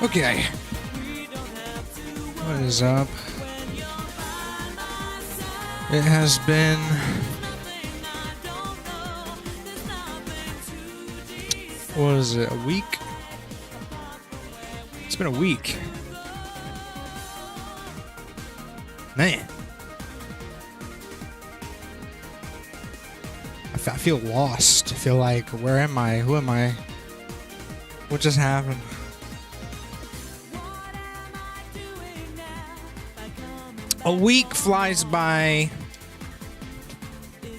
Okay. What is up? It has been... What is it, a week? It's been a week. Man. I feel lost. I feel like, where am I? Who am I? What just happened? A week flies by,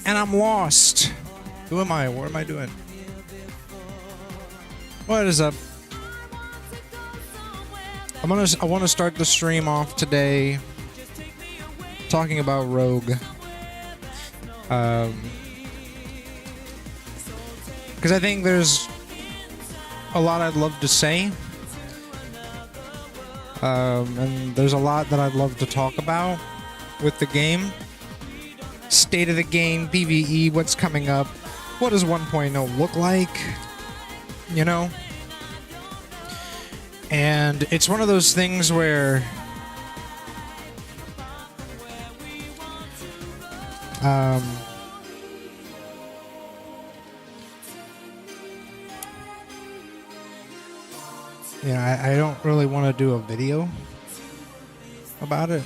and I'm lost. Who am I? What am I doing? What is up? I want to start the stream off today talking about Rogue. Because I think there's a lot I'd love to say. And there's a lot that I'd love to talk about with the game. State of the game, PvE, what's coming up. What does 1.0 look like? You know? And it's one of those things where... yeah, I don't really want to do a video about it,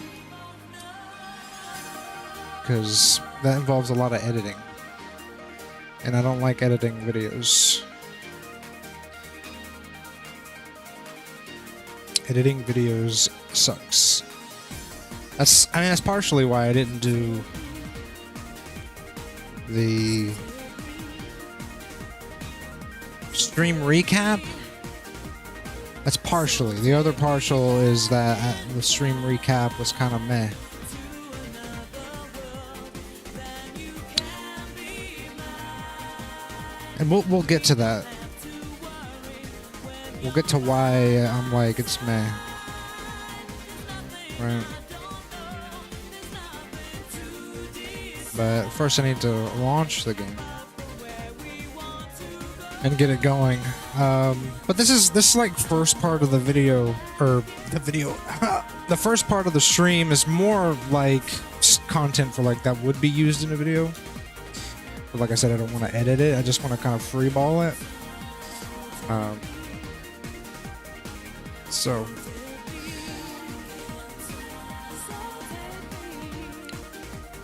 because that involves a lot of editing, and I don't like editing videos. Editing videos sucks. I mean, that's partially why I didn't do the stream recap. That's partially. The other partial is that the stream recap was kind of meh. And we'll get to that. We'll get to why I'm like, it's meh. Right. But first I need to launch the game and get it going. But this is like first part of the video, or the first part of the stream is more like content for like that would be used in a video. But like I said, I don't want to edit it. I just want to kind of freeball it. So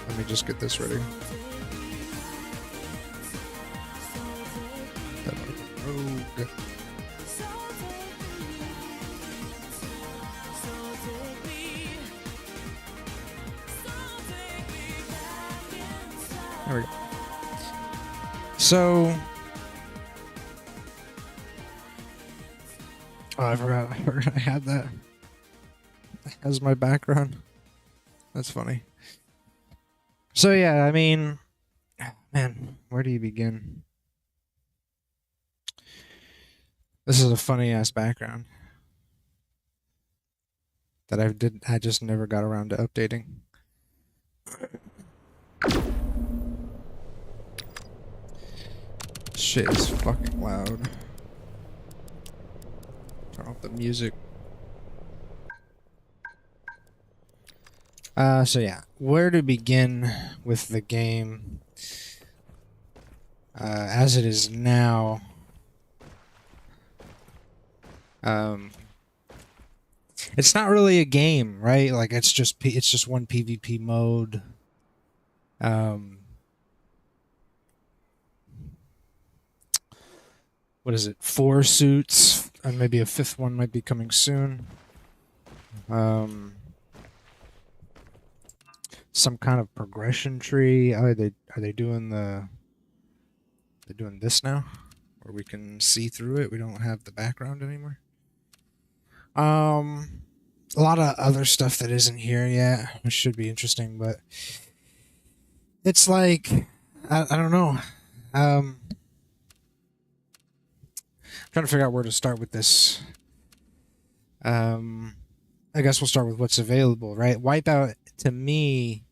let me just get this ready. Rogue. There we go. So, oh, I forgot I had that as my background. That's funny. So yeah, I mean, man, where do you begin? This is a funny ass background that I just never got around to updating. Shit is fucking loud. Turn off the music. So yeah, where to begin with the game as it is now? It's not really a game, right? Like it's just one PvP mode. What is it? 4 suits, and maybe a 5th one might be coming soon. Some kind of progression tree. Are they doing they're doing this now, where we can see through it? We don't have the background anymore. A lot of other stuff that isn't here yet, which should be interesting, but it's like I don't know. Trying to figure out where to start with this. I guess we'll start with what's available, right? Wipeout to me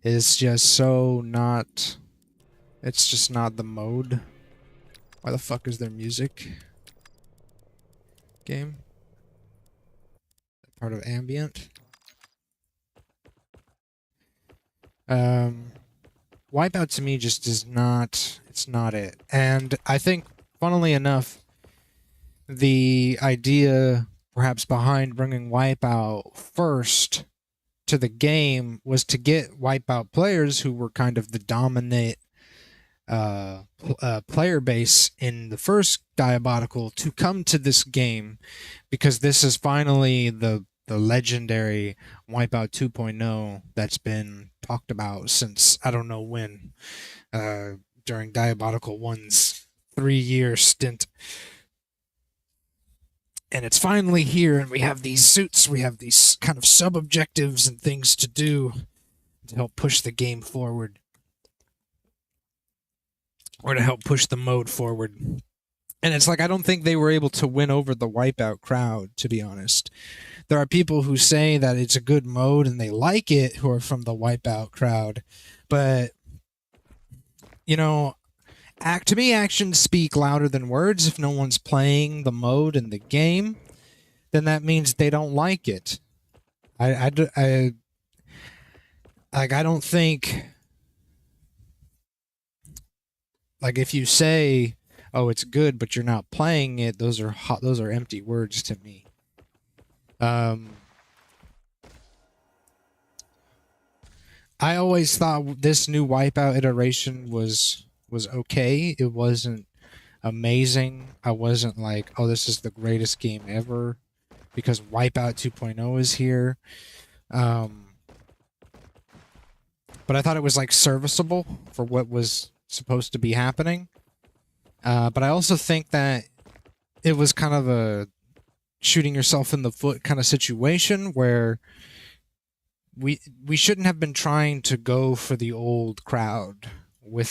is just so not. It's just not the mode. Why the fuck is there music? Game. part of ambient. Wipeout to me just is not, it's not it. And I think, funnily enough, the idea perhaps behind bringing Wipeout first to the game was to get Wipeout players who were kind of the dominant player base in the first Diabolical to come to this game, because this is finally the legendary Wipeout 2.0 that's been talked about since I don't know when, during Diabolical 1's 3-year stint. And it's finally here, and we have these suits, we have these kind of sub-objectives and things to do to help push the game forward. Or to help push the mode forward. And it's like, I don't think they were able to win over the Wipeout crowd, to be honest. There are people who say that it's a good mode and they like it who are from the Wipeout crowd. But, you know, to me, actions speak louder than words. If no one's playing the mode in the game, then that means they don't like it. I don't think... Like, if you say, "Oh, it's good," but you're not playing it, those are empty words to me. I always thought this new Wipeout iteration was okay. It wasn't amazing. I wasn't like, "Oh, this is the greatest game ever," because Wipeout 2.0 is here. But I thought it was like serviceable for what was supposed to be happening. But I also think that it was kind of a shooting yourself in the foot kind of situation where we shouldn't have been trying to go for the old crowd with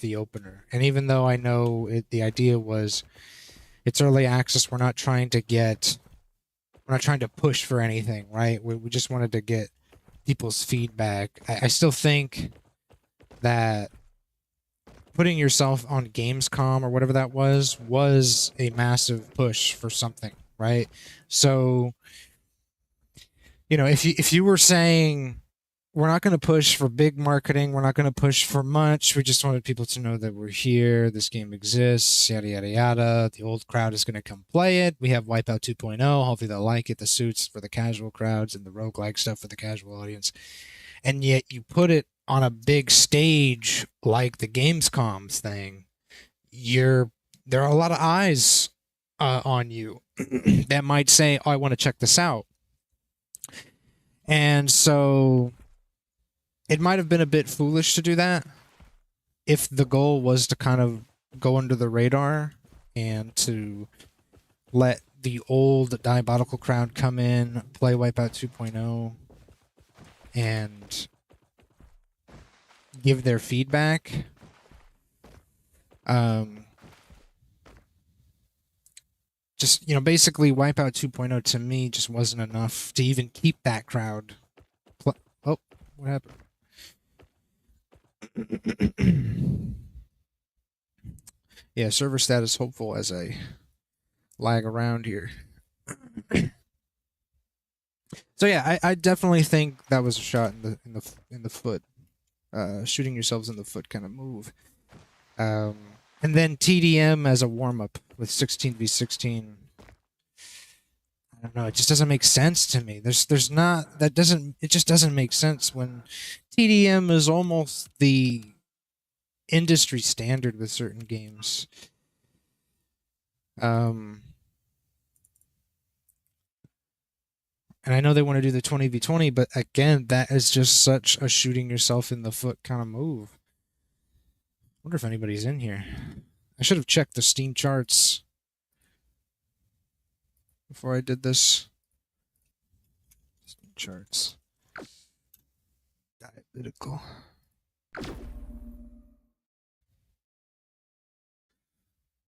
the opener. And even though I know the idea was it's early access, we're not trying to push for anything, right? We just wanted to get people's feedback. I still think that putting yourself on Gamescom or whatever that was a massive push for something, right? So, you know, if you were saying, we're not going to push for big marketing, we're not going to push for much, we just wanted people to know that we're here, this game exists, yada, yada, yada, the old crowd is going to come play it, we have Wipeout 2.0, hopefully they'll like it, the suits for the casual crowds and the roguelike stuff for the casual audience, and yet you put it on a big stage like the Gamescoms thing, there are a lot of eyes on you that might say, "Oh, I want to check this out." And so it might have been a bit foolish to do that if the goal was to kind of go under the radar and to let the old Diabolical crowd come in, play Wipeout 2.0, and give their feedback. Just, you know, basically Wipeout 2.0 to me just wasn't enough to even keep that crowd. Oh, what happened? Yeah, server status hopeful as I lag around here. So yeah, I definitely think that was a shot in the foot. Shooting yourselves in the foot kind of move. And then TDM as a warm-up with 16v16. I don't know, it just doesn't make sense to me. It just doesn't make sense when TDM is almost the industry standard with certain games. And I know they want to do the 20v20, but again, that is just such a shooting yourself in the foot kind of move. I wonder if anybody's in here. I should have checked the Steam charts before I did this. Steam charts. Diabolical.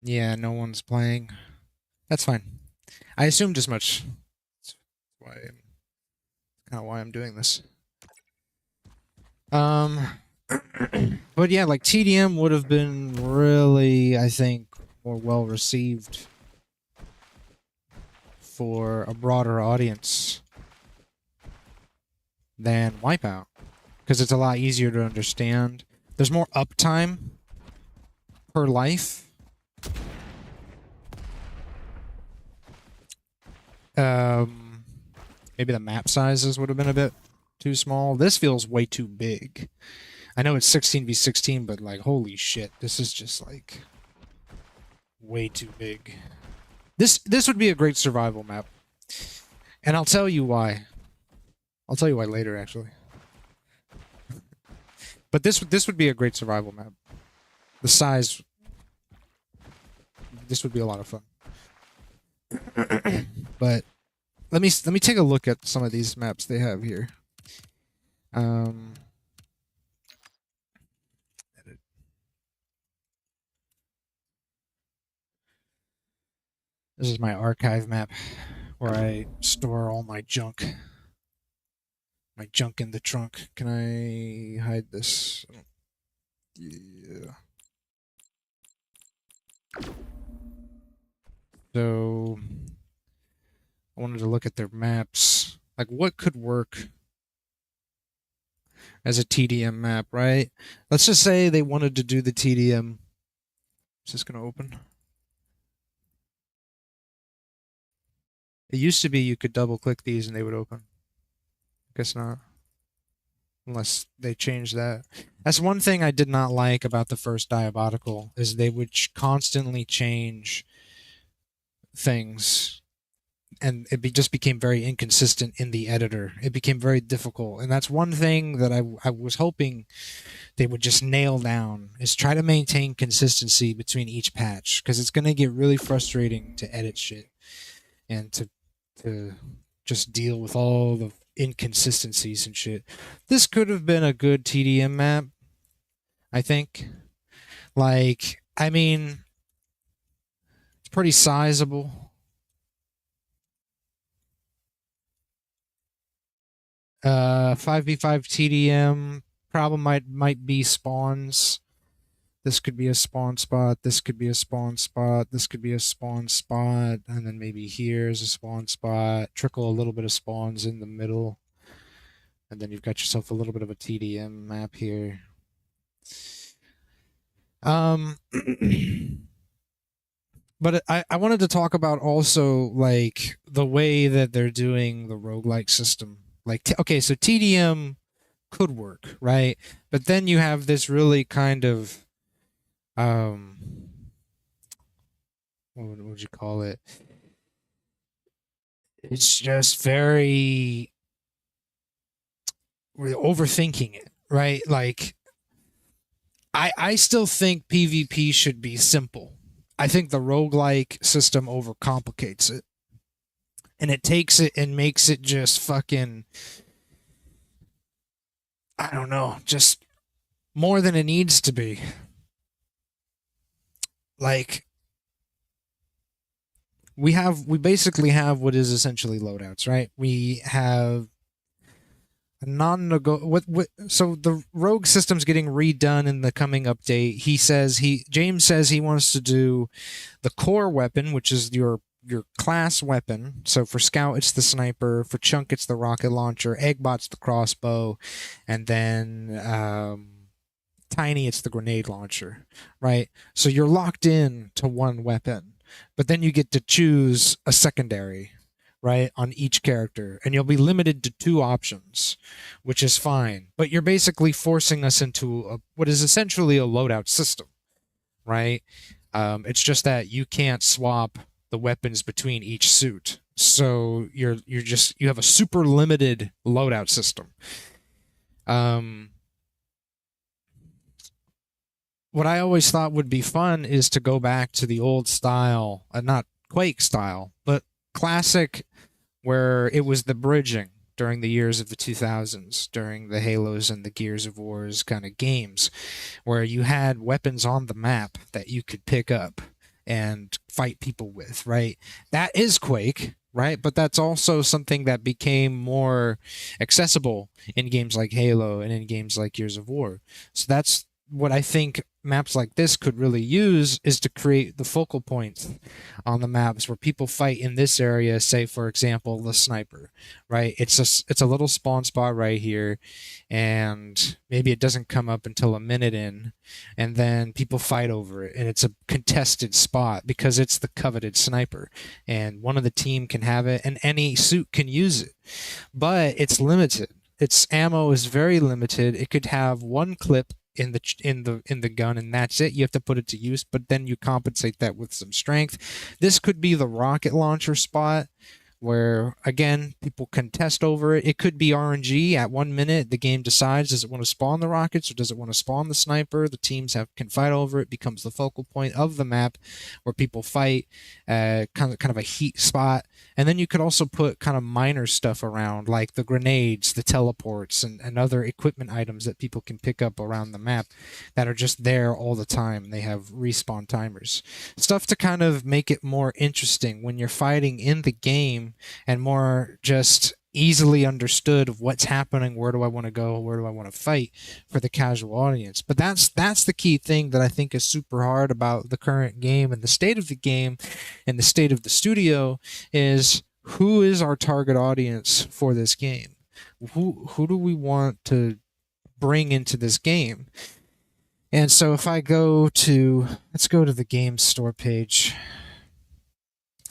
Yeah, no one's playing. That's fine. I assumed as much. That's kind of why I'm doing this. But yeah, like TDM would have been really, I think, more well received for a broader audience. than Wipeout because it's a lot easier to understand. There's more uptime per life. Maybe the map sizes would have been a bit too small. This feels way too big. I know it's 16v16, but like, holy shit, this is just like way too big. This would be a great survival map, and I'll tell you why. I'll tell you why later, actually. But this would be a great survival map. The size. This would be a lot of fun. But let me take a look at some of these maps they have here. This is my archive map where I store all my junk. My junk in the trunk. Can I hide this? Yeah. So I wanted to look at their maps. Like, what could work as a TDM map, right? Let's just say they wanted to do the TDM. Is this going to open? It used to be you could double click these and they would open. Guess not. Unless they changed that. That's one thing I did not like about the first Diabotical, is they would constantly change things. And it just became very inconsistent in the editor. It became very difficult. And that's one thing that I was hoping they would just nail down, is try to maintain consistency between each patch. Because it's going to get really frustrating to edit shit. And to just deal with all the inconsistencies and shit. This could have been a good TDM map, I think. Like, I mean, it's pretty sizable. 5v5 TDM. Problem might be spawns. This could be a spawn spot. This could be a spawn spot. This could be a spawn spot. And then maybe here's a spawn spot. Trickle a little bit of spawns in the middle. And then you've got yourself a little bit of a TDM map here. But I wanted to talk about also, like, the way that they're doing the roguelike system. Like, okay, so TDM could work, right? But then you have this really kind of what would you call it? It's just very, we're overthinking it, right? Like, I still think PvP should be simple. I think the roguelike system overcomplicates it. And it takes it and makes it just fucking, I don't know, just more than it needs to be. Like, we basically have what is essentially loadouts, right? We have a so the rogue system's getting redone in the coming update. James says he wants to do the core weapon, which is your class weapon. So for Scout, it's the sniper. For Chunk, it's the rocket launcher. Eggbot's the crossbow. And then Tiny, it's the grenade launcher, right? So you're locked in to one weapon, but then you get to choose a secondary, right, on each character, and you'll be limited to 2 options, which is fine. But you're basically forcing us into what is essentially a loadout system, right? It's just that you can't swap the weapons between each suit, so you have a super limited loadout system. What I always thought would be fun is to go back to the old style, not Quake style, but classic, where it was the bridging during the years of the 2000s, during the Halos and the Gears of Wars kind of games, where you had weapons on the map that you could pick up and fight people with, right? That is Quake, right? But that's also something that became more accessible in games like Halo and in games like Gears of War. So what I think maps like this could really use is to create the focal points on the maps where people fight in this area. Say, for example, the sniper, right? It's a little spawn spot right here, and maybe it doesn't come up until a minute in, and then people fight over it, and it's a contested spot because it's the coveted sniper, and one of the team can have it, and any suit can use it, but it's limited. Its ammo is very limited. It could have one clip in the gun, and that's it. You have to put it to use, but then you compensate that with some strength. This could be the rocket launcher spot where, again, people contest over it. It could be RNG. At 1 minute the game decides, does it want to spawn the rockets or does it want to spawn the sniper? The teams can fight over it. Becomes the focal point of the map where people fight, kind of a heat spot. And then you could also put kind of minor stuff around, like the grenades, the teleports, and other equipment items that people can pick up around the map that are just there all the time. They have respawn timers. Stuff to kind of make it more interesting when you're fighting in the game, and more just easily understood of what's happening, where do I want to go, where do I want to fight, for the casual audience. But that's the key thing that I think is super hard about the current game and the state of the game and the state of the studio is, who is our target audience for this game? Who do we want to bring into this game? And so if I let's go to the game store page.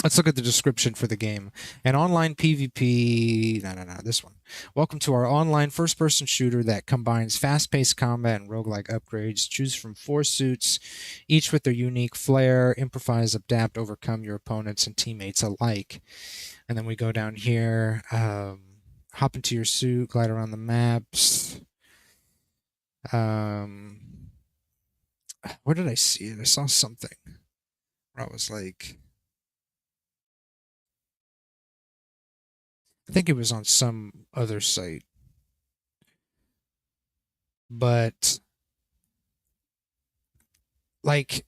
Let's look at the description for the game. An online PvP... No, this one. Welcome to our online first-person shooter that combines fast-paced combat and roguelike upgrades. Choose from 4 suits, each with their unique flair. Improvise, adapt, overcome your opponents and teammates alike. And then we go down here. Hop into your suit, glide around the maps. Where did I see it? I saw something where I was like... I think it was on some other site. But like,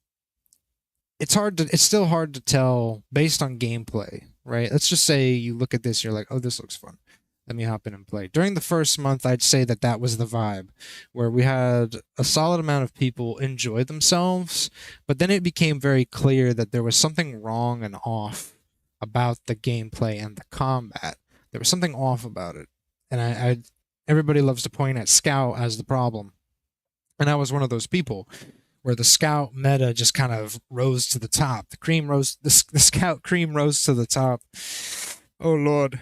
it's still hard to tell based on gameplay, right? Let's just say you look at this, you're like, oh, this looks fun. Let me hop in and play. During the first month, I'd say that was the vibe, where we had a solid amount of people enjoy themselves, but then it became very clear that there was something wrong and off about the gameplay and the combat. There was something off about it. And everybody loves to point at Scout as the problem. And I was one of those people where the Scout meta just kind of rose to the top. The Scout cream rose to the top. Oh, Lord.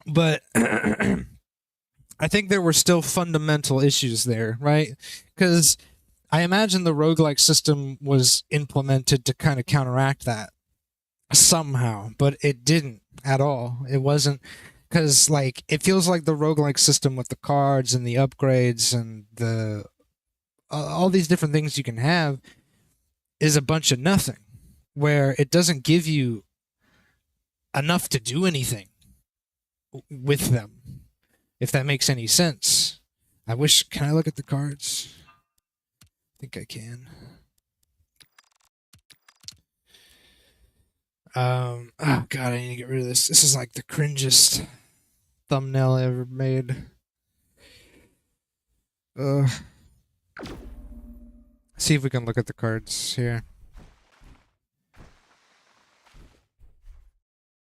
But I think there were still fundamental issues there, right? Because I imagine the roguelike system was implemented to kind of counteract that somehow, but it didn't at all. It wasn't, because like, it feels like the roguelike system with the cards and the upgrades and the all these different things you can have is a bunch of nothing, where it doesn't give you enough to do anything with them, if that makes any sense. Can I look at the cards? I think I can. Oh god, I need to get rid of this. This is like the cringest thumbnail I ever made. See if we can look at the cards here.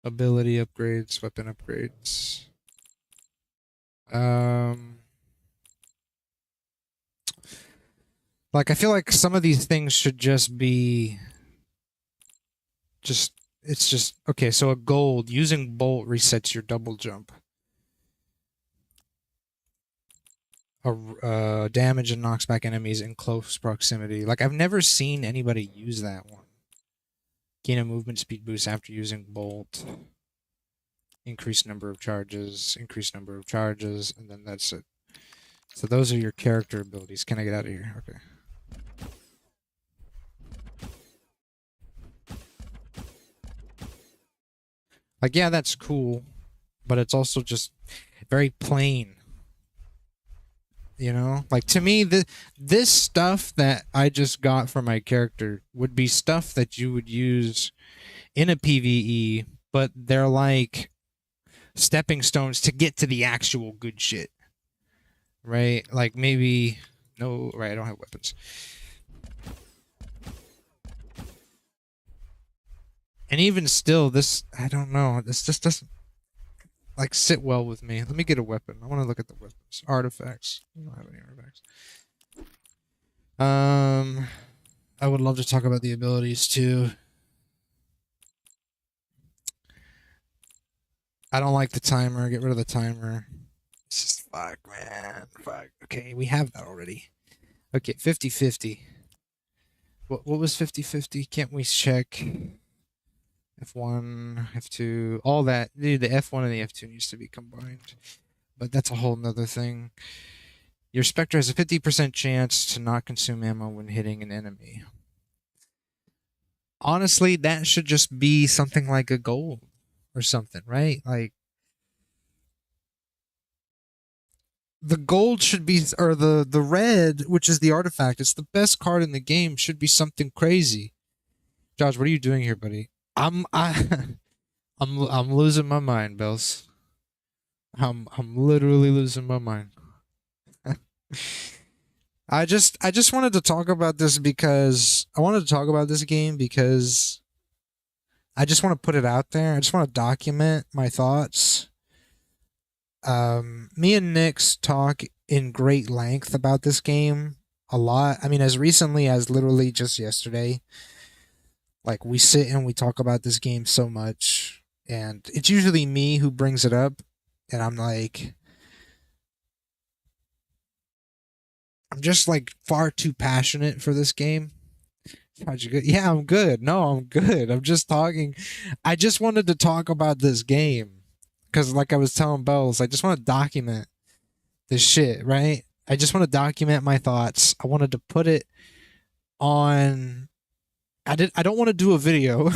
Ability upgrades, weapon upgrades. Like, I feel like some of these things should just be it's just okay. So a gold, using bolt resets your double jump. Damage and knocks back enemies in close proximity. Like, I've never seen anybody use that one. Gain a movement speed boost after using bolt. Increased number of charges, and then that's it. So those are your character abilities. Can I get out of here? Okay. Like, yeah, that's cool, but it's also just very plain. You know? Like, to me, this stuff that I just got for my character would be stuff that you would use in a PvE, but they're like stepping stones to get to the actual good shit. right? Like maybe no, right? I don't have weapons. And even still, this I don't know. This just doesn't like sit well with me. Let me get a weapon. I want to look at the weapons, artifacts. I don't have any artifacts. I would love to talk about the abilities too. I don't like the timer. Get rid of the timer. It's just fuck, man. Fuck. Okay, we have that already. Okay, 50-50. What was 50-50? Can't we check F1, F2, all that? Dude, the F1 and the F2 needs to be combined. But that's a whole nother thing. Your Spectre has a 50% chance to not consume ammo when hitting an enemy. Honestly, that should just be something like a gold or something, right? Like the gold should be, or the red, which is the artifact. It's the best card in the game. Should be something crazy. Josh, what are you doing here, buddy? I'm losing my mind, Bells. I'm literally losing my mind. I just wanted to talk about this because I wanted to talk about this game because I just want to put it out there. I just want to document my thoughts. Me and Nix talk in great length about this game a lot. I mean, as recently as literally just yesterday. Like, we sit and we talk about this game so much, and it's usually me who brings it up, and I'm like, I'm just like far too passionate for this game. How'd you go? Yeah, I'm good. No, I'm good. I'm just talking. I just wanted to talk about this game because, like I was telling Bells, I just want to document this shit, right? I just want to document my thoughts. I wanted to put it on. I don't want to do a video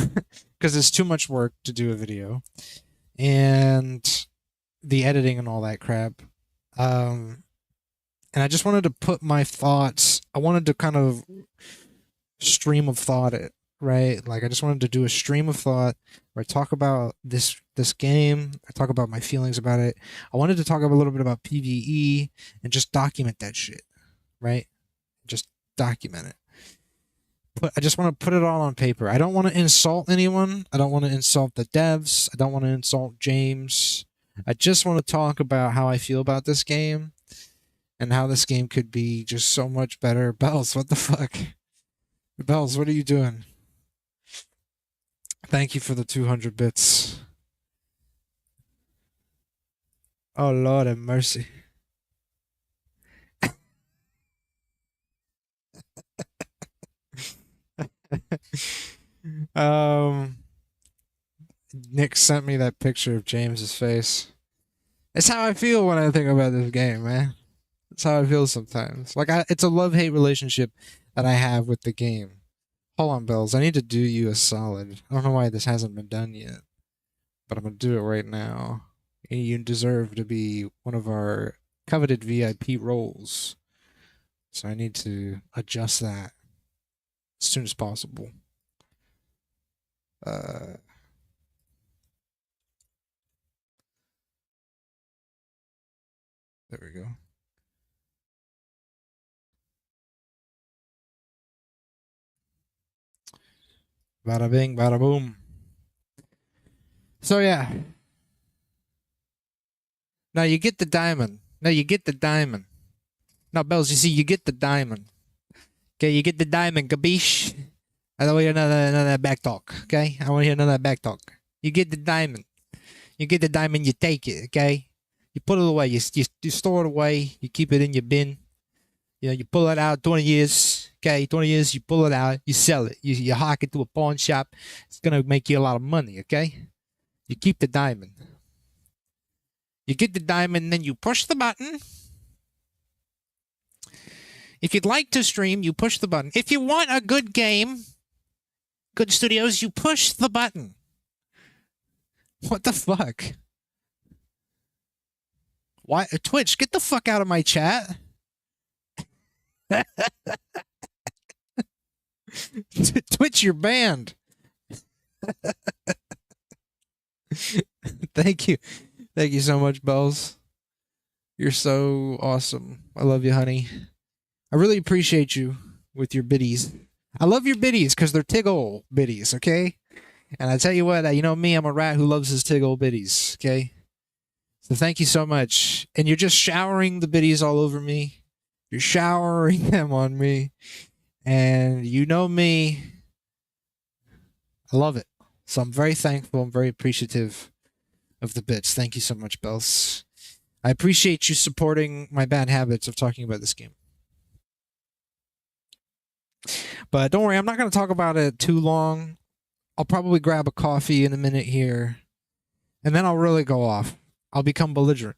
because it's too much work to do a video, and the editing and all that crap. And I just wanted to put my thoughts. I wanted to kind of stream of thought it, right? Like I just wanted to do a stream of thought where I talk about this game. I talk about my feelings about it. I wanted to talk a little bit about PvE and just document that shit, right? Just document it. But I just want to put it all on paper. I don't want to insult anyone. I don't want to insult the devs. I don't want to insult James. I just want to talk about how I feel about this game and how this game could be just so much better. Bells, what the fuck? Bells, what are you doing? Thank you for the 200 bits. Oh, Lord have mercy. Nick sent me that picture of James's face. It's how I feel when I think about this game, man. It's how I feel sometimes. Like it's a love-hate relationship that I have with the game. Hold on, Bells. I need to do you a solid. I don't know why this hasn't been done yet, but I'm gonna do it right now. And you deserve to be one of our coveted VIP roles. So I need to adjust that as soon as possible. There we go. Bada bing, bada boom. So yeah. Now you get the diamond. Now you get the diamond. Now, Bells, you see, you get the diamond. Okay, you get the diamond, gabish? I don't want to hear another back talk, okay? I want to hear another back talk. You get the diamond. You get the diamond, you take it, okay? You put it away. You store it away. You keep it in your bin. You know, you pull it out 20 years, okay? 20 years, you pull it out. You sell it. You hawk it to a pawn shop. It's going to make you a lot of money, okay? You keep the diamond. You get the diamond, and then you push the button. If you'd like to stream, you push the button. If you want a good game, good studios, you push the button. What the fuck? Why? Twitch, get the fuck out of my chat. Twitch, you're banned. Thank you. Thank you so much, Bells. You're so awesome. I love you, honey. I really appreciate you with your biddies. I love your biddies because they're tiggle biddies, okay? And I tell you what, you know me, I'm a rat who loves his tiggle biddies, okay? So thank you so much. And you're just showering the biddies all over me. You're showering them on me. And you know me. I love it. So I'm very thankful. I'm very appreciative of the bits. Thank you so much, Bells. I appreciate you supporting my bad habits of talking about this game. But don't worry, I'm not going to talk about it too long. I'll probably grab a coffee in a minute here, and then I'll really go off. I'll become belligerent.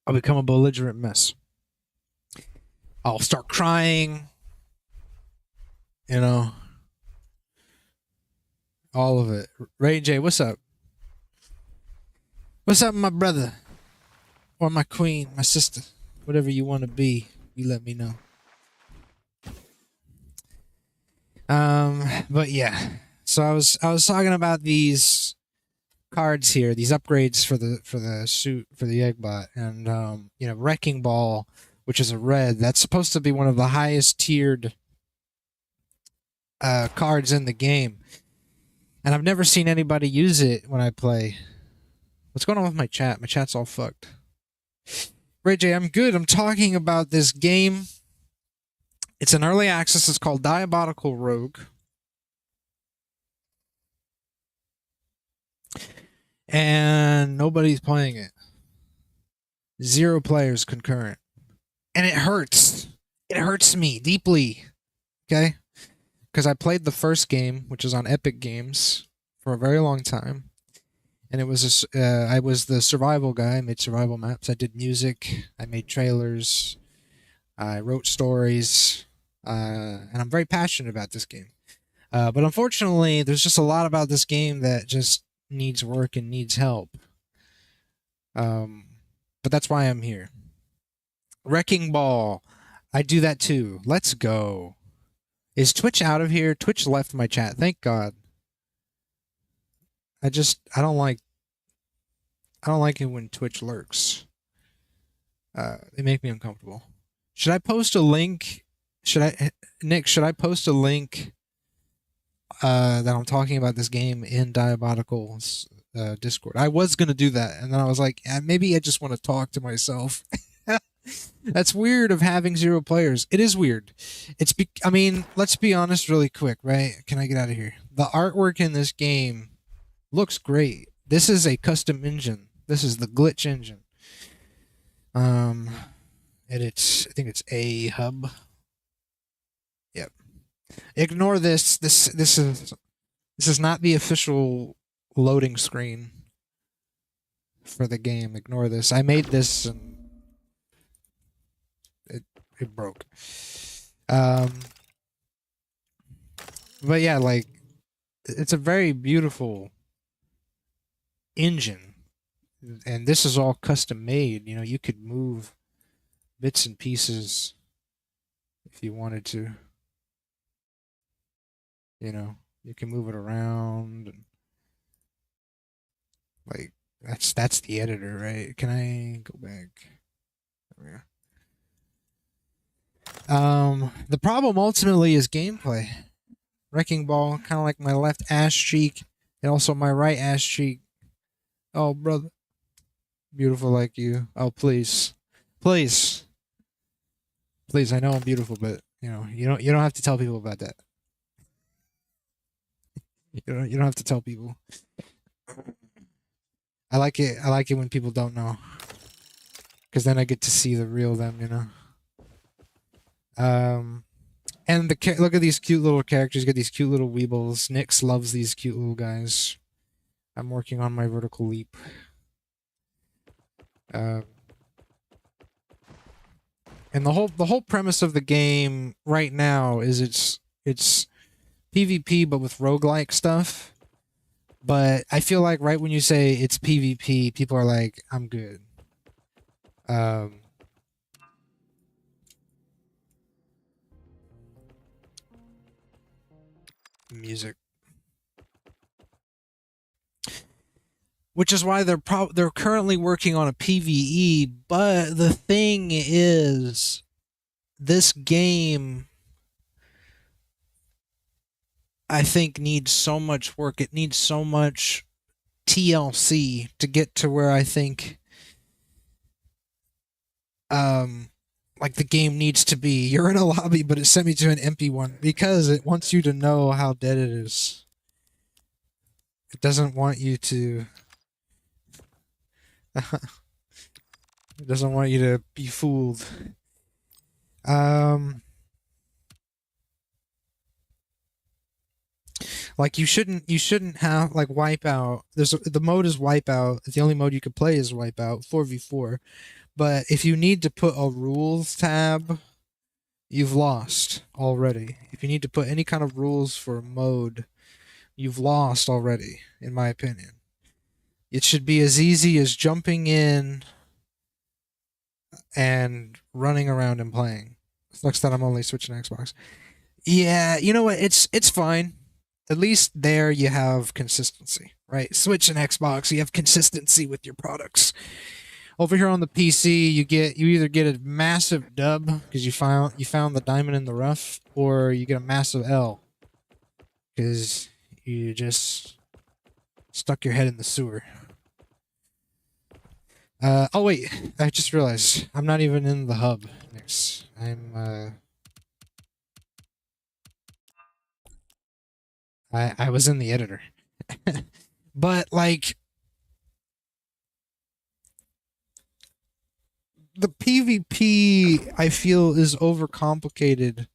I'll become a belligerent mess. I'll start crying, you know, all of it. Ray J, what's up? What's up, my brother? Or my queen, my sister? Whatever you want to be, you let me know. But yeah. So I was talking about these cards here, these upgrades for the suit for the Eggbot, and you know, Wrecking Ball, which is a red, that's supposed to be one of the highest tiered cards in the game. And I've never seen anybody use it when I play. What's going on with my chat? My chat's all fucked. Ray J, I'm good. I'm talking about this game. It's an early access. It's called Diabolical Rogue. And nobody's playing it. 0 players concurrent. And it hurts. It hurts me deeply. Okay? Because I played the first game, which is on Epic Games, for a very long time. And it was I was the survival guy. I made survival maps. I did music. I made trailers. I wrote stories. And I'm very passionate about this game. But unfortunately, there's just a lot about this game that just needs work and needs help. But that's why I'm here. Wrecking Ball. I do that too. Let's go. Is Twitch out of here? Twitch left my chat. Thank God. I don't like it when Twitch lurks. They make me uncomfortable. Should I post a link? Nick, should I post a link that I'm talking about this game in Diabolical's Discord? I was going to do that, and then I was like, maybe I just want to talk to myself. That's weird of having 0 players. It is weird. I mean, let's be honest really quick, right? Can I get out of here? The artwork in this game looks great. This is a custom engine. This is the glitch engine. And I think it's a hub. Yep. Ignore this. This is not the official loading screen for the game. Ignore this. I made this and it broke. But yeah, like, it's a very beautiful engine, and this is all custom made. You know, you could move bits and pieces if you wanted to. You know, you can move it around. And, like, that's the editor, right? Can I go back? There we go. The problem ultimately is gameplay. Wrecking Ball, kind of like my left ass cheek, and also my right ass cheek. Oh, brother, beautiful like you. Oh, please, please, please. I know I'm beautiful, but you know, you don't have to tell people about that. You don't have to tell people. I like it. I like it when people don't know, because then I get to see the real them. You know. And look at these cute little characters. You get these cute little weebles. Nyx loves these cute little guys. I'm working on my vertical leap. And the whole premise of the game right now is it's PvP but with roguelike stuff. But I feel like right when you say it's PvP, people are like, I'm good. Music. which is why they're currently working on a PvE. But the thing is, this game, I think, needs so much work. It needs so much TLC to get to where I think like the game needs to be. You're in a lobby, but it sent me to an empty one because it wants you to know how dead it is. It doesn't want you to it doesn't want you to be fooled. Like you shouldn't have like wipeout. The mode is wipeout. The only mode you could play is wipeout 4v4. But if you need to put a rules tab, you've lost already. If you need to put any kind of rules for a mode, you've lost already, in my opinion. It should be as easy as jumping in and running around and playing. Sucks that I'm only switching Xbox. Yeah, you know what? It's fine. At least there you have consistency, right? Switch and Xbox, you have consistency with your products. Over here on the PC, you either get a massive dub because you found the diamond in the rough, or you get a massive L because you just stuck your head in the sewer. Oh wait, I just realized I'm not even in the hub. Next, I was in the editor, but like the PvP, I feel, is overcomplicated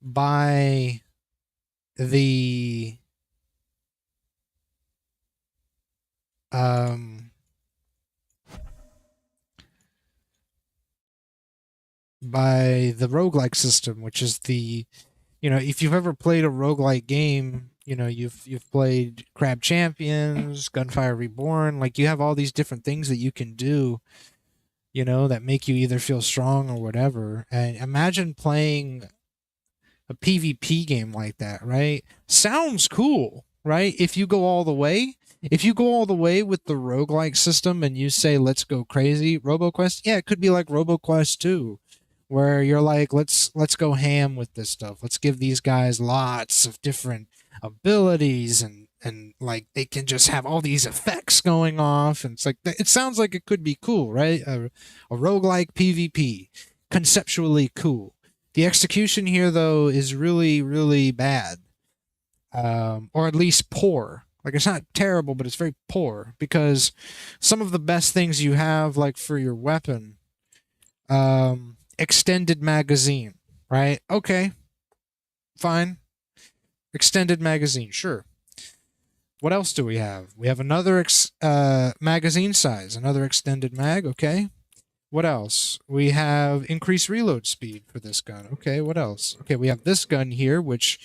by the roguelike system, which is if you've ever played a roguelike game, you've played Crab Champions, Gunfire Reborn, like you have all these different things that you can do, that make you either feel strong or whatever. And imagine playing a PvP game like that, right? Sounds cool, right? If you go all the way with the roguelike system and you say, let's go crazy, RoboQuest, yeah, it could be like RoboQuest 2, where you're like, let's go ham with this stuff. Let's give these guys lots of different abilities and like they can just have all these effects going off, and it's like it sounds like it could be cool, right? A roguelike PvP, conceptually cool. The execution here though is really, really bad. Or at least poor. Like it's not terrible, but it's very poor, because some of the best things you have, like for your weapon, extended magazine, right? Okay, fine. Extended magazine, sure. What else do we have? We have another magazine size, another extended mag, okay. What else? We have increased reload speed for this gun. Okay, what else? Okay, we have this gun here, which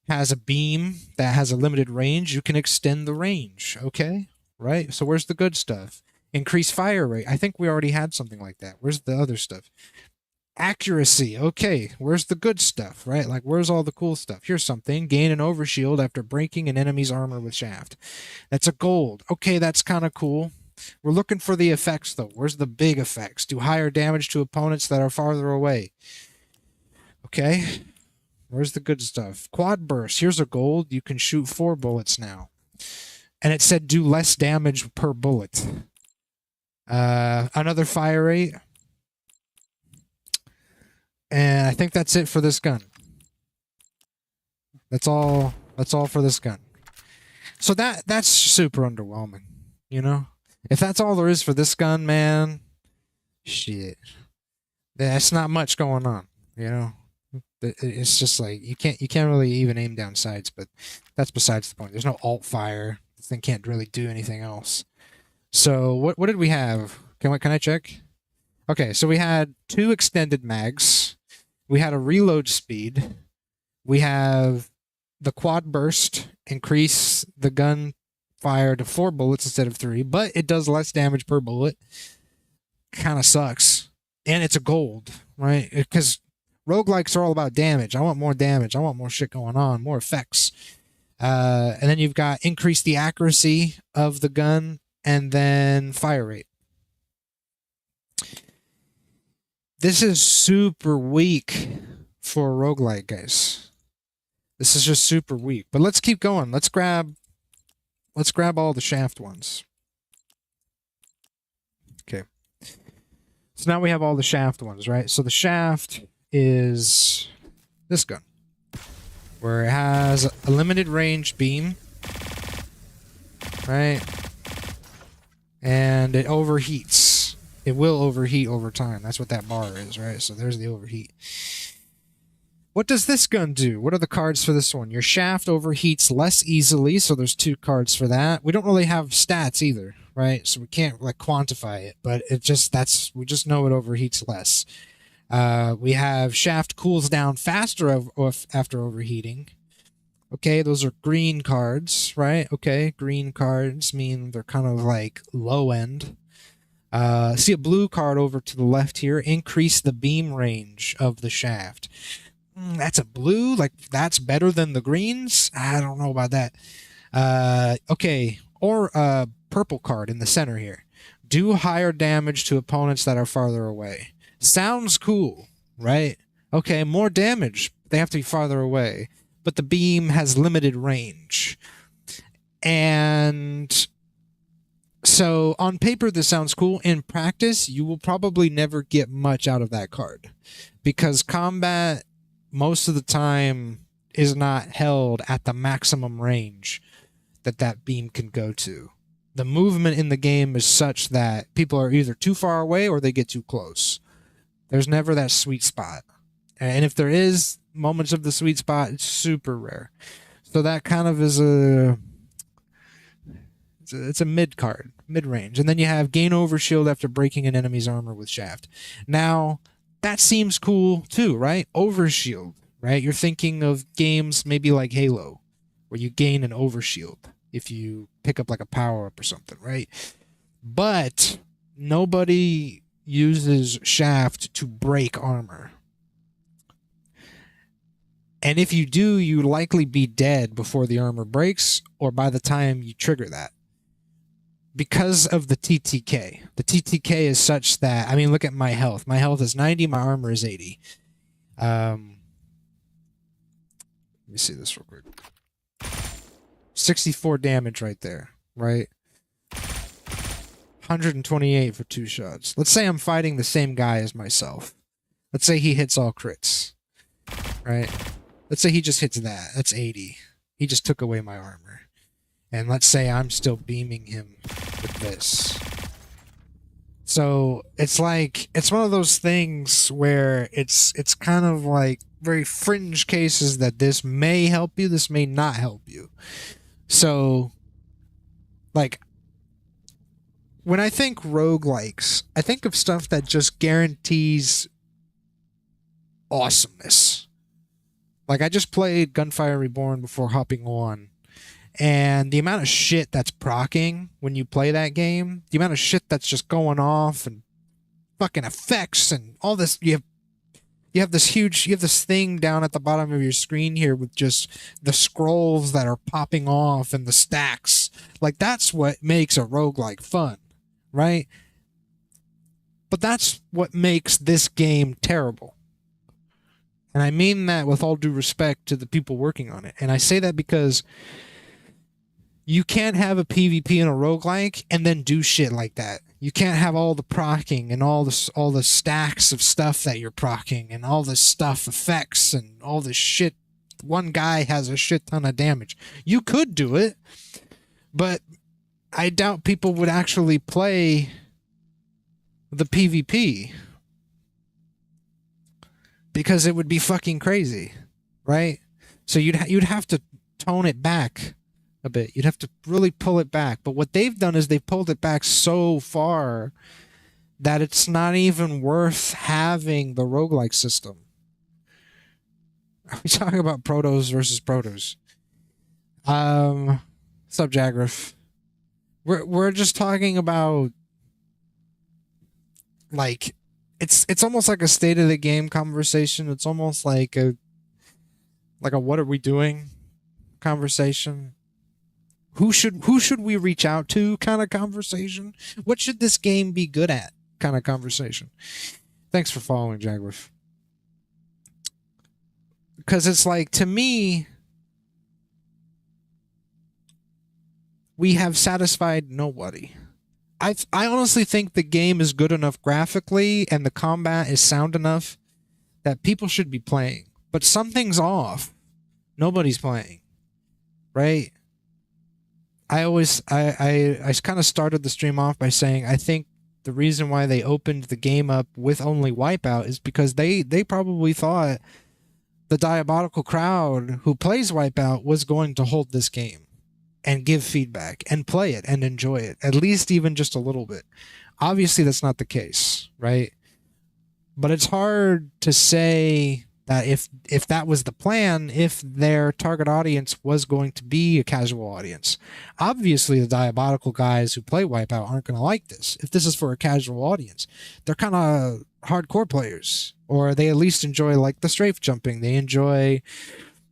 has a beam that has a limited range. You can extend the range, okay? Right? So where's the good stuff? Increased fire rate. I think we already had something like that. Where's the other stuff? Accuracy. Okay, where's the good stuff, right? Like, where's all the cool stuff? Here's something. Gain an overshield after breaking an enemy's armor with shaft. That's a gold. Okay, that's kind of cool. We're looking for the effects, though. Where's the big effects? Do higher damage to opponents that are farther away. Okay. Where's the good stuff? Quad burst. Here's a gold. You can shoot 4 bullets now. And it said do less damage per bullet. Another fire rate. And I think that's it for this gun. That's all for this gun. So that's super underwhelming, If that's all there is for this gun, man, shit. That's not much going on, It's just like you can't really even aim down sights, but that's besides the point. There's no alt fire. This thing can't really do anything else. So what did we have? Can I check? Okay, so we had 2 extended mags. We had a reload speed. We have the quad burst, increase the gun fire to 4 bullets instead of 3, but it does less damage per bullet. Kind of sucks. And it's a gold, right? Because roguelikes are all about damage. I want more damage. I want more shit going on, more effects. And then you've got increase the accuracy of the gun and then fire rate. This is super weak for a roguelike, guys. This is just super weak. But let's keep going. Let's grab all the shaft ones. Okay. So now we have all the shaft ones, right? So the shaft is this gun, where it has a limited range beam, right? And it overheats. It will overheat over time. That's what that bar is, right? So there's the overheat. What does this gun do? What are the cards for this one? Your shaft overheats less easily, so there's 2 cards for that. We don't really have stats either, right? So we can't like quantify it, but we just know it overheats less. We have shaft cools down faster after overheating. Okay, those are green cards, right? Okay, green cards mean they're kind of like low end. See a blue card over to the left here. Increase the beam range of the shaft. That's a blue? Like, that's better than the greens? I don't know about that. Okay, or a purple card in the center here. Do higher damage to opponents that are farther away. Sounds cool, right? Okay, more damage. They have to be farther away. But the beam has limited range. And so on paper, this sounds cool. In practice, you will probably never get much out of that card. Because combat, most of the time, is not held at the maximum range that beam can go to. The movement in the game is such that people are either too far away or they get too close. There's never that sweet spot. And if there is moments of the sweet spot, it's super rare. So that kind of is it's a mid card, mid range. And then you have gain overshield after breaking an enemy's armor with shaft. Now, that seems cool too, right? Overshield, right? You're thinking of games maybe like Halo, where you gain an overshield if you pick up like a power-up or something, right? But nobody uses shaft to break armor. And if you do, you likely be dead before the armor breaks or by the time you trigger that. Because of the TTK. The TTK is such that, I mean, look at my health. My health is 90, my armor is 80. Let me see this real quick. 64 damage right there, right? 128 for 2 shots. Let's say I'm fighting the same guy as myself. Let's say he hits all crits, right? Let's say he just hits that. That's 80. He just took away my armor. And let's say I'm still beaming him with this. So it's like, it's one of those things where it's kind of like very fringe cases that this may help you, this may not help you. So, like, when I think roguelikes, I think of stuff that just guarantees awesomeness. Like, I just played Gunfire Reborn before hopping on, and the amount of shit that's proccing when you play that game, the amount of shit that's just going off, and fucking effects, and all this, you have this thing down at the bottom of your screen here with just the scrolls that are popping off and the stacks. Like, that's what makes a roguelike fun, right? But that's what makes this game terrible. And I mean that with all due respect to the people working on it. And I say that because you can't have a PvP in a roguelike and then do shit like that. You can't have all the proccing and all the stacks of stuff that you're proccing and all this stuff effects and all this shit. One guy has a shit ton of damage. You could do it, but I doubt people would actually play the PvP because it would be fucking crazy, right? So you'd have to tone it back a bit. You'd have to really pull it back. But what they've done is they've pulled it back so far that it's not even worth having the roguelike system. Are we talking about protos versus protos? Subjagraph. We're just talking about, like, it's almost like a state of the game conversation. It's almost like a what are we doing? conversation. Who should we reach out to kind of conversation. What should this game be good at kind of conversation. Thanks for following, Jaguar. Because it's like, to me, we have satisfied nobody. I honestly think the game is good enough graphically and the combat is sound enough that people should be playing. But something's off. Nobody's playing. Right? I kind of started the stream off by saying I think the reason why they opened the game up with only Wipeout is because they probably thought the diabolical crowd who plays Wipeout was going to hold this game and give feedback and play it and enjoy it, at least even just a little bit. Obviously, that's not the case, right? But it's hard to say that if that was the plan, if their target audience was going to be a casual audience. Obviously, the diabolical guys who play Wipeout aren't going to like this. If this is for a casual audience, they're kind of hardcore players, or they at least enjoy like the strafe jumping. They enjoy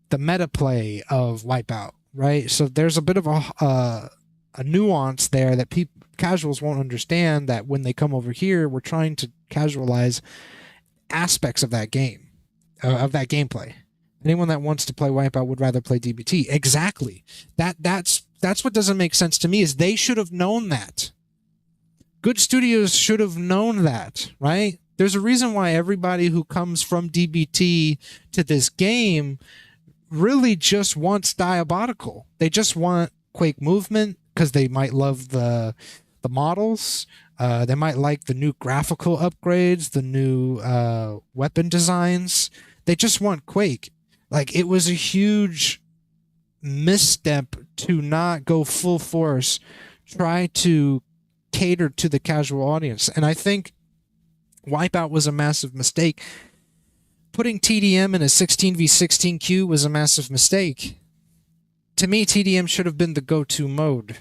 the meta play of Wipeout, right? So there's a bit of a nuance there that casuals won't understand, that when they come over here, we're trying to casualize aspects of that game. Of that gameplay. Anyone that wants to play Wipeout would rather play DBT. Exactly. That's what doesn't make sense to me, is they should have known that. Good studios should have known that, right? There's a reason why everybody who comes from DBT to this game really just wants diabolical. They just want Quake movement because they might love the models. They might like the new graphical upgrades, the new weapon designs. They just want Quake. Like, it was a huge misstep to not go full force, try to cater to the casual audience. And I think Wipeout was a massive mistake. Putting TDM in a 16v16 queue was a massive mistake. To me, TDM should have been the go-to mode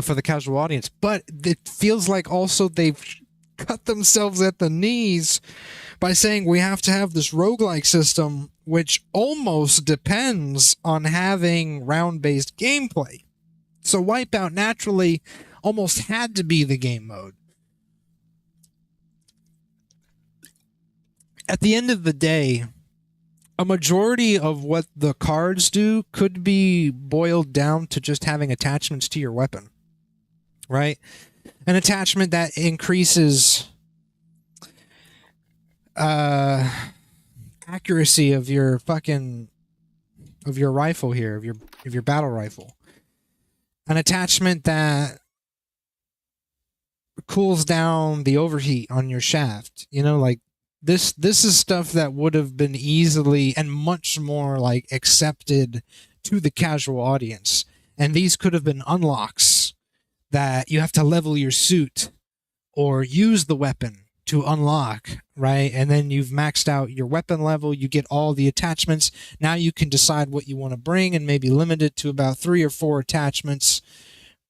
for the casual audience. But it feels like also they've cut themselves at the knees by saying we have to have this roguelike system, which almost depends on having round-based gameplay. So Wipeout naturally almost had to be the game mode. At the end of the day, a majority of what the cards do could be boiled down to just having attachments to your weapon, right? An attachment that increases accuracy of your rifle here, of your battle rifle. An attachment that cools down the overheat on your shaft. You know, like this is stuff that would have been easily and much more like accepted to the casual audience. And these could have been unlocks that you have to level your suit or use the weapon to unlock, right? And then you've maxed out your weapon level, you get all the attachments. Now you can decide what you want to bring and maybe limit it to about 3 or 4 attachments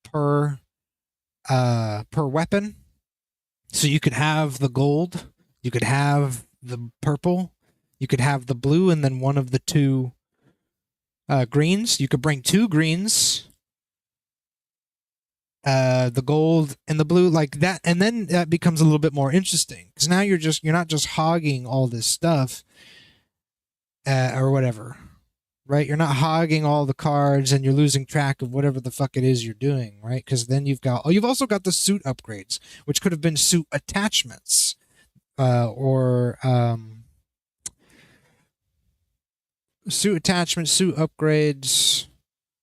per weapon. So you could have the gold, you could have the purple, you could have the blue, and then one of the 2 greens. You could bring 2 greens, the gold and the blue, like that, and then that becomes a little bit more interesting, because now you're not just hogging all this stuff or whatever, right? You're not hogging all the cards and you're losing track of whatever the fuck it is you're doing, right? Because then you've also got the suit upgrades, which could have been suit attachments or suit attachments, suit upgrades,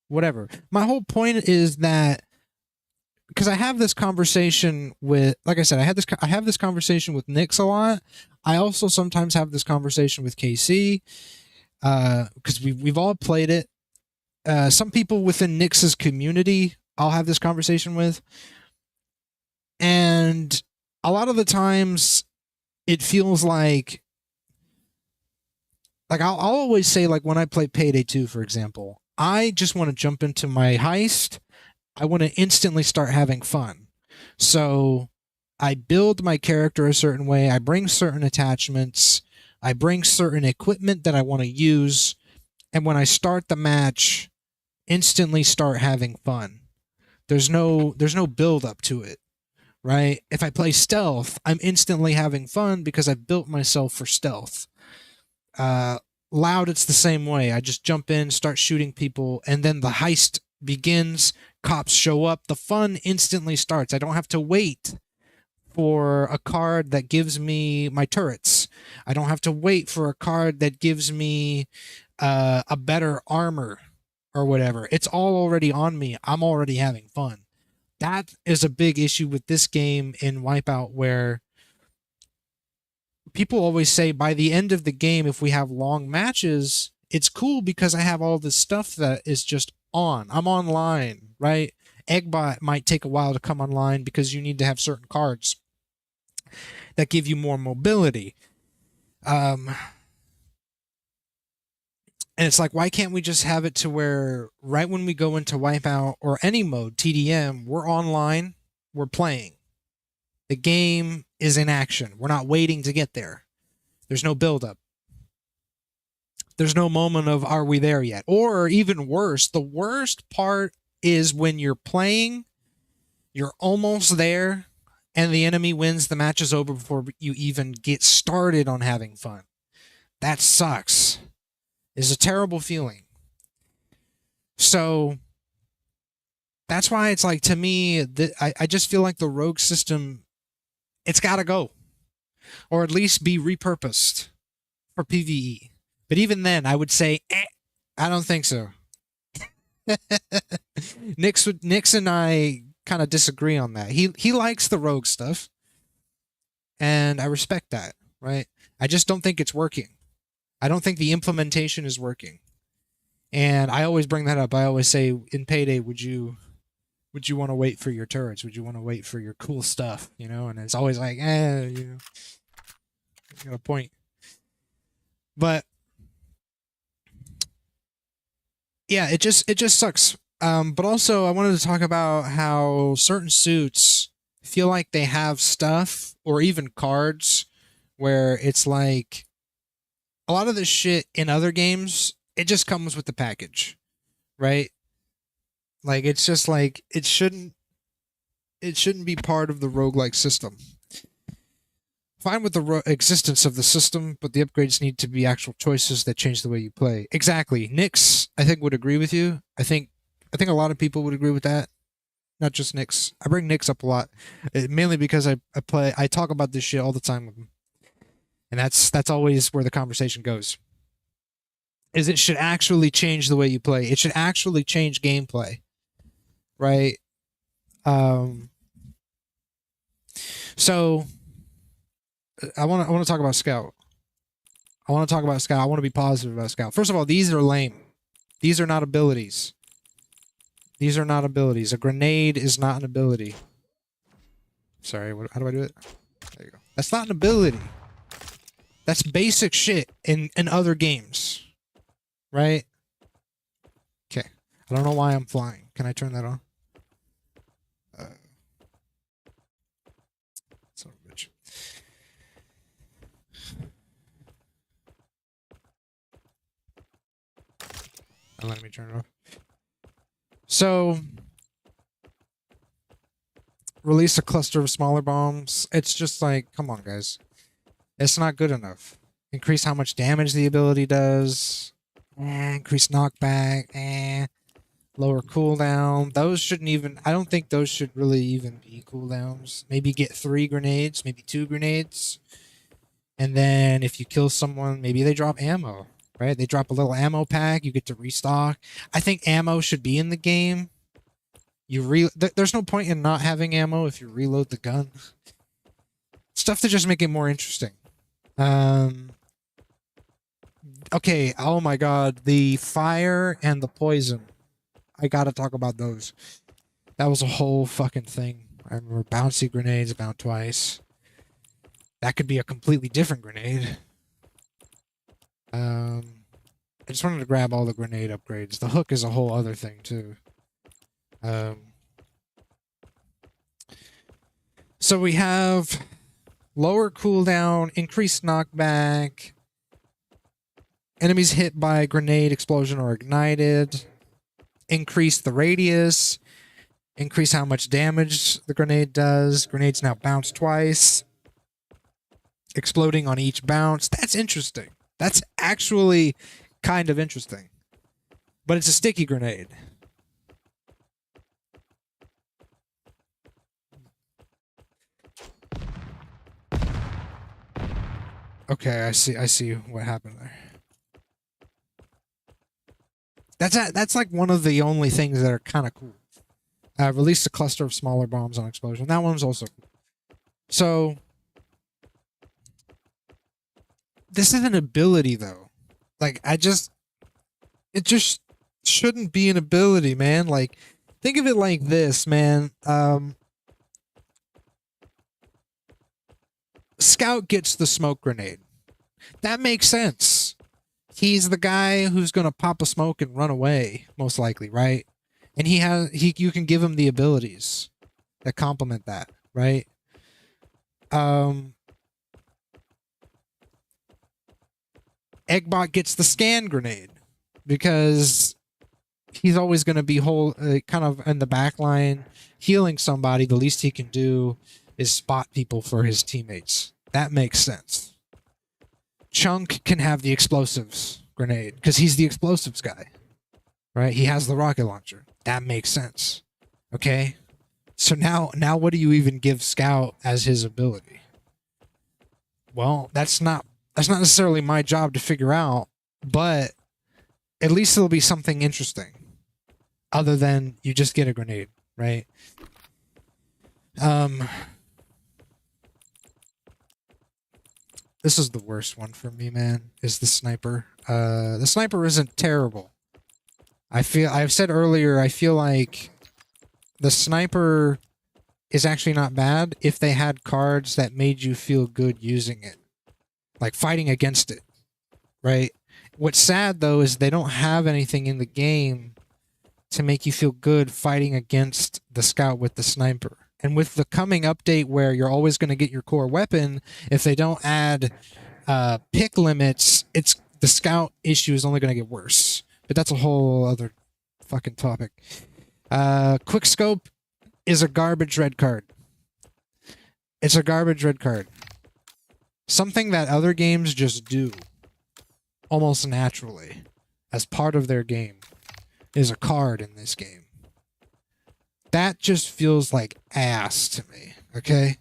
whatever. My whole point is that, because I have this conversation with, like I said, I have this conversation with Nix a lot. I also sometimes have this conversation with KC, because we've all played it. Some people within Nix's community I'll have this conversation with, and a lot of the times it feels like I'll always say, like, when I play Payday 2, for example, I just want to jump into my heist. I want to instantly start having fun. So I build my character a certain way. I bring certain attachments. I bring certain equipment that I want to use. and when I start the match, instantly start having fun. There's no build up to it, right? If I play stealth, I'm instantly having fun because I've built myself for stealth. Loud, it's the same way. I just jump in, start shooting people, and then the heist begins. Cops show up. The fun instantly starts. I don't have to wait for a card that gives me my turrets. I don't have to wait for a card that gives me a better armor or whatever. It's all already on me. I'm already having fun. That is a big issue with this game in Wipeout, where people always say by the end of the game, if we have long matches, it's cool because I have all this stuff that is just on. I'm online, right? Eggbot might take a while to come online because you need to have certain cards that give you more mobility. And it's like, why can't we just have it to where right when we go into Wipeout or any mode, TDM, we're online, we're playing. The game is in action. We're not waiting to get there. There's no buildup. There's no moment of, are we there yet? Or even worse, the worst part is when you're playing, you're almost there, and the enemy wins, the match is over before you even get started on having fun. That sucks. It's a terrible feeling. So that's why it's like, to me, I just feel like the rogue system, it's got to go. Or at least be repurposed for PvE. But even then, I would say, I don't think so. Nix and I kind of disagree on that. He likes the rogue stuff, and I respect that, right? I just don't think it's working. I don't think the implementation is working. And I always bring that up. I always say, in Payday, would you want to wait for your turrets? Would you want to wait for your cool stuff? You know, and it's always like, you know, got a point. But yeah, it just sucks. But also, I wanted to talk about how certain suits feel like they have stuff or even cards where it's like, a lot of this shit in other games, it just comes with the package, right? Like, it's just like, it shouldn't be part of the roguelike system. Fine with the existence of the system, but the upgrades need to be actual choices that change the way you play. Exactly. Nix, I think, would agree with you. I think a lot of people would agree with that. Not just Nix. I bring Nix up a lot, mainly because I talk about this shit all the time with him. And that's always where the conversation goes. Is it should actually change the way you play. It should actually change gameplay. Right? So I want to talk about Scout. I want to be positive about Scout. First of all, these are lame. These are not abilities. A grenade is not an ability. Sorry, how do I do it? There you go. That's not an ability. That's basic shit in other games. Right? Okay. I don't know why I'm flying. Can I turn that on? Son of a bitch. And let me turn it off. So, release a cluster of smaller bombs. It's just like, come on, guys. It's not good enough. Increase how much damage the ability does. Increase knockback. Lower cooldown. Those shouldn't even... I don't think those should really even be cooldowns. Maybe get 3 grenades. Maybe 2 grenades. And then if you kill someone, maybe they drop ammo. Right? They drop a little ammo pack. You get to restock. I think ammo should be in the game. There's no point in not having ammo if you reload the gun. Stuff to just make it more interesting. Okay, oh my god. The fire and the poison. I gotta talk about those. That was a whole fucking thing. I remember bouncy grenades about twice. That could be a completely different grenade. I just wanted to grab all the grenade upgrades. The hook is a whole other thing, too. So we have lower cooldown, increased knockback, Enemies hit by grenade, explosion, or ignited. Increase the radius. Increase how much damage the grenade does. Grenades now bounce twice. Exploding on each bounce. That's interesting. That's actually kind of interesting. But it's a sticky grenade. Okay, I see what happened there. That's like one of the only things that are kind of cool. Release a cluster of smaller bombs on explosion. That one's also cool. So this is an ability though. Like it just shouldn't be an ability, man. Like think of it like this, man. Scout gets the smoke grenade. That makes sense. He's the guy who's gonna pop a smoke and run away, most likely, right? And you can give him the abilities that complement that, right? Eggbot gets the scan grenade because he's always going to be kind of in the back line healing somebody. The least he can do is spot people for his teammates. That makes sense. Chunk can have the explosives grenade because he's the explosives guy, right? He has the rocket launcher. That makes sense. Okay. So now what do you even give Scout as his ability? Well, that's not necessarily my job to figure out, but at least it'll be something interesting other than you just get a grenade, right? This is the worst one for me, man, is the sniper. The sniper isn't terrible. I've said earlier, I feel like the sniper is actually not bad if they had cards that made you feel good using it. Like fighting against it, right? What's sad, though, is they don't have anything in the game to make you feel good fighting against the Scout with the sniper. And with the coming update where you're always going to get your core weapon, if they don't add pick limits, the Scout issue is only going to get worse. But that's a whole other fucking topic. Quickscope is a garbage red card. It's a garbage red card. Something that other games just do almost naturally as part of their game is a card in this game. That just feels like ass to me, okay?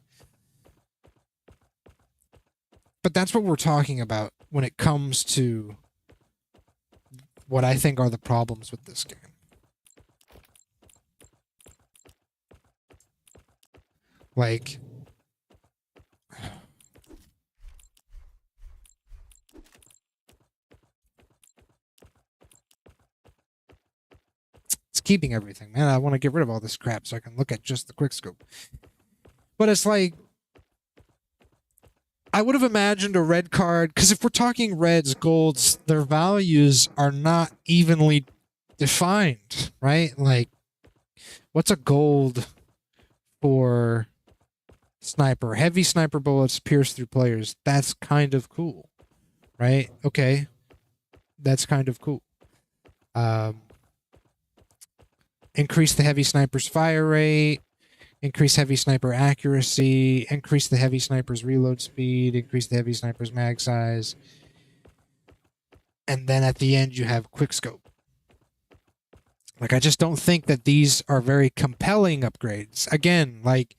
But that's what we're talking about when it comes to what I think are the problems with this game. Like, it's keeping everything, man. I want to get rid of all this crap so I can look at just the quickscope. But it's like, I would have imagined a red card, because if we're talking reds, golds, their values are not evenly defined, right? Like, what's a gold for sniper? Heavy sniper bullets pierce through players. That's kind of cool, right? Okay. That's kind of cool. Increase the heavy sniper's fire rate. Increase heavy sniper accuracy, increase the heavy sniper's reload speed, increase the heavy sniper's mag size. And then at the end, you have quickscope. Like, I just don't think that these are very compelling upgrades. Again, like,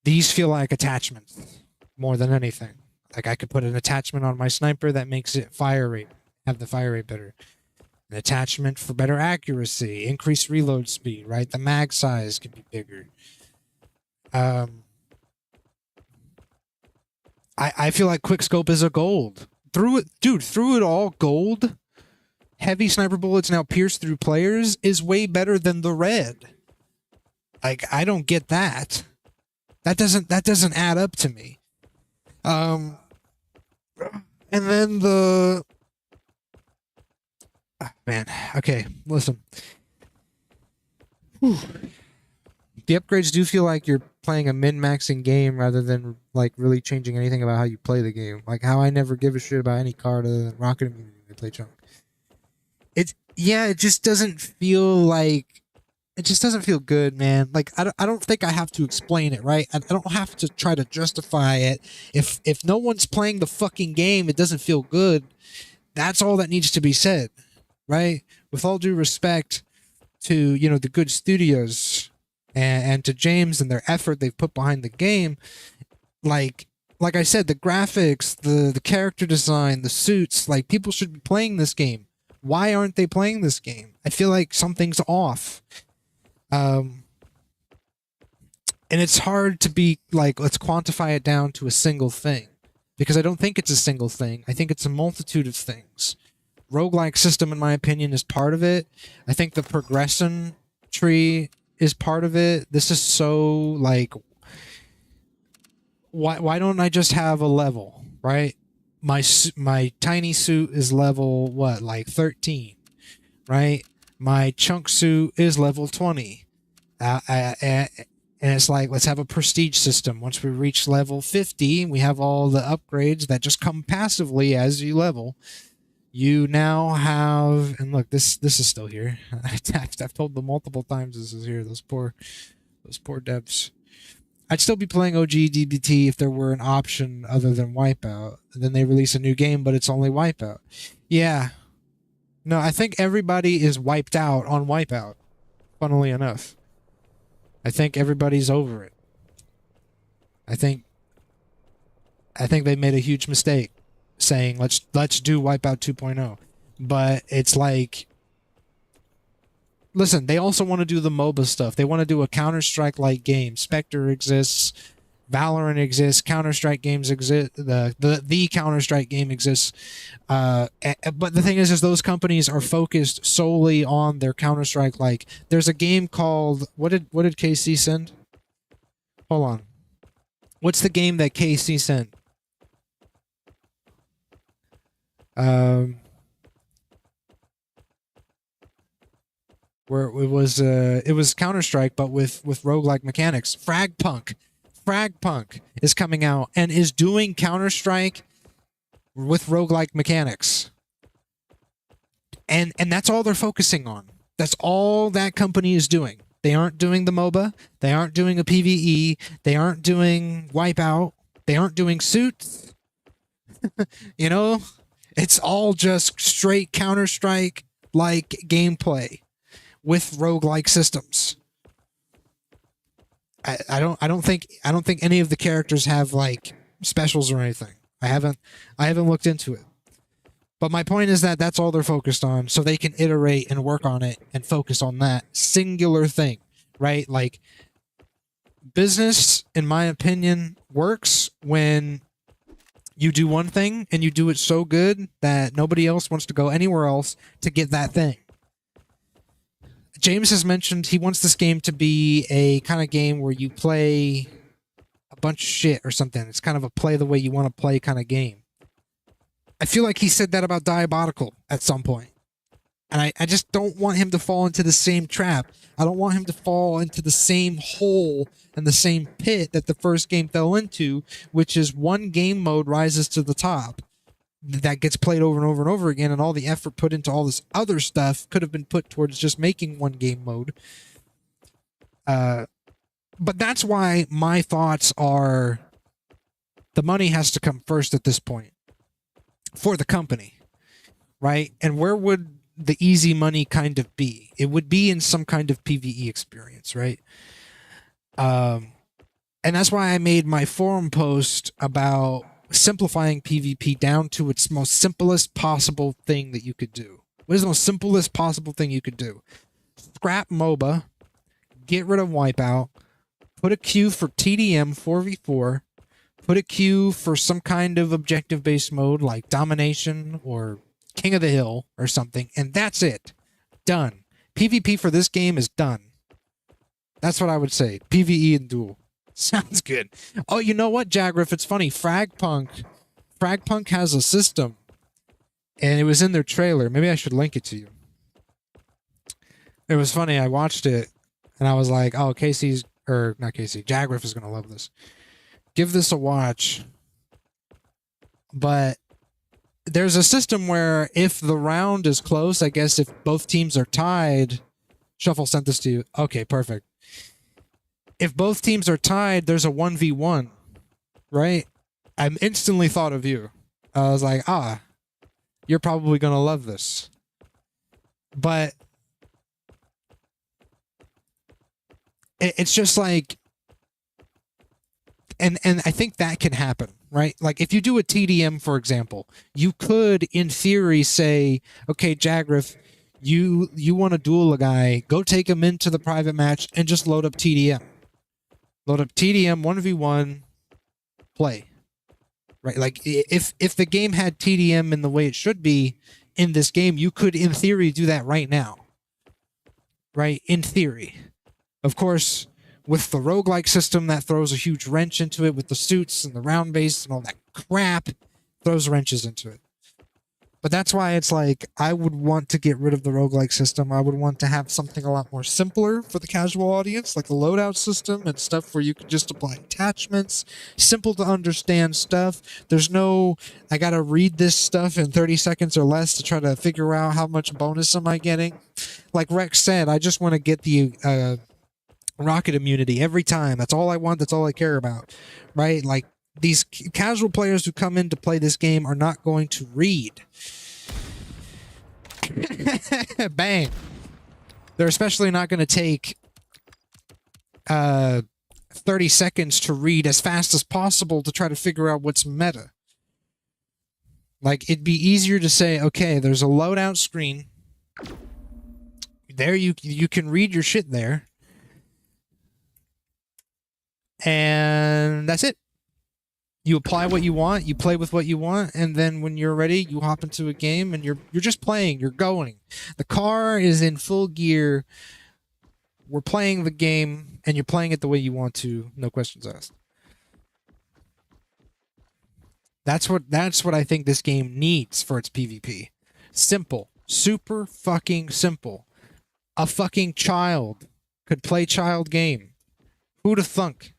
these feel like attachments more than anything. Like, I could put an attachment on my sniper that makes it have the fire rate better. An attachment for better accuracy, increased reload speed, right? The mag size can be bigger. I feel like quickscope is a gold. Through it all, gold. Heavy sniper bullets now pierce through players is way better than the red. Like, I don't get that. That doesn't add up to me. And then man, okay, listen. Whew. The upgrades do feel like you're playing a min-maxing game rather than like really changing anything about how you play the game. Like how I never give a shit about any card other than rocket immunity. they play Chunk. It just doesn't feel like it just doesn't feel good, man. Like I don't think I have to explain it, right? I don't have to try to justify it. If no one's playing the fucking game, it doesn't feel good. That's all that needs to be said, right? With all due respect to, you know, the good studios and to James and their effort they've put behind the game, like I said, the graphics, the character design, the suits, like people should be playing this game. Why aren't they playing this game? I feel like something's off. And it's hard to be like, let's quantify it down to a single thing, because I don't think it's a single thing. I think it's a multitude of things. Roguelike system, in my opinion, is part of it. I think the progression tree is part of it. This is so like, why don't I just have a level, right? My tiny suit is level what, like 13, right? My chunk suit is level 20. And it's like, let's have a prestige system. Once we reach level 50, we have all the upgrades that just come passively as you level. You now have, and look, this is still here. I've told them multiple times this is here. Those poor devs. I'd still be playing OG DBT if there were an option other than Wipeout. And then they release a new game, but it's only Wipeout. Yeah. No, I think everybody is wiped out on Wipeout, funnily enough. I think everybody's over it. I think they made a huge mistake saying let's do Wipeout 2.0. But it's like, listen, they also want to do the MOBA stuff. They want to do a Counter-Strike like game. Spectre exists, Valorant exists, Counter-Strike games exist, the Counter-Strike game exists. But the thing is those companies are focused solely on their Counter-Strike. Like, there's a game called, what did KC send? Hold on. What's the game that KC sent? Where it was Counter-Strike, but with roguelike mechanics. Fragpunk is coming out and is doing Counter-Strike with roguelike mechanics. And that's all they're focusing on. That's all that company is doing. They aren't doing the MOBA. They aren't doing a PvE. They aren't doing Wipeout. They aren't doing Suits. You know? It's all just straight Counter-Strike like gameplay with roguelike systems. I don't think any of the characters have like specials or anything. I haven't looked into it. But my point is that that's all they're focused on, so they can iterate and work on it and focus on that singular thing, right? Like, business, in my opinion, works when you do one thing and you do it so good that nobody else wants to go anywhere else to get that thing. James has mentioned he wants this game to be a kind of game where you play a bunch of shit or something. It's kind of a play the way you want to play kind of game. I feel like he said that about Diabolical at some point. And I just don't want him to fall into the same trap. I don't want him to fall into the same hole and the same pit that the first game fell into, which is one game mode rises to the top that gets played over and over and over again, and all the effort put into all this other stuff could have been put towards just making one game mode. But that's why my thoughts are the money has to come first at this point for the company, right? And where would the easy money kind of be? It would be in some kind of PvE experience, right? And that's why I made my forum post about simplifying PvP down to its most simplest possible thing that you could do. What is the most simplest possible thing you could do? Scrap MOBA, get rid of Wipeout, put a queue for TDM 4v4, put a queue for some kind of objective-based mode like Domination or King of the Hill or something, and that's it. Done. PvP for this game is done. That's what I would say. PvE and duel. Sounds good. Oh, you know what, Jagriff? It's funny. Fragpunk has a system, and it was in their trailer. Maybe I should link it to you. It was funny. I watched it, and I was like, oh, Jagriff is going to love this. Give this a watch. But there's a system where if the round is close, I guess if both teams are tied, Shuffle sent this to you. Okay, perfect. If both teams are tied, there's a 1v1, right? I instantly thought of you. I was like, you're probably going to love this. But it's just like, and I think that can happen, right? Like if you do a TDM, for example, you could, in theory, say, okay, Jagriff, you want to duel a guy, go take him into the private match and just load up TDM. Load up TDM 1v1, play. Right? Like if the game had TDM in the way it should be in this game, you could, in theory, do that right now. Right? In theory. Of course, with the roguelike system, that throws a huge wrench into it with the suits and the round base and all that crap. Throws wrenches into it. But that's why it's like, I would want to get rid of the roguelike system. I would want to have something a lot more simpler for the casual audience, like the loadout system and stuff where you can just apply attachments, simple to understand stuff. There's no, I gotta read this stuff in 30 seconds or less to try to figure out how much bonus am I getting. Like Rex said, I just want to get the rocket immunity every time. That's all I want. That's all I care about, right? Like, these casual players who come in to play this game are not going to read. Bang. They're especially not going to take 30 seconds to read as fast as possible to try to figure out what's meta. Like, it'd be easier to say, okay, there's a loadout screen. There you can read your shit there. And that's it. You apply what you want, you play with what you want, and then when you're ready, you hop into a game and you're just playing, you're going. The car is in full gear. We're playing the game, and you're playing it the way you want to, no questions asked. That's what I think this game needs for its PvP. Simple. Super fucking simple. A fucking child could play child game. Who'da thunk?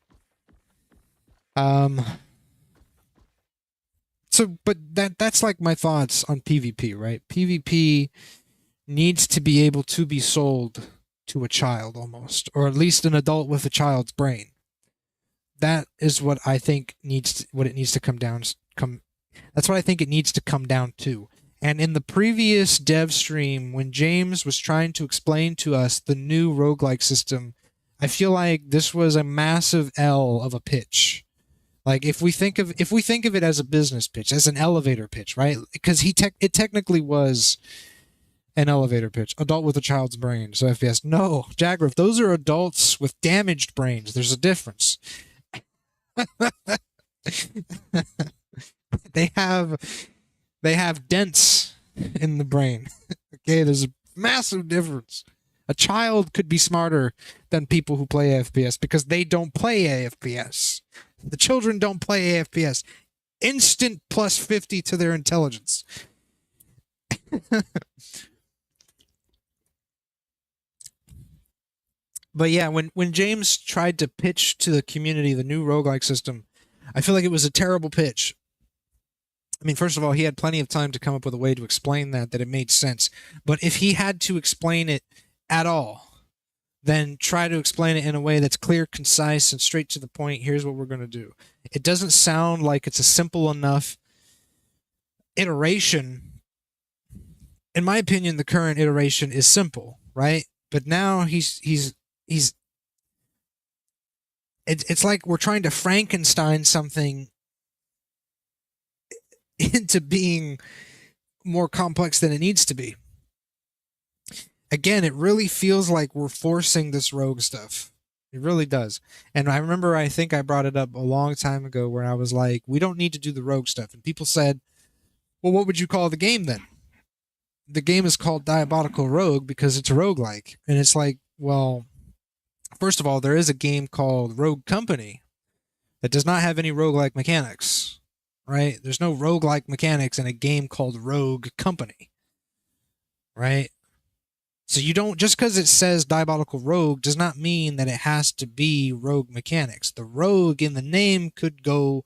So, but that's like my thoughts on PvP, right? PvP needs to be able to be sold to a child almost, or at least an adult with a child's brain. That is what I think needs to come down. That's what I think it needs to come down to. And in the previous dev stream, when James was trying to explain to us the new roguelike system, I feel like this was a massive L of a pitch. Like if we think of it as a business pitch, as an elevator pitch, right? Because it technically was an elevator pitch. Adult with a child's brain. So FPS. No, Jagriff, those are adults with damaged brains. There's a difference. They have dents in the brain. Okay, there's a massive difference. A child could be smarter than people who play AFPS because they don't play AFPS. The children don't play AFPS. Instant plus 50 to their intelligence. But yeah, when James tried to pitch to the community the new roguelike system, I feel like it was a terrible pitch. I mean, first of all, he had plenty of time to come up with a way to explain that it made sense. But if he had to explain it at all, then try to explain it in a way that's clear, concise, and straight to the point. Here's what we're going to do. It doesn't sound like it's a simple enough iteration. In my opinion, the current iteration is simple, right? But now it's like we're trying to Frankenstein something into being more complex than it needs to be. Again, it really feels like we're forcing this rogue stuff. It really does. And I remember, I think I brought it up a long time ago where I was like, we don't need to do the rogue stuff. And people said, well, what would you call the game then? The game is called Diabolical Rogue because it's a roguelike. And it's like, well, first of all, there is a game called Rogue Company that does not have any roguelike mechanics, right? There's no roguelike mechanics in a game called Rogue Company, right? So you don't, just because it says Diabolical Rogue does not mean that it has to be rogue mechanics. The rogue in the name could go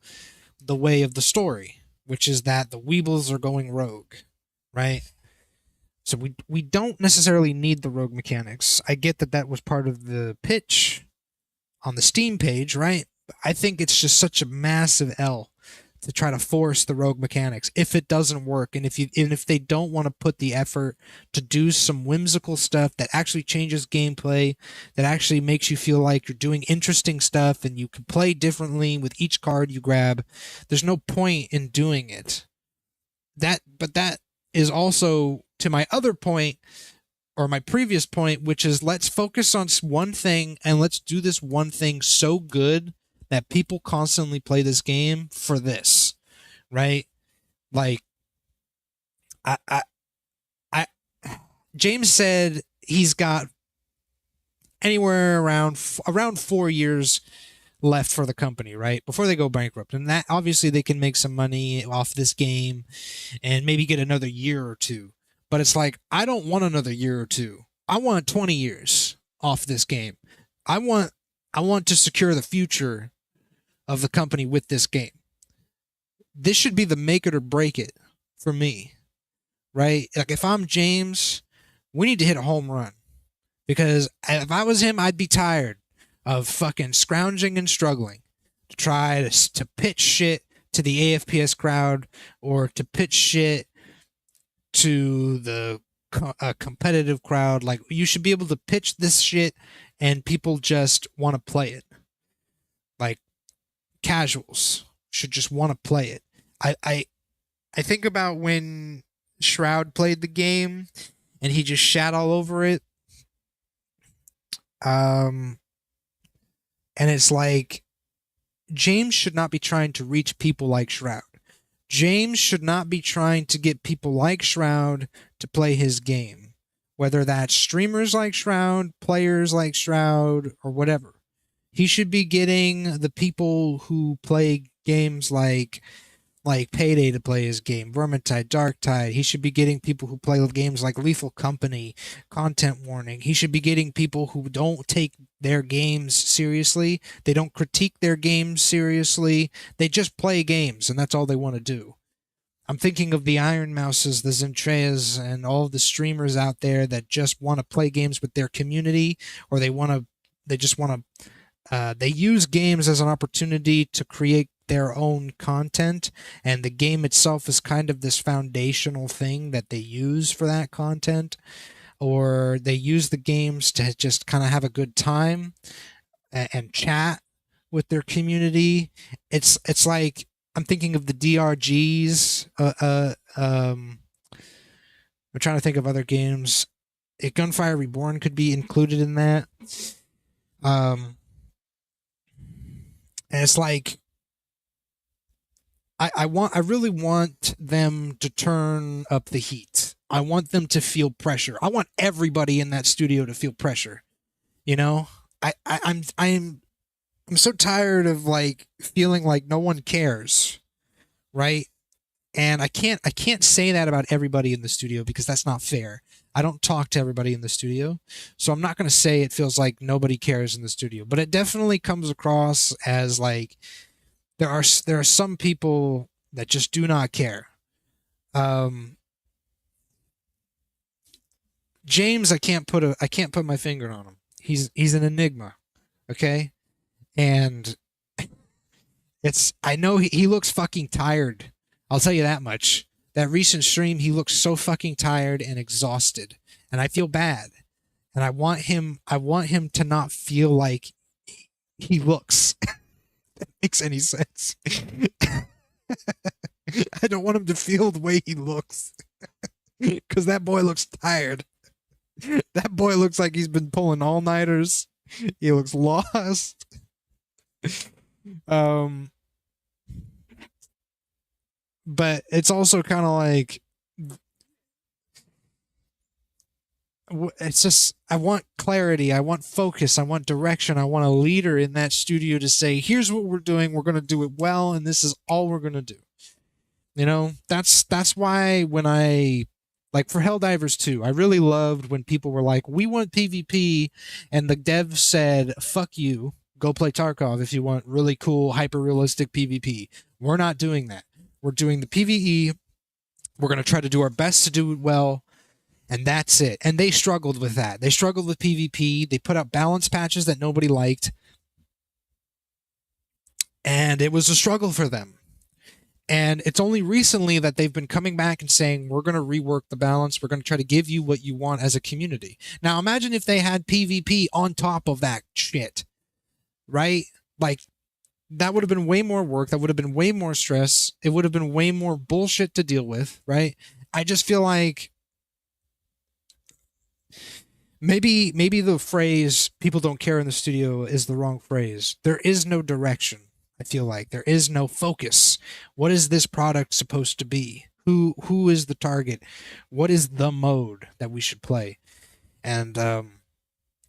the way of the story, which is that the Weebles are going rogue, right? So we don't necessarily need the rogue mechanics. I get that that was part of the pitch on the Steam page, right? I think it's just such a massive L to try to force the rogue mechanics if it doesn't work, and if they don't want to put the effort to do some whimsical stuff that actually changes gameplay, that actually makes you feel like you're doing interesting stuff and you can play differently with each card you grab. There's no point in doing it. But that is also to my other point, or my previous point, which is let's focus on one thing and let's do this one thing so good that people constantly play this game for this, right? Like, I James said he's got anywhere around 4 years left for the company, right? Before they go bankrupt. And that obviously they can make some money off this game and maybe get another year or two. But it's like, I don't want another year or two. I want 20 years off this game. I want to secure the future of the company with this game. This should be the make it or break it for me, right? Like, if I'm James, we need to hit a home run, because if I was him, I'd be tired of fucking scrounging and struggling to try to pitch shit to the AFPS crowd, or to pitch shit to the competitive crowd. Like, you should be able to pitch this shit and people just want to play it. Like, casuals should just want to play it. I think about when Shroud played the game and he just shat all over it. And it's like, James should not be trying to reach people like Shroud. James should not be trying to get people like Shroud to play his game, whether that's streamers like Shroud, players like Shroud, or whatever. He should be getting the people who play games like Payday to play his game, Vermintide, Darktide. He should be getting people who play games like Lethal Company, Content Warning. He should be getting people who don't take their games seriously. They don't critique their games seriously. They just play games, and that's all they want to do. I'm thinking of the Iron Mouses, the Zentreas, and all of the streamers out there that just want to play games with their community, or they use games as an opportunity to create their own content, and the game itself is kind of this foundational thing that they use for that content, or they use the games to just kind of have a good time and chat with their community. It's like, I'm thinking of the DRGs. I'm trying to think of other games. Gunfire Reborn could be included in that. And it's like, I really want them to turn up the heat. I want them to feel pressure. I want everybody in that studio to feel pressure. You know, I'm so tired of like feeling like no one cares, right? And I can't say that about everybody in the studio, because that's not fair. I don't talk to everybody in the studio, so I'm not going to say it feels like nobody cares in the studio, but it definitely comes across as like there are some people that just do not care. James, I can't put my finger on him. He's an enigma, okay? And I know he looks fucking tired. I'll tell you that much. That recent stream, he looks so fucking tired and exhausted, and I feel bad. And I want him to not feel like he looks. That makes any sense. I don't want him to feel the way he looks, because that boy looks tired. That boy looks like he's been pulling all-nighters. He looks lost. But it's also kind of like, it's just, I want clarity, I want focus, I want direction, I want a leader in that studio to say, here's what we're doing, we're going to do it well, and this is all we're going to do. You know, that's why when like for Helldivers 2, I really loved when people were like, we want PvP, and the dev said, fuck you, go play Tarkov if you want really cool, hyper-realistic PvP. We're not doing that. We're doing the PvE. We're going to try to do our best to do it well. And that's it. And they struggled with that. They struggled with PvP. They put out balance patches that nobody liked. And it was a struggle for them. And it's only recently that they've been coming back and saying, we're going to rework the balance. We're going to try to give you what you want as a community. Now, imagine if they had PvP on top of that shit, right? Like, that would have been way more work. That would have been way more stress. It would have been way more bullshit to deal with, right? I just feel like maybe the phrase "people don't care in the studio" is the wrong phrase. There is no direction. I feel like there is no focus. What is this product supposed to be? Who is the target? What is the mode that we should play? And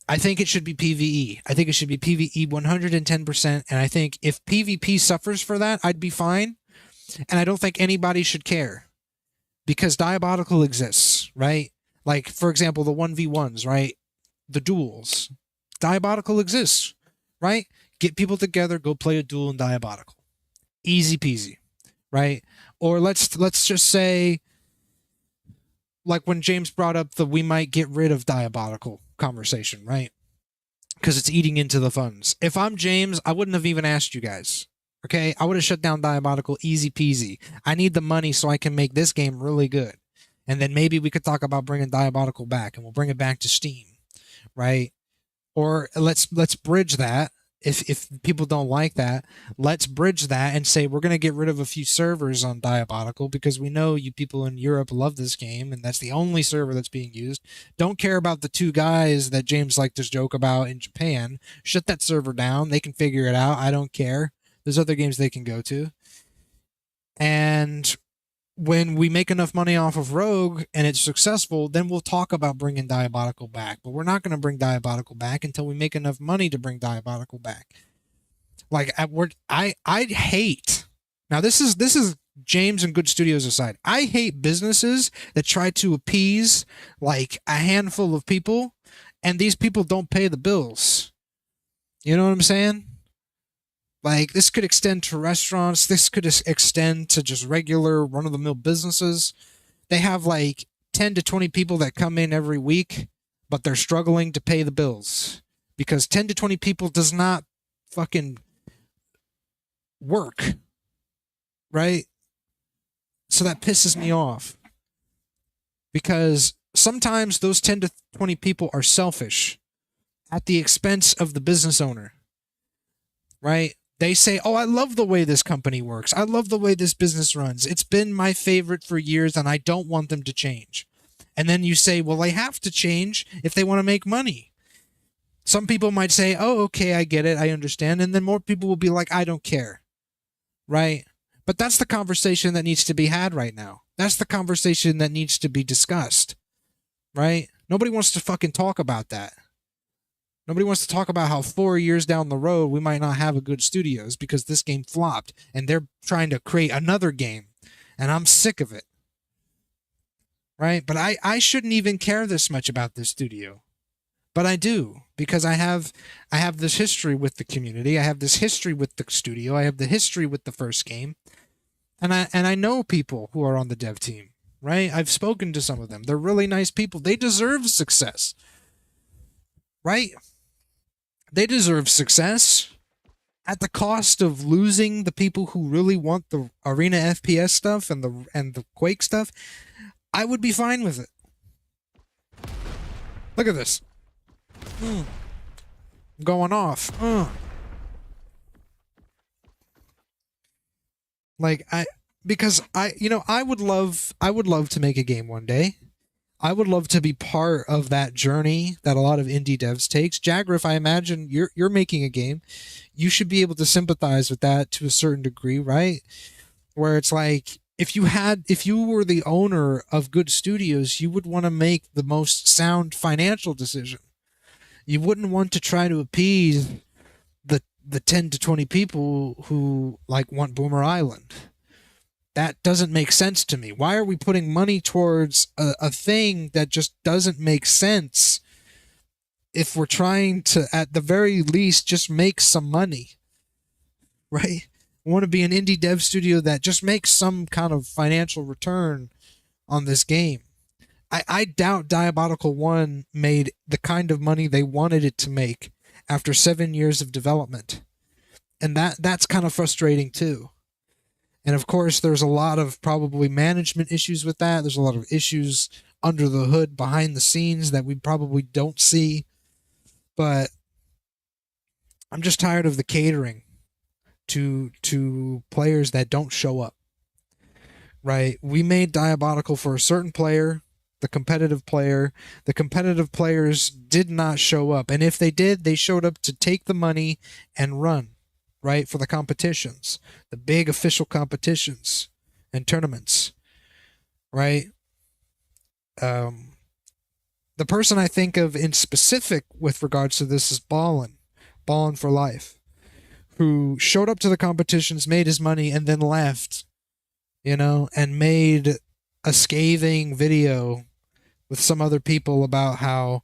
I think it should be PvE. I think it should be PvE 110%. And I think if PvP suffers for that, I'd be fine. And I don't think anybody should care because Diabolical exists, right? Like, for example, the 1v1s, right? The duels. Diabolical exists, right? Get people together, go play a duel in Diabolical. Easy peasy, right? Or let's just say, like when James brought up the we might get rid of Diabolical conversation, right? Because it's eating into the funds. If I'm James, I wouldn't have even asked you guys. Okay? I would have shut down Diabolical easy peasy. I need the money so I can make this game really good. And then maybe we could talk about bringing Diabolical back, and we'll bring it back to Steam, right? Or let's bridge that. If people don't like that, let's bridge that and say we're going to get rid of a few servers on Diabolical because we know you people in Europe love this game, and that's the only server that's being used. Don't care about the two guys that James liked to joke about in Japan. Shut that server down. They can figure it out. I don't care. There's other games they can go to. And when we make enough money off of Rogue and it's successful, then we'll talk about bringing Diabolical back. But we're not going to bring Diabolical back until we make enough money to bring Diabolical back. Like, I hate. Now, this is James and Good Studios aside. I hate businesses that try to appease like a handful of people, and these people don't pay the bills. You know what I'm saying? Like, this could extend to restaurants. This could extend to just regular run-of-the-mill businesses. They have like 10 to 20 people that come in every week, but they're struggling to pay the bills because 10 to 20 people does not fucking work, right? So that pisses me off because sometimes those 10 to 20 people are selfish at the expense of the business owner, right? They say, oh, I love the way this company works. I love the way this business runs. It's been my favorite for years, and I don't want them to change. And then you say, well, they have to change if they want to make money. Some people might say, oh, okay, I get it. I understand. And then more people will be like, I don't care. Right? But that's the conversation that needs to be had right now. That's the conversation that needs to be discussed. Right? Nobody wants to fucking talk about that. Nobody wants to talk about how 4 years down the road we might not have a good studios because this game flopped and they're trying to create another game. And I'm sick of it. Right? But I shouldn't even care this much about this studio. But I do, because I have this history with the community. I have this history with the studio. I have the history with the first game. And I know people who are on the dev team. Right? I've spoken to some of them. They're really nice people. They deserve success. Right? They deserve success at the cost of losing the people who really want the arena FPS stuff and the Quake stuff. I would be fine with it. Look at this. I'm going off. Like I would love to make a game one day. I would love to be part of that journey that a lot of indie devs takes. Jagriff, I imagine you're making a game. You should be able to sympathize with that to a certain degree, right? Where it's like, if you were the owner of good studios, you would want to make the most sound financial decision. You wouldn't want to try to appease the 10 to 20 people who like want Boomer Island. That doesn't make sense to me. Why are we putting money towards a thing that just doesn't make sense if we're trying to, at the very least, just make some money? Right? We want to be an indie dev studio that just makes some kind of financial return on this game. I doubt Diabolical 1 made the kind of money they wanted it to make after 7 years of development. And that's kind of frustrating too. And of course, there's a lot of probably management issues with that. There's a lot of issues under the hood, behind the scenes that we probably don't see. But I'm just tired of the catering to players that don't show up. Right? We made Diabolical for a certain player, the competitive player. The competitive players did not show up. And if they did, they showed up to take the money and run, right? For the competitions, the big official competitions and tournaments, right? The person I think of in specific with regards to this is Ballin for Life, who showed up to the competitions, made his money, and then left, and made a scathing video with some other people about how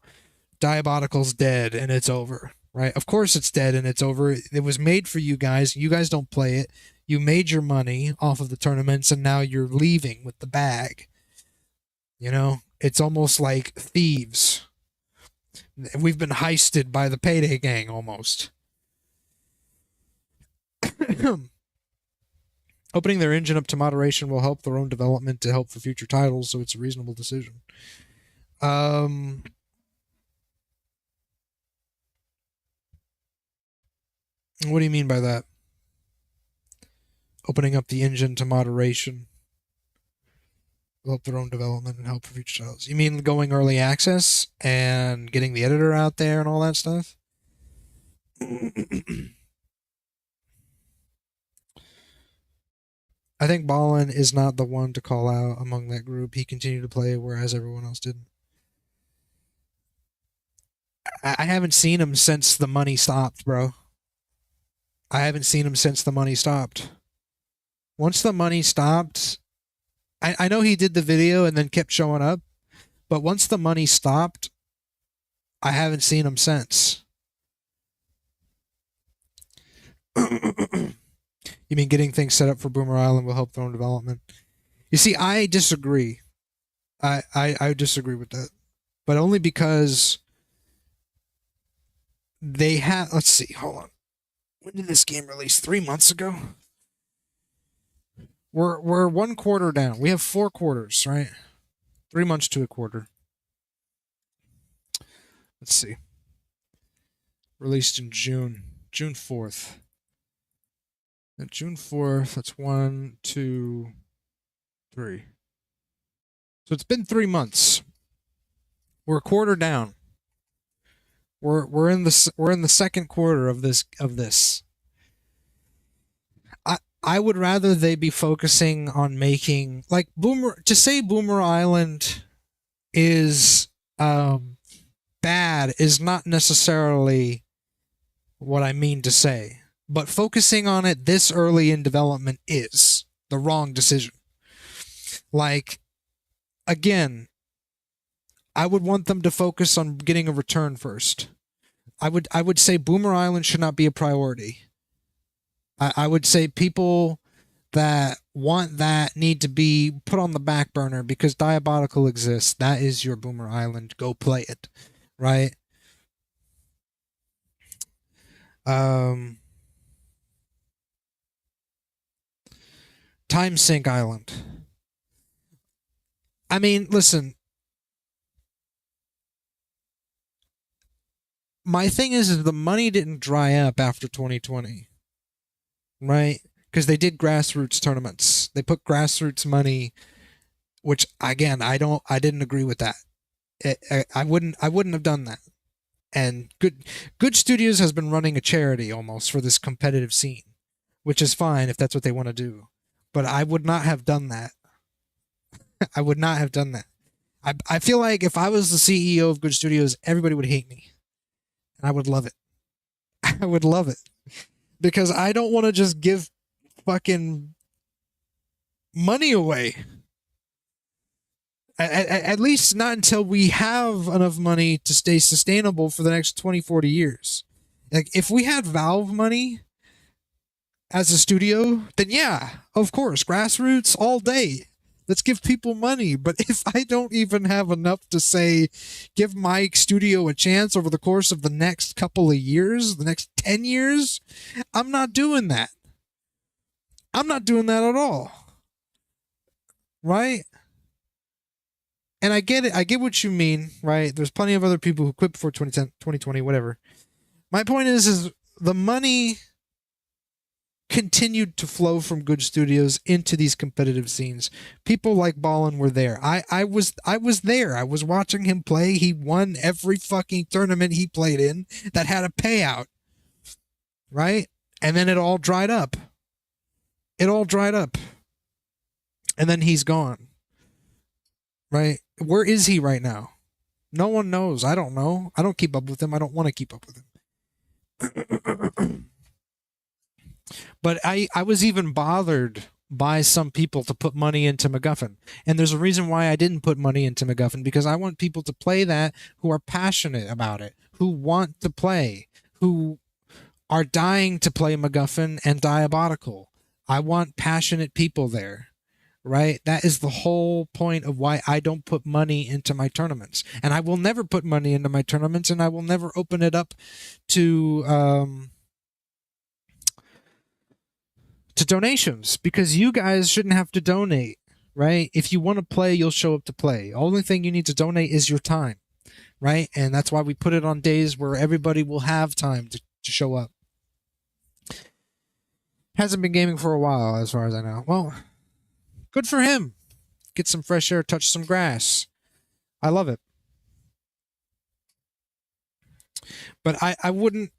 Diabolical's dead and it's over, right? Of course it's dead and it's over. It was made for you guys. You guys don't play it. You made your money off of the tournaments and now you're leaving with the bag. It's almost like thieves. We've been heisted by the Payday gang almost. Opening their engine up to moderation will help their own development to help for future titles, so it's a reasonable decision. What do you mean by that? Opening up the engine to moderation will help their own development and help for future titles. You mean going early access and getting the editor out there and all that stuff? I think Ballin is not the one to call out among that group. He continued to play, whereas everyone else didn't. I haven't seen him since the money stopped, bro. I haven't seen him since the money stopped. Once the money stopped, I know he did the video and then kept showing up, but once the money stopped, I haven't seen him since. You mean getting things set up for Boomer Island will help their own development? You see, I disagree. I disagree with that. But only because they have... Let's see, hold on. When did this game release? 3 months ago? We're 1 quarter down. We have 4 quarters, right? 3 months to a quarter. Let's see. Released in June 4th. And June 4th, that's 1, 2, 3. So it's been 3 months. We're a quarter down. We're in the second quarter of this. I would rather they be focusing on making like Boomer. To say Boomer Island is bad is not necessarily what I mean to say. But focusing on it this early in development is the wrong decision. Like, again, I would want them to focus on getting a return first. I would say Boomer Island should not be a priority. I would say people that want that need to be put on the back burner because Diabolical exists. That is your Boomer Island. Go play it, right? Time Sink Island. I mean, listen. My thing is the money didn't dry up after 2020. Right? Because they did grassroots tournaments. They put grassroots money, which again, I didn't agree with that. I wouldn't have done that. And Good Studios has been running a charity almost for this competitive scene, which is fine if that's what they want to do. But I would not have done that. I would not have done that. I feel like if I was the CEO of Good Studios, everybody would hate me. And I would love it. I would love it. Because I don't want to just give fucking money away. At least not until we have enough money to stay sustainable for the next 20, 40 years. Like, if we had Valve money, as a studio, then yeah, of course, grassroots all day. Let's give people money. But if I don't even have enough to say, give my studio a chance over the course of the next couple of years, the next 10 years, I'm not doing that. I'm not doing that at all. Right? And I get it. I get what you mean, right? There's plenty of other people who quit before 2010, 2020, whatever. My point is the money continued to flow from good studios into these competitive scenes. People like Ballin were there. I was there. I was watching him play. He won every fucking tournament he played in that had a payout. Right? And then it all dried up. It all dried up. And then he's gone. Right? Where is he right now? No one knows. I don't know. I don't keep up with him. I don't want to keep up with him. But I was even bothered by some people to put money into MacGuffin. And there's a reason why I didn't put money into MacGuffin, because I want people to play that who are passionate about it, who want to play, who are dying to play MacGuffin and Diabolical. I want passionate people there, right? That is the whole point of why I don't put money into my tournaments. And I will never put money into my tournaments, and I will never open it up to donations, because you guys shouldn't have to donate, right? If you want to play, you'll show up to play. Only thing you need to donate is your time, right? And that's why we put it on days where everybody will have time to show up. Hasn't been gaming for a while, as far as I know. Well, good for him. Get some fresh air, touch some grass. I love it. But I would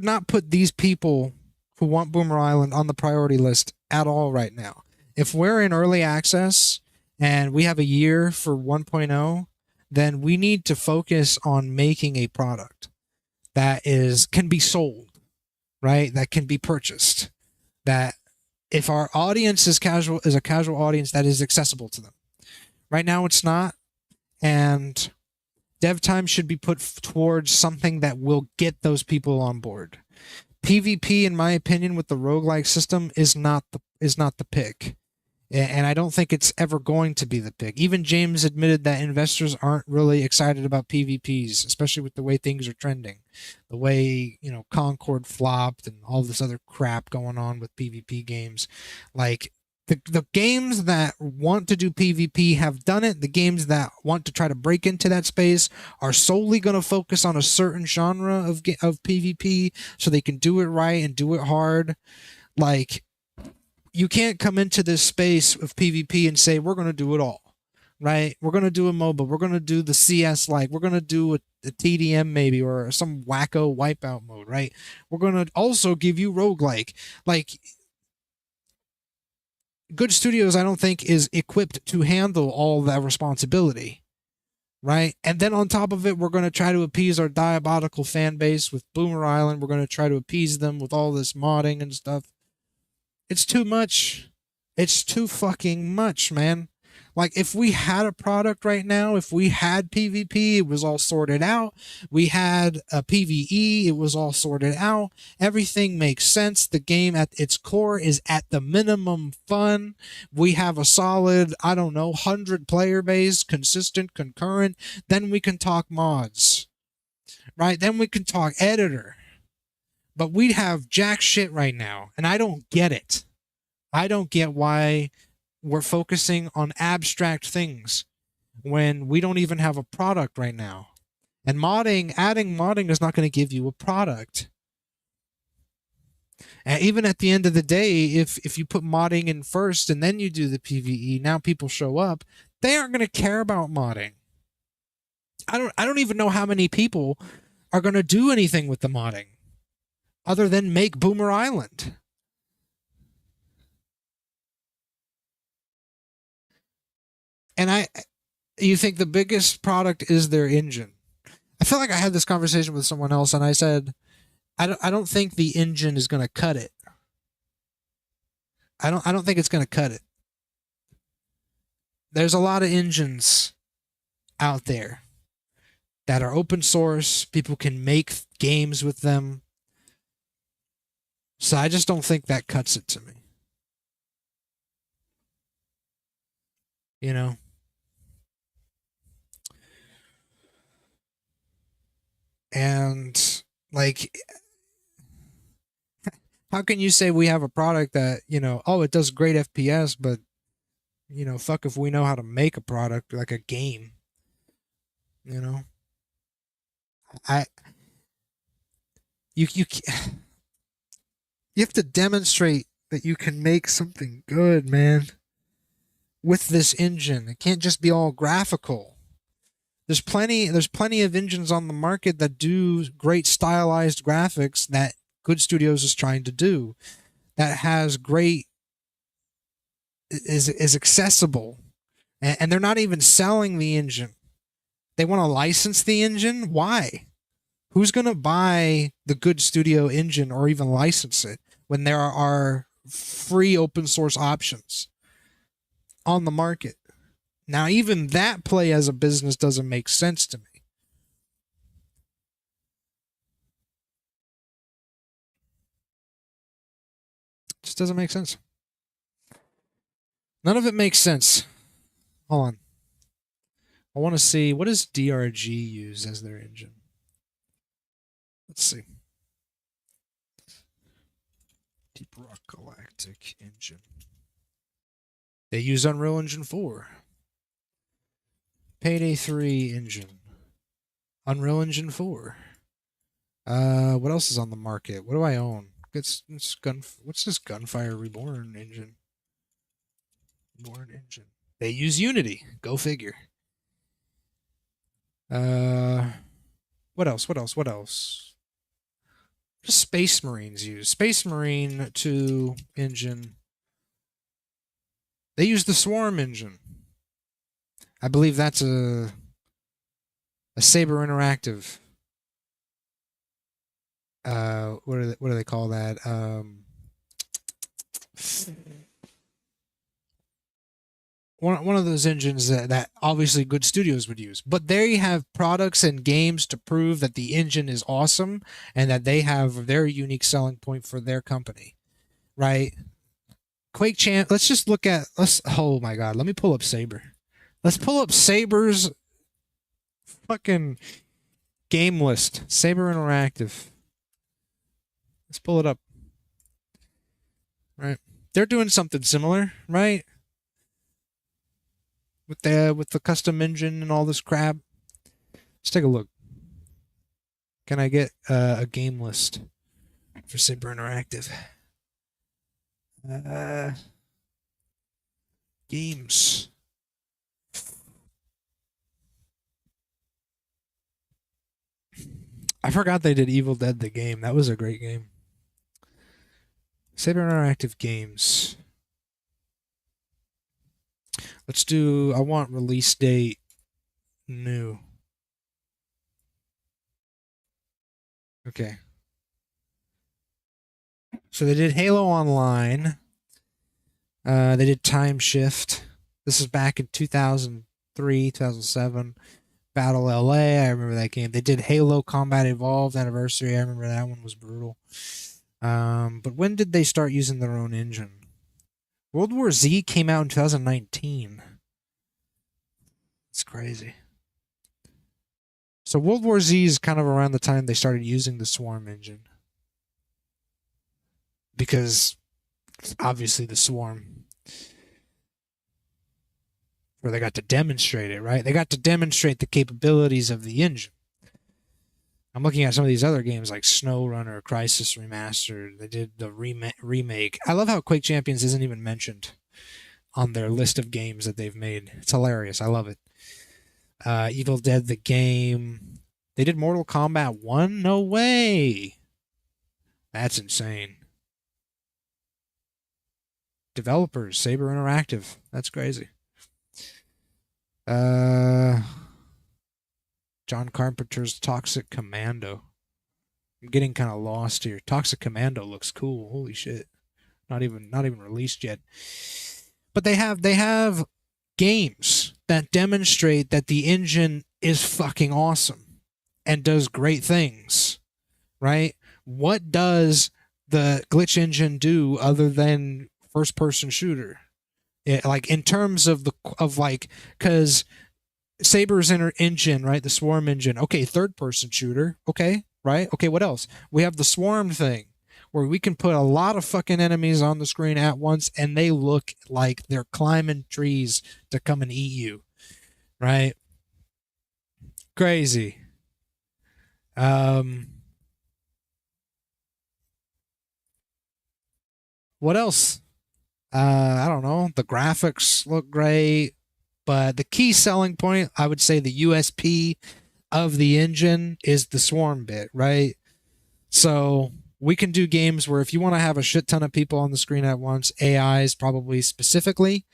not put these people who want Boomer Island on the priority list at all right now. If we're in early access and we have a year for 1.0, then we need to focus on making a product that can be sold, right? That can be purchased. That if our audience is a casual audience, that is accessible to them. Right now it's not, and dev time should be put towards something that will get those people on board. PvP, in my opinion, with the roguelike system is not the pick. And I don't think it's ever going to be the pick. Even James admitted that investors aren't really excited about PvPs, especially with the way things are trending. The way, Concord flopped and all this other crap going on with PvP games. Like, the games that want to do PvP have done it. The games that want to try to break into that space are solely going to focus on a certain genre of PvP so they can do it right and do it hard. Like, you can't come into this space of PvP and say, we're going to do it all, right? We're going to do a MOBA. We're going to do the CS we're going to do a TDM maybe, or some wacko wipeout mode, right? We're going to also give you roguelike. Like, good studios, I don't think, is equipped to handle all that responsibility, right? And then on top of it, we're going to try to appease our Diabolical fan base with Boomer Island. We're going to try to appease them with all this modding and stuff. It's too much. It's too fucking much, man. Like, if we had a product right now, if we had PvP, it was all sorted out. We had a PvE, it was all sorted out. Everything makes sense. The game at its core is at the minimum fun. We have a solid, 100 player base, consistent, concurrent. Then we can talk mods, right? Then we can talk editor. But we have jack shit right now, and I don't get it. I don't get why we're focusing on abstract things when we don't even have a product right now. And adding modding is not going to give you a product. And even at the end of the day, if you put modding in first and then you do the PvE, now people show up, they aren't going to care about modding. I don't even know how many people are going to do anything with the modding other than make Boomer Island. And you think the biggest product is their engine. I feel like I had this conversation with someone else, and I said, I don't think the engine is going to cut it. I don't think it's going to cut it. There's a lot of engines out there that are open source. People can make games with them. So I just don't think that cuts it to me. You know? And like, how can you say we have a product that, oh, it does great FPS, but fuck if we know how to make a product like a game, you know? I you you you have to demonstrate that you can make something good, man, with this engine. It can't just be all graphical. There's plenty of engines on the market that do great stylized graphics that Good Studios is trying to do. That has great is accessible, and they're not even selling the engine. They want to license the engine. Why? Who's going to buy the Good Studio engine or even license it when there are free open source options on the market? Now, even that play as a business doesn't make sense to me. It just doesn't make sense. None of it makes sense. Hold on. I want to see, what does DRG use as their engine? Let's see. Deep Rock Galactic engine. They use Unreal Engine 4. Payday 3 engine. Unreal Engine 4. What else is on the market? What do I own? What's this Gunfire Reborn engine? Reborn engine. They use Unity. Go figure. What else? What else? What else? What does Space Marines use? Space Marine 2 engine. They use the Swarm engine. I believe that's a Saber Interactive. What do they call that? One of those engines that obviously Good Studios would use. But they have products and games to prove that the engine is awesome and that they have a very unique selling point for their company, right? Quake Champ. Let's just look at. Oh my God. Let me pull up Saber. Let's pull up Saber's fucking game list. Saber Interactive. Let's pull it up. Right. They're doing something similar, right? With the custom engine and all this crap. Let's take a look. Can I get a game list for Saber Interactive? Games. I forgot they did Evil Dead the game. That was a great game. Saber Interactive games. Let's do, I want release date new. Okay. So they did Halo Online. They did Time Shift. This is back in 2003, 2007. Battle LA, I remember that game. They did Halo Combat Evolved Anniversary. I remember that one was brutal. But when did they start using their own engine? World War Z came out in 2019. It's crazy. So World War Z is kind of around the time they started using the Swarm engine. Because obviously the Swarm, where they got to demonstrate it, right? They got to demonstrate the capabilities of the engine. I'm looking at some of these other games like SnowRunner, Crisis Remastered. They did the remake. I love how Quake Champions isn't even mentioned on their list of games that they've made. It's hilarious. I love it. Evil Dead the game. They did Mortal Kombat 1? No way. That's insane. Developers, Saber Interactive. That's crazy. John Carpenter's Toxic Commando. I'm getting kind of lost here. Toxic Commando looks cool. Holy shit. Not even released yet. But they have games that demonstrate that the engine is fucking awesome and does great things. Right? What does the glitch engine do other than first person shooter? Like in terms of because Saber's engine, right? The Swarm engine. Okay, third person shooter. Okay, right? Okay, what else? We have the Swarm thing where we can put a lot of fucking enemies on the screen at once and they look like they're climbing trees to come and eat you, right? Crazy. What else? I don't know. The graphics look great, but the key selling point, I would say the USP of the engine is the swarm bit, right? So we can do games where if you want to have a shit ton of people on the screen at once, AIs probably specifically,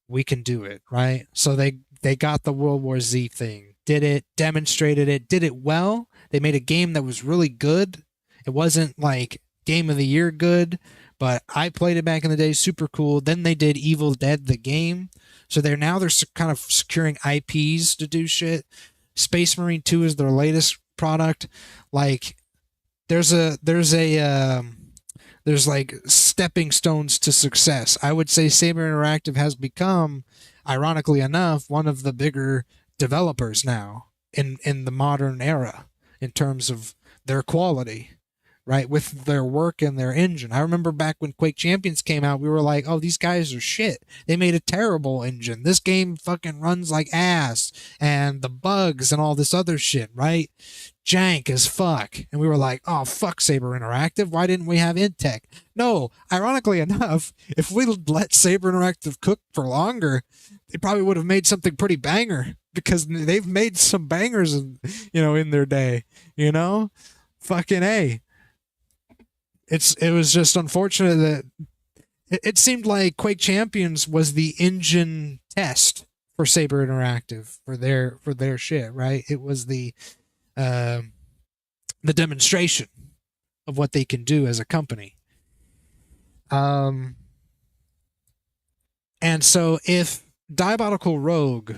we can do it, right? So they got the World War Z thing, did it, demonstrated it, did it well. They made a game that was really good. It wasn't like game of the year good, but I played it back in the day, super cool. Then they did Evil Dead the game. So they're kind of securing IPs to do shit. Space Marine 2 is their latest product. Like there's like stepping stones to success. I would say Saber Interactive has become, ironically enough, one of the bigger developers now in the modern era in terms of their quality, right? With their work and their engine. I remember back when Quake Champions came out, we were like, oh, these guys are shit. They made a terrible engine. This game fucking runs like ass. And the bugs and all this other shit, right? Jank as fuck. And we were like, oh, fuck Saber Interactive. Why didn't we have Intech? No, ironically enough, if we let Saber Interactive cook for longer, they probably would have made something pretty banger because they've made some bangers, in their day, Fucking A. It was just unfortunate that it seemed like Quake Champions was the engine test for Saber Interactive for their shit, right? It was the demonstration of what they can do as a company. And so if Diabolical Rogue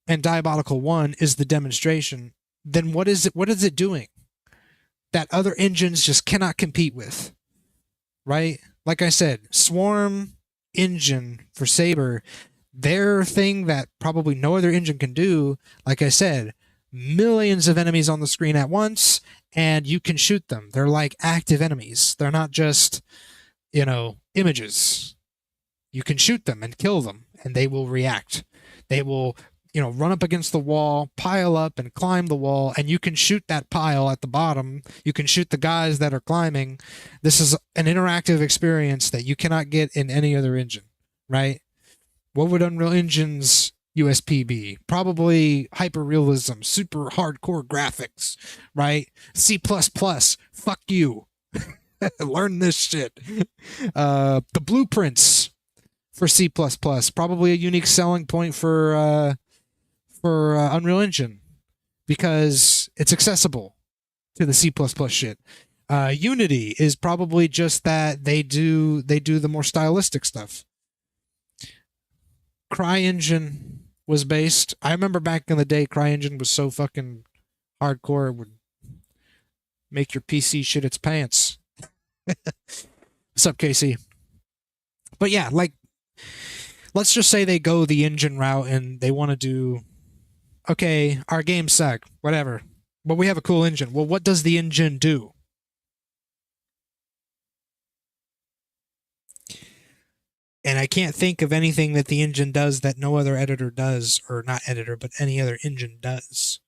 and Diabolical 1 is the demonstration, then what is it doing that other engines just cannot compete with, right? Like I said, Swarm engine for Saber, their thing that probably no other engine can do, like I said, millions of enemies on the screen at once, and you can shoot them. They're like active enemies. They're not just, images. You can shoot them and kill them, and they will react. They will run up against the wall, pile up and climb the wall, and you can shoot that pile at the bottom. You can shoot the guys that are climbing. This is an interactive experience that you cannot get in any other engine, right? What would Unreal Engine's USP be? Probably hyperrealism, super hardcore graphics, right? C++, fuck you. Learn this shit. The blueprints for C++, probably a unique selling point for Unreal Engine because it's accessible to the C++ shit. Unity is probably just that they do the more stylistic stuff. CryEngine was based. I remember back in the day, CryEngine was so fucking hardcore it would make your PC shit its pants. What's up, Casey? But yeah, like, let's just say they go the engine route and they want to do, okay, our games suck, whatever, but we have a cool engine. Well, what does the engine do? And I can't think of anything that the engine does that no other editor does, or not editor, but any other engine does.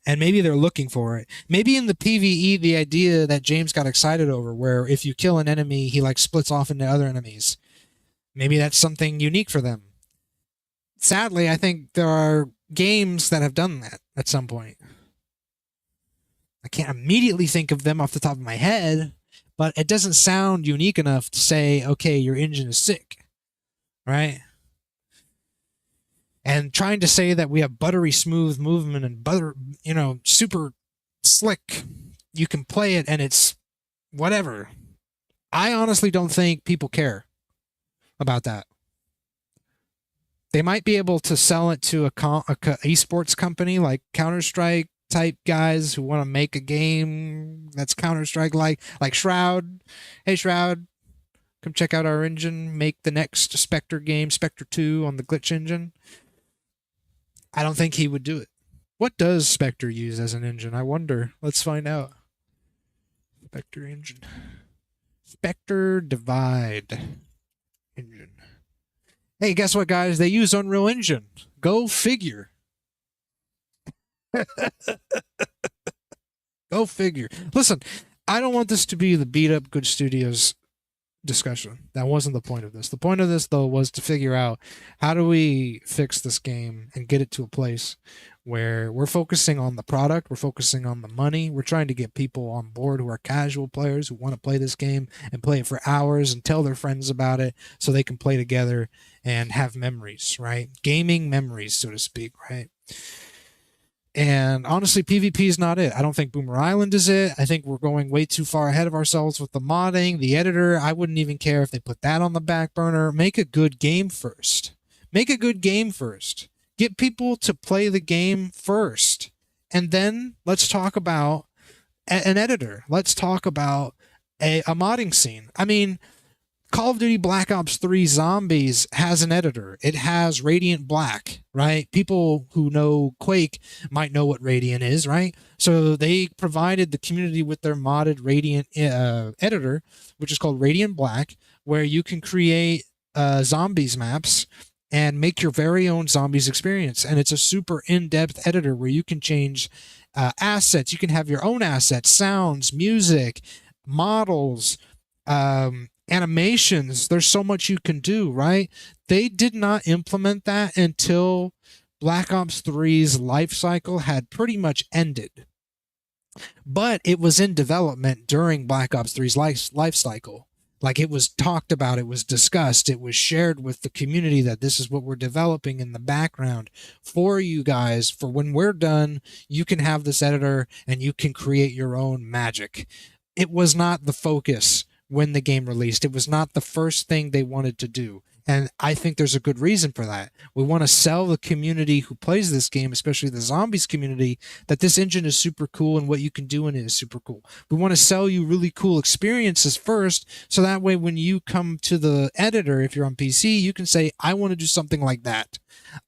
And maybe they're looking for it. Maybe in the PvE, the idea that James got excited over, where if you kill an enemy, he like splits off into other enemies. Maybe that's something unique for them. Sadly, I think there are games that have done that at some point. I can't immediately think of them off the top of my head, but it doesn't sound unique enough to say, okay, your engine is sick, right? And trying to say that we have buttery smooth movement and super slick, you can play it and it's whatever. I honestly don't think people care about that. They might be able to sell it to a esports company like Counter-Strike type guys who want to make a game that's Counter-Strike like Shroud. Hey Shroud, come check out our engine, make the next Spectre game, Spectre 2 on the Glitch engine. I don't think he would do it. What does Spectre use as an engine? I wonder. Let's find out. Spectre engine. Spectre Divide engine. Hey, guess what, guys? They use Unreal Engine. Go figure. Go figure. Listen, I don't want this to be the beat up Good Studios discussion. That wasn't the point of this. The point of this, though, was to figure out how do we fix this game and get it to a place where we're focusing on the product, we're focusing on the money, we're trying to get people on board who are casual players who want to play this game and play it for hours and tell their friends about it so they can play together and have memories, right? Gaming memories, so to speak, right? And honestly, PvP is not it. I don't think Boomer Island is it. I think we're going way too far ahead of ourselves with the modding, the editor. I wouldn't even care if they put that on the back burner. Make a good game first. Make a good game first. Get people to play the game first. And then let's talk about an editor. Let's talk about a modding scene. I mean, Call of Duty Black Ops 3 Zombies has an editor. It has Radiant Black, right? People who know Quake might know what Radiant is, right? So they provided the community with their modded Radiant editor, which is called Radiant Black, where you can create zombies maps and make your very own zombies experience. And it's a super in-depth editor where you can change assets. You can have your own assets, sounds, music, models, animations. There's so much you can do, right? They did not implement that until Black Ops 3's life cycle had pretty much ended. But it was in development during Black Ops 3's life cycle. Like, it was talked about, it was discussed, it was shared with the community that this is what we're developing in the background for you guys. For when we're done, you can have this editor and you can create your own magic. It was not the focus when the game released. It was not the first thing they wanted to do. And I think there's a good reason for that. We want to sell the community who plays this game, especially the zombies community, that this engine is super cool and what you can do in it is super cool. We want to sell you really cool experiences first, so that way when you come to the editor, if you're on PC, you can say, I want to do something like that.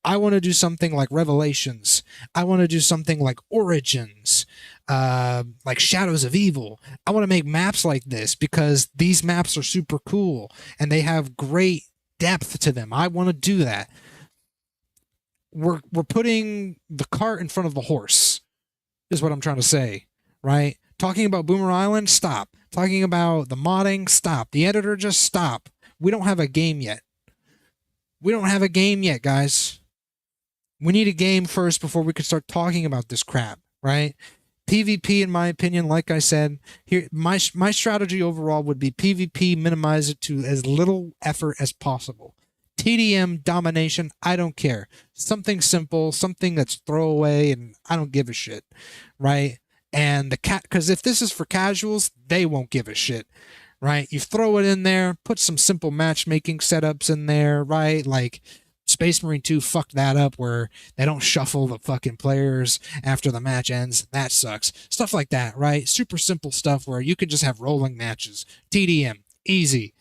I want to do something like Revelations. I want to do something like Origins. Like Shadows of Evil. I want to make maps like this because these maps are super cool and they have great depth to them. I want to do that. We're putting the cart in front of the horse, is what I'm trying to say, right? Talking about Boomer Island, stop. Talking about the modding, stop. The editor, just stop. We don't have a game yet. We don't have a game yet, guys. We need a game first before we can start talking about this crap, right? PvP, in my opinion, like I said, here my strategy overall would be PvP, minimize it to as little effort as possible. TDM, domination, I don't care. Something simple, something that's throwaway, and I don't give a shit, right? And because if this is for casuals, they won't give a shit, right? You throw it in there, put some simple matchmaking setups in there, right? Like Space Marine 2 fucked that up where they don't shuffle the fucking players after the match ends. That sucks. Stuff like that, right? Super simple stuff where you could just have rolling matches. TDM, easy.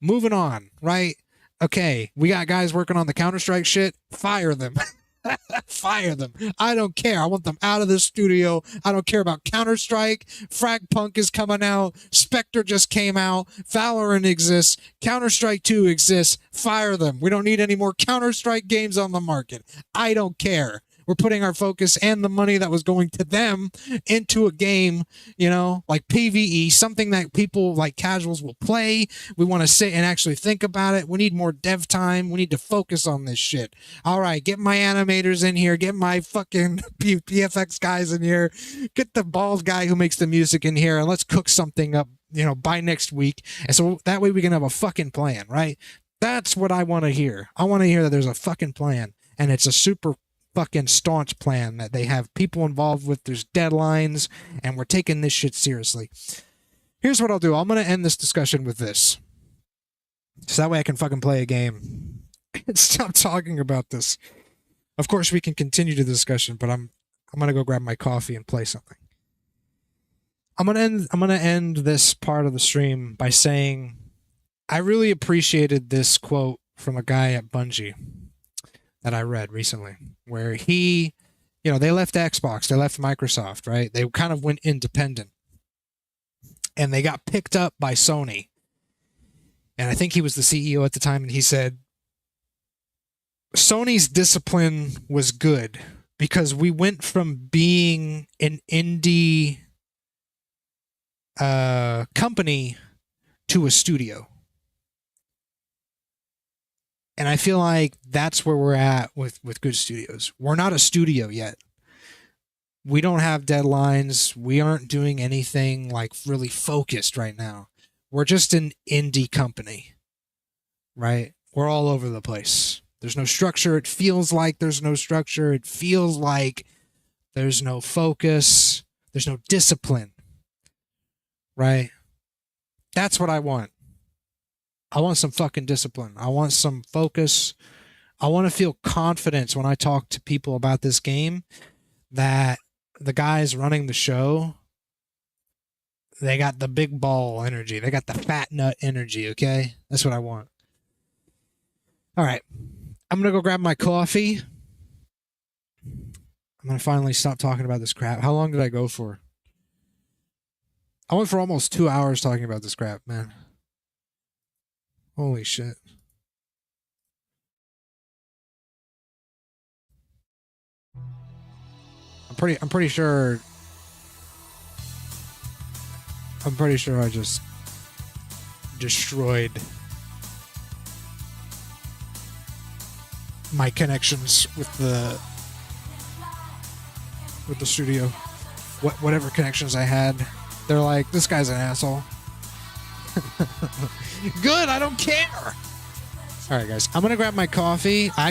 Moving on, right? Okay, we got guys working on the Counter-Strike shit. Fire them. Fire them. I don't care. I want them out of the studio. I don't care about Counter-Strike. Fragpunk is coming out. Spectre just came out. Valorant exists. Counter-Strike 2 exists. Fire them. We don't need any more Counter-Strike games on the market. I don't care. We're putting our focus and the money that was going to them into a game, you know, like PvE, something that people like casuals will play. We want to sit and actually think about it. We need more dev time. We need to focus on this shit. All right, get my animators in here. Get my fucking PFX guys in here. Get the bald guy who makes the music in here, and let's cook something up, you know, by next week. And so that way we can have a fucking plan, right? That's what I want to hear. I want to hear that there's a fucking plan, and it's a super fucking staunch plan that they have people involved with. There's deadlines, and we're taking this shit seriously. Here's what I'll do. I'm going to end this discussion with this, so that way I can fucking play a game and stop talking about this. Of course, we can continue the discussion, but I'm I'm gonna go grab my coffee and play something. I'm gonna end this part of the stream by saying I really appreciated this quote from a guy at Bungie that I read recently, where he, they left Xbox, they left Microsoft, right? They kind of went independent, and they got picked up by Sony. And I think he was the CEO at the time, and he said, Sony's discipline was good because we went from being an indie company to a studio. And I feel like that's where we're at with good studios. We're not a studio yet. We don't have deadlines. We aren't doing anything like really focused right now. We're just an indie company, right? We're all over the place. There's no structure. It feels like there's no structure. It feels like there's no focus. There's no discipline, right? That's what I want. I want some fucking discipline. I want some focus. I want to feel confidence when I talk to people about this game that the guys running the show, they got the big ball energy. They got the fat nut energy, okay? That's what I want. All right. I'm going to go grab my coffee. I'm going to finally stop talking about this crap. How long did I go for? I went for almost 2 hours talking about this crap, man. Holy shit. I'm pretty sure I just destroyed my connections with the studio. Whatever connections I had, they're like, this guy's an asshole. Good, I don't care. All right, guys, I'm gonna grab my coffee. I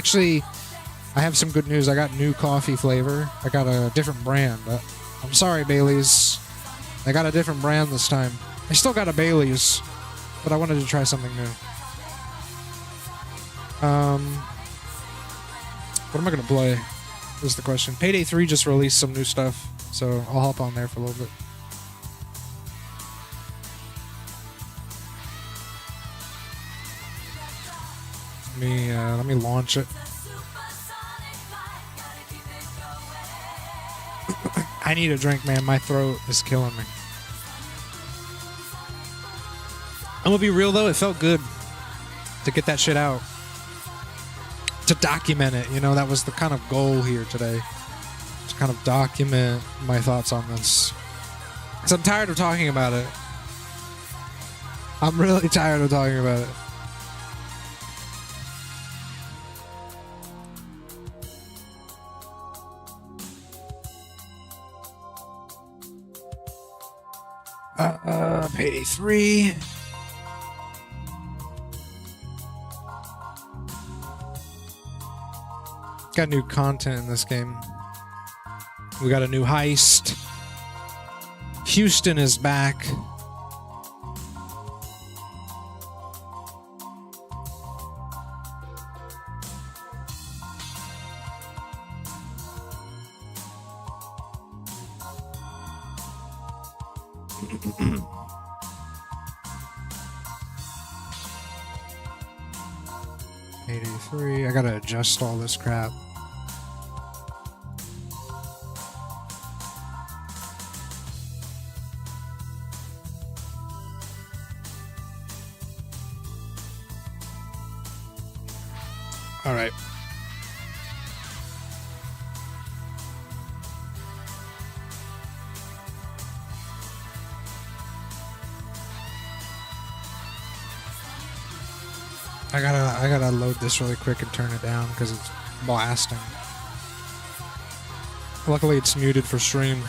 have some good news. I got new coffee flavor. I got a different brand. I'm sorry, Bailey's. I got a different brand this time. I still got a Bailey's, but I wanted to try something new. What am I gonna play? Is the question. Payday 3 just released some new stuff, so I'll hop on there for a little bit. Let me launch it. I need a drink, man. My throat is killing me. I'm gonna be real though, it felt good to get that shit out. To document it, that was the kind of goal here today. To kind of document my thoughts on this. Because I'm tired of talking about it. I'm really tired of talking about it. Payday 3. Got new content in this game. We got a new heist. Houston is back. Payday 3. I gotta adjust all this crap. All right. I gotta load this really quick and turn it down because it's blasting. Luckily it's muted for stream.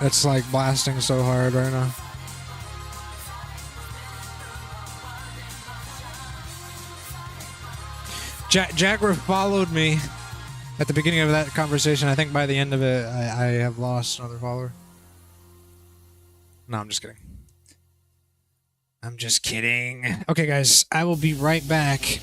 It's like blasting so hard right now. Jagger followed me at the beginning of that conversation. I think by the end of it, I have lost another follower. No, I'm just kidding. I'm just kidding. Okay, guys, I will be right back.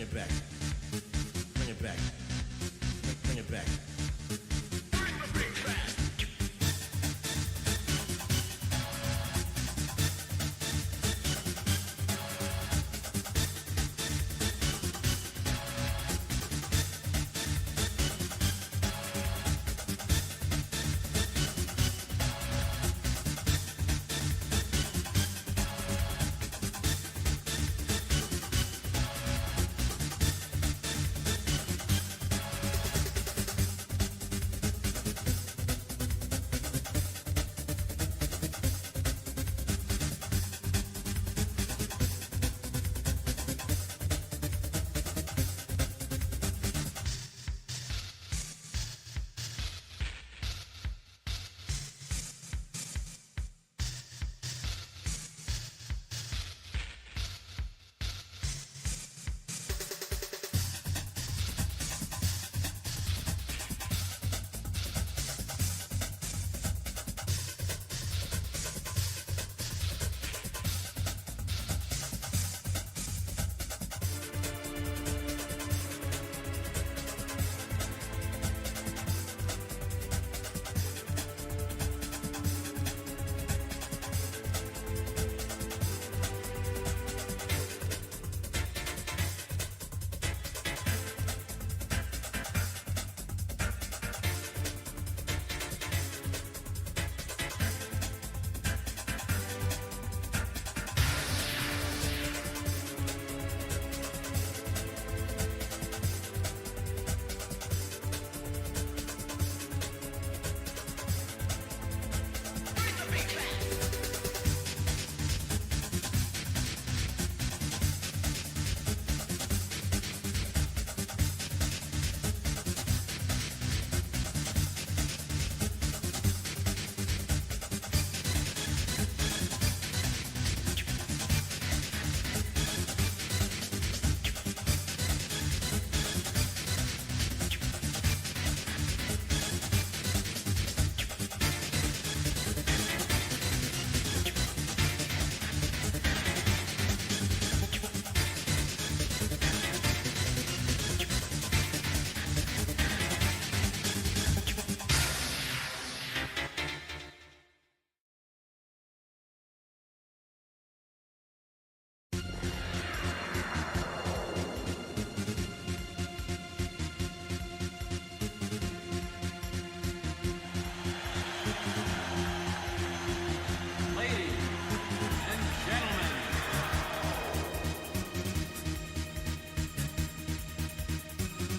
it back. Bring it back. Bring it back.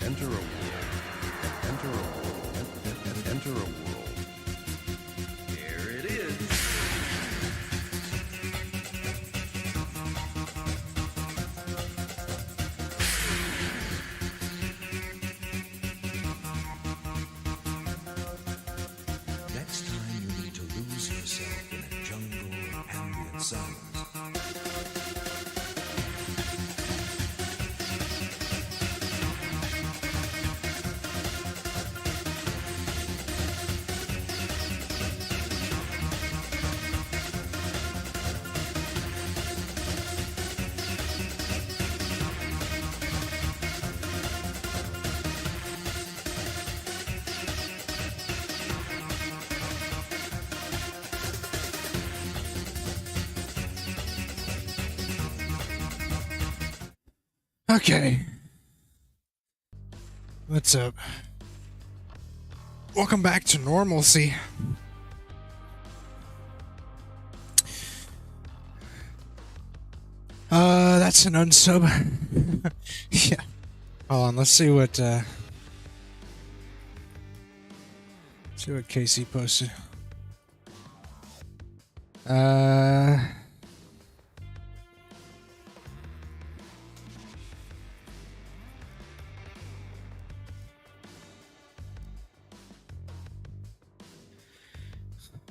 Enter a world. Enter a world. Enter a world. Here it is. Next time you need to lose yourself in a jungle of ambient sounds. Okay. What's up? Welcome back to normalcy. That's an unsub. Yeah. Hold on, let's see what Casey posted.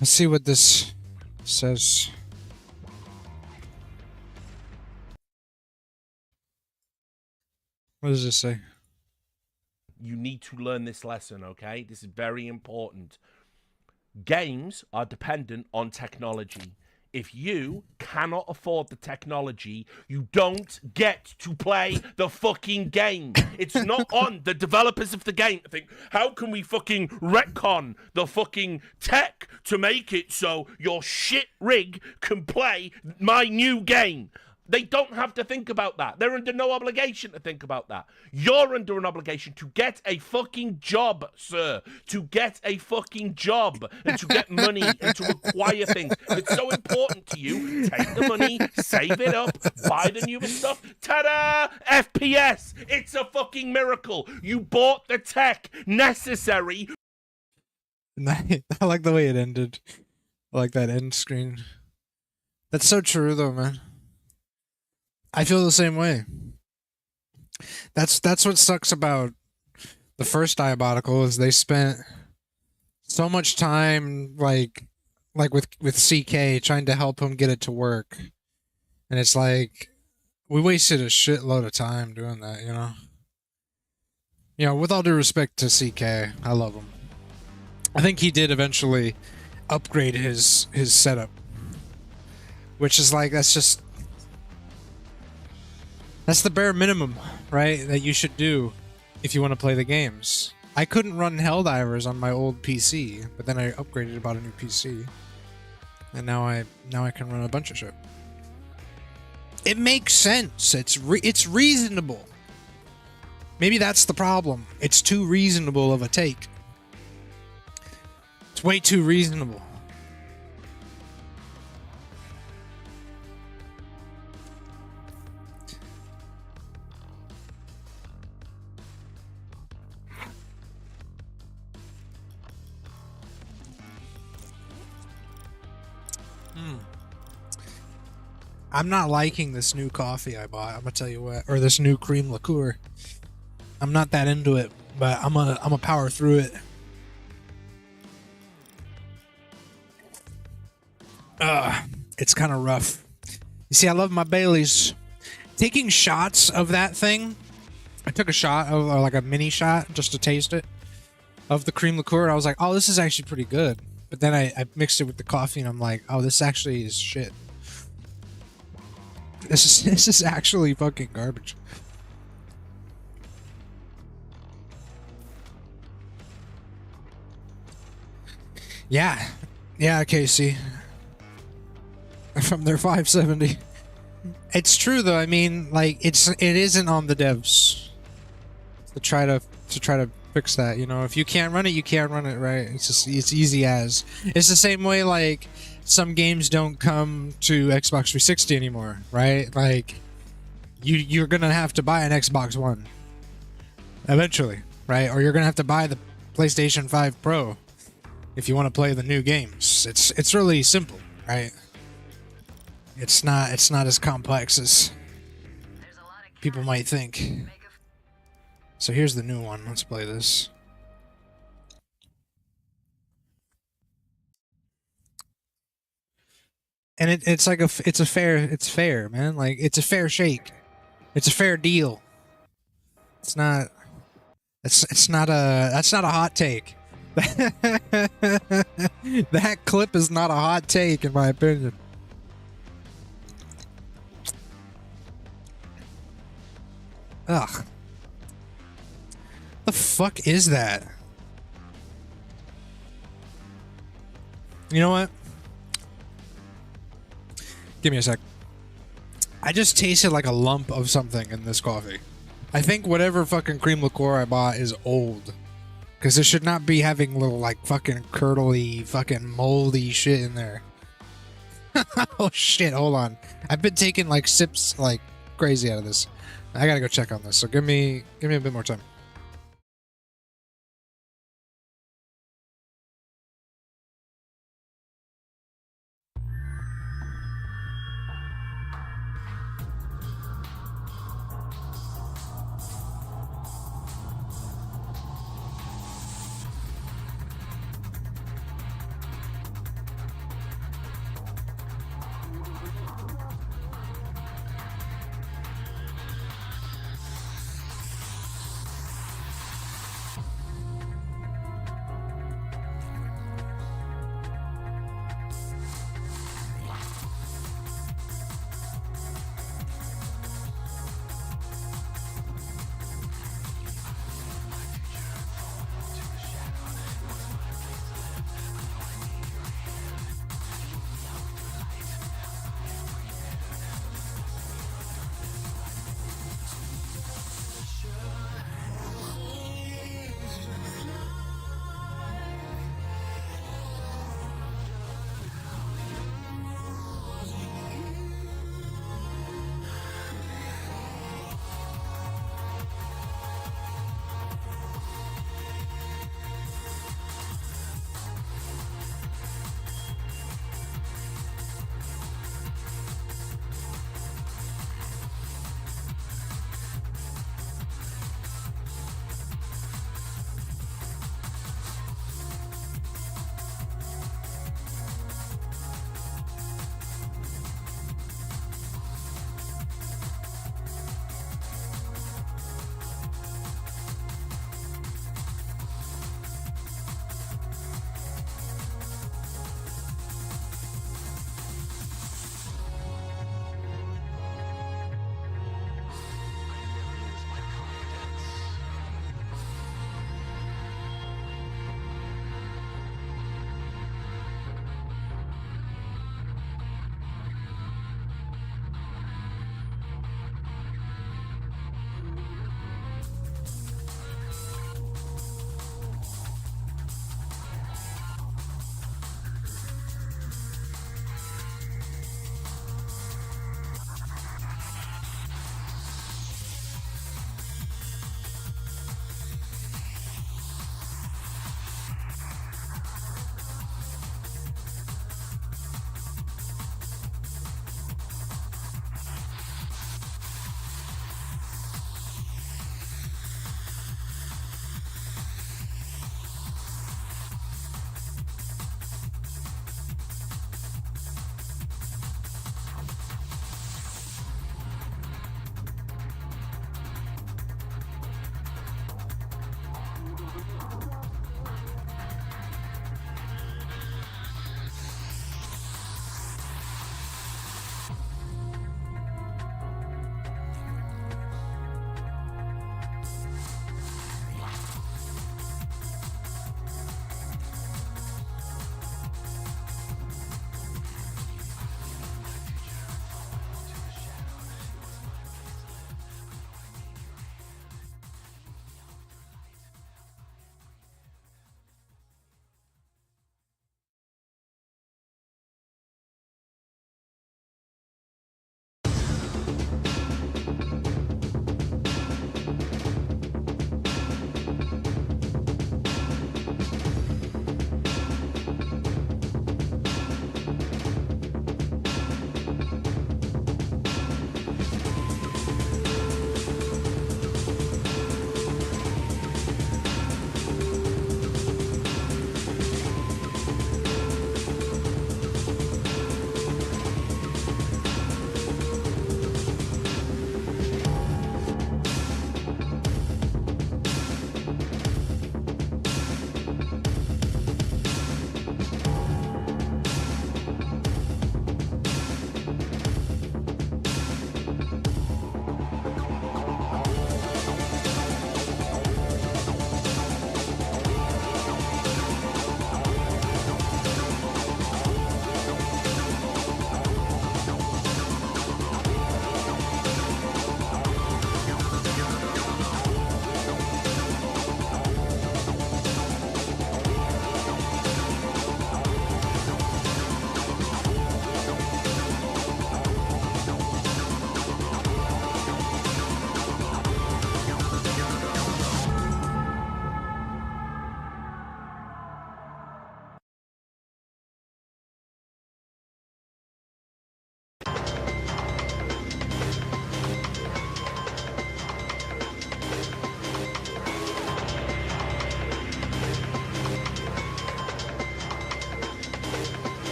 Let's see what this says. What does this say? You need to learn this lesson, okay? This is very important. Games are dependent on technology. If you cannot afford the technology, you don't get to play the fucking game. It's not on the developers of the game to think, how can we fucking retcon the fucking tech to make it so your shit rig can play my new game? They don't have to think about that. They're under no obligation to think about that. You're under an obligation to get a fucking job, sir. To get a fucking job and to get money and to acquire things. If it's so important to you, take the money, save it up, buy the newest stuff. Ta-da! FPS! It's a fucking miracle. You bought the tech necessary. I like the way it ended. I like that end screen. That's so true, though, man. I feel the same way. That's what sucks about the first Diabolical is they spent so much time like with CK trying to help him get it to work, and it's like we wasted a shitload of time doing that. You know. You know, with all due respect to CK, I love him. I think he did eventually upgrade his setup, which is like that's the bare minimum, right? That you should do if you want to play the games. I couldn't run Helldivers on my old PC, but then I upgraded and bought a new PC, and now I can run a bunch of shit. It makes sense. It's reasonable. Maybe that's the problem. It's too reasonable of a take. It's way too reasonable. I'm not liking this new coffee I bought. I'm gonna tell you what, or this new cream liqueur. I'm not that into it, but I'm gonna power through it. It's kind of rough. You see, I love my Baileys. Taking shots of that thing. I took a shot of like a mini shot just to taste it of the cream liqueur. I was like, oh, this is actually pretty good. But then I mixed it with the coffee, and I'm like, oh, this actually is shit. This is actually fucking garbage. Yeah, Casey. From their 570. It's true though. I mean, like it isn't on the devs to try to fix that. You know, if you can't run it, you can't run it, right? It's easy as. It's the same way like some games don't come to Xbox 360 anymore, right? Like you're gonna have to buy an Xbox One eventually, right? Or you're gonna have to buy the PlayStation 5 Pro if you want to play the new games. It's really simple, right? It's not as complex as people might think. So here's the new one. Let's play this. And it's like it's fair, man. Like it's a fair shake. It's a fair deal. It's not that's not a hot take. That clip is not a hot take in my opinion. Ugh. The fuck is that? You know what? Give me a sec. I just tasted like a lump of something in this coffee. I think whatever fucking cream liqueur I bought is old. Because it should not be having little like fucking curdly, fucking moldy shit in there. Oh shit, hold on. I've been taking like sips like crazy out of this. I gotta go check on this, so give me a bit more time.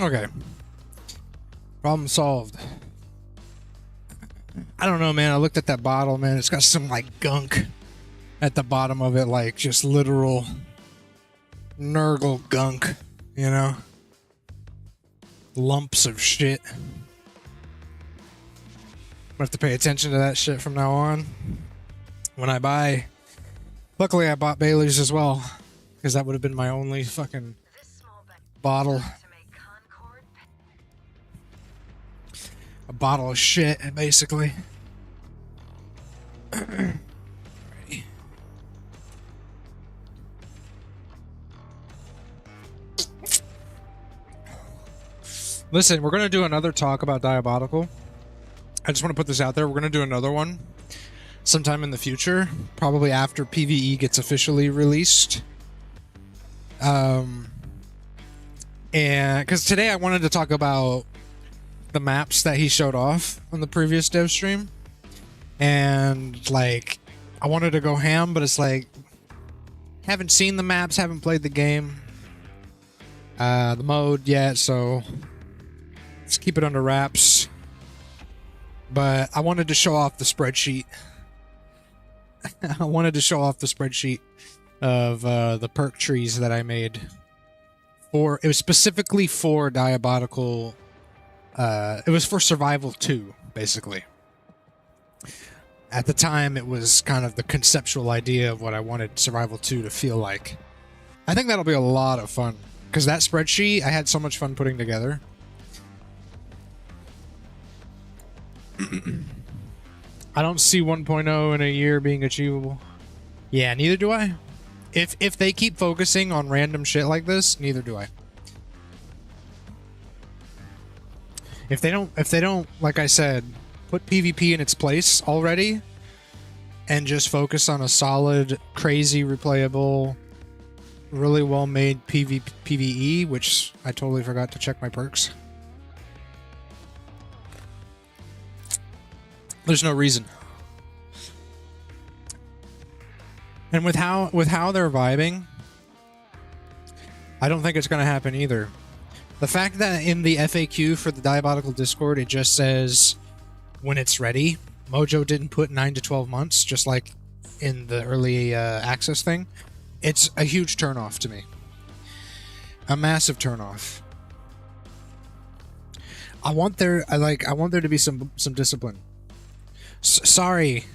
Okay. Problem solved. I don't know, man. I looked at that bottle, man. It's got some like gunk at the bottom of it, like just literal Nurgle gunk, you know? Lumps of shit. I'm gonna have to pay attention to that shit from now on. When I buy. Luckily, I bought Bailey's as well, because that would have been my only fucking bottle. A bottle of shit, basically. Alrighty. Listen, we're going to do another talk about Diabolical. I just want to put this out there. We're going to do another one sometime in the future, probably after PvE gets officially released. And because today I wanted to talk about the maps that he showed off on the previous dev stream, and like I wanted to go ham, but it's like haven't seen the maps, haven't played the game, the mode yet, so let's keep it under wraps. But I wanted to show off the spreadsheet. I wanted to show off the spreadsheet of the perk trees that I made for. It was specifically for Diabolical. It was for Survival 2, basically. At the time, it was kind of the conceptual idea of what I wanted Survival 2 to feel like. I think that'll be a lot of fun, because that spreadsheet, I had so much fun putting together. I don't see 1.0 in a year being achievable. Yeah, neither do I. If they keep focusing on random shit like this, neither do I. If they don't, like I said, put PvP in its place already and just focus on a solid, crazy, replayable, really well-made PvE, which I totally forgot to check my perks. There's no reason. And with how they're vibing, I don't think it's going to happen either. The fact that in the FAQ for the Diabolical Discord, it just says when it's ready. Mojo didn't put 9 to 12 months, just like in the early access thing. It's a huge turnoff to me. A massive turnoff. I want there to be some discipline. Sorry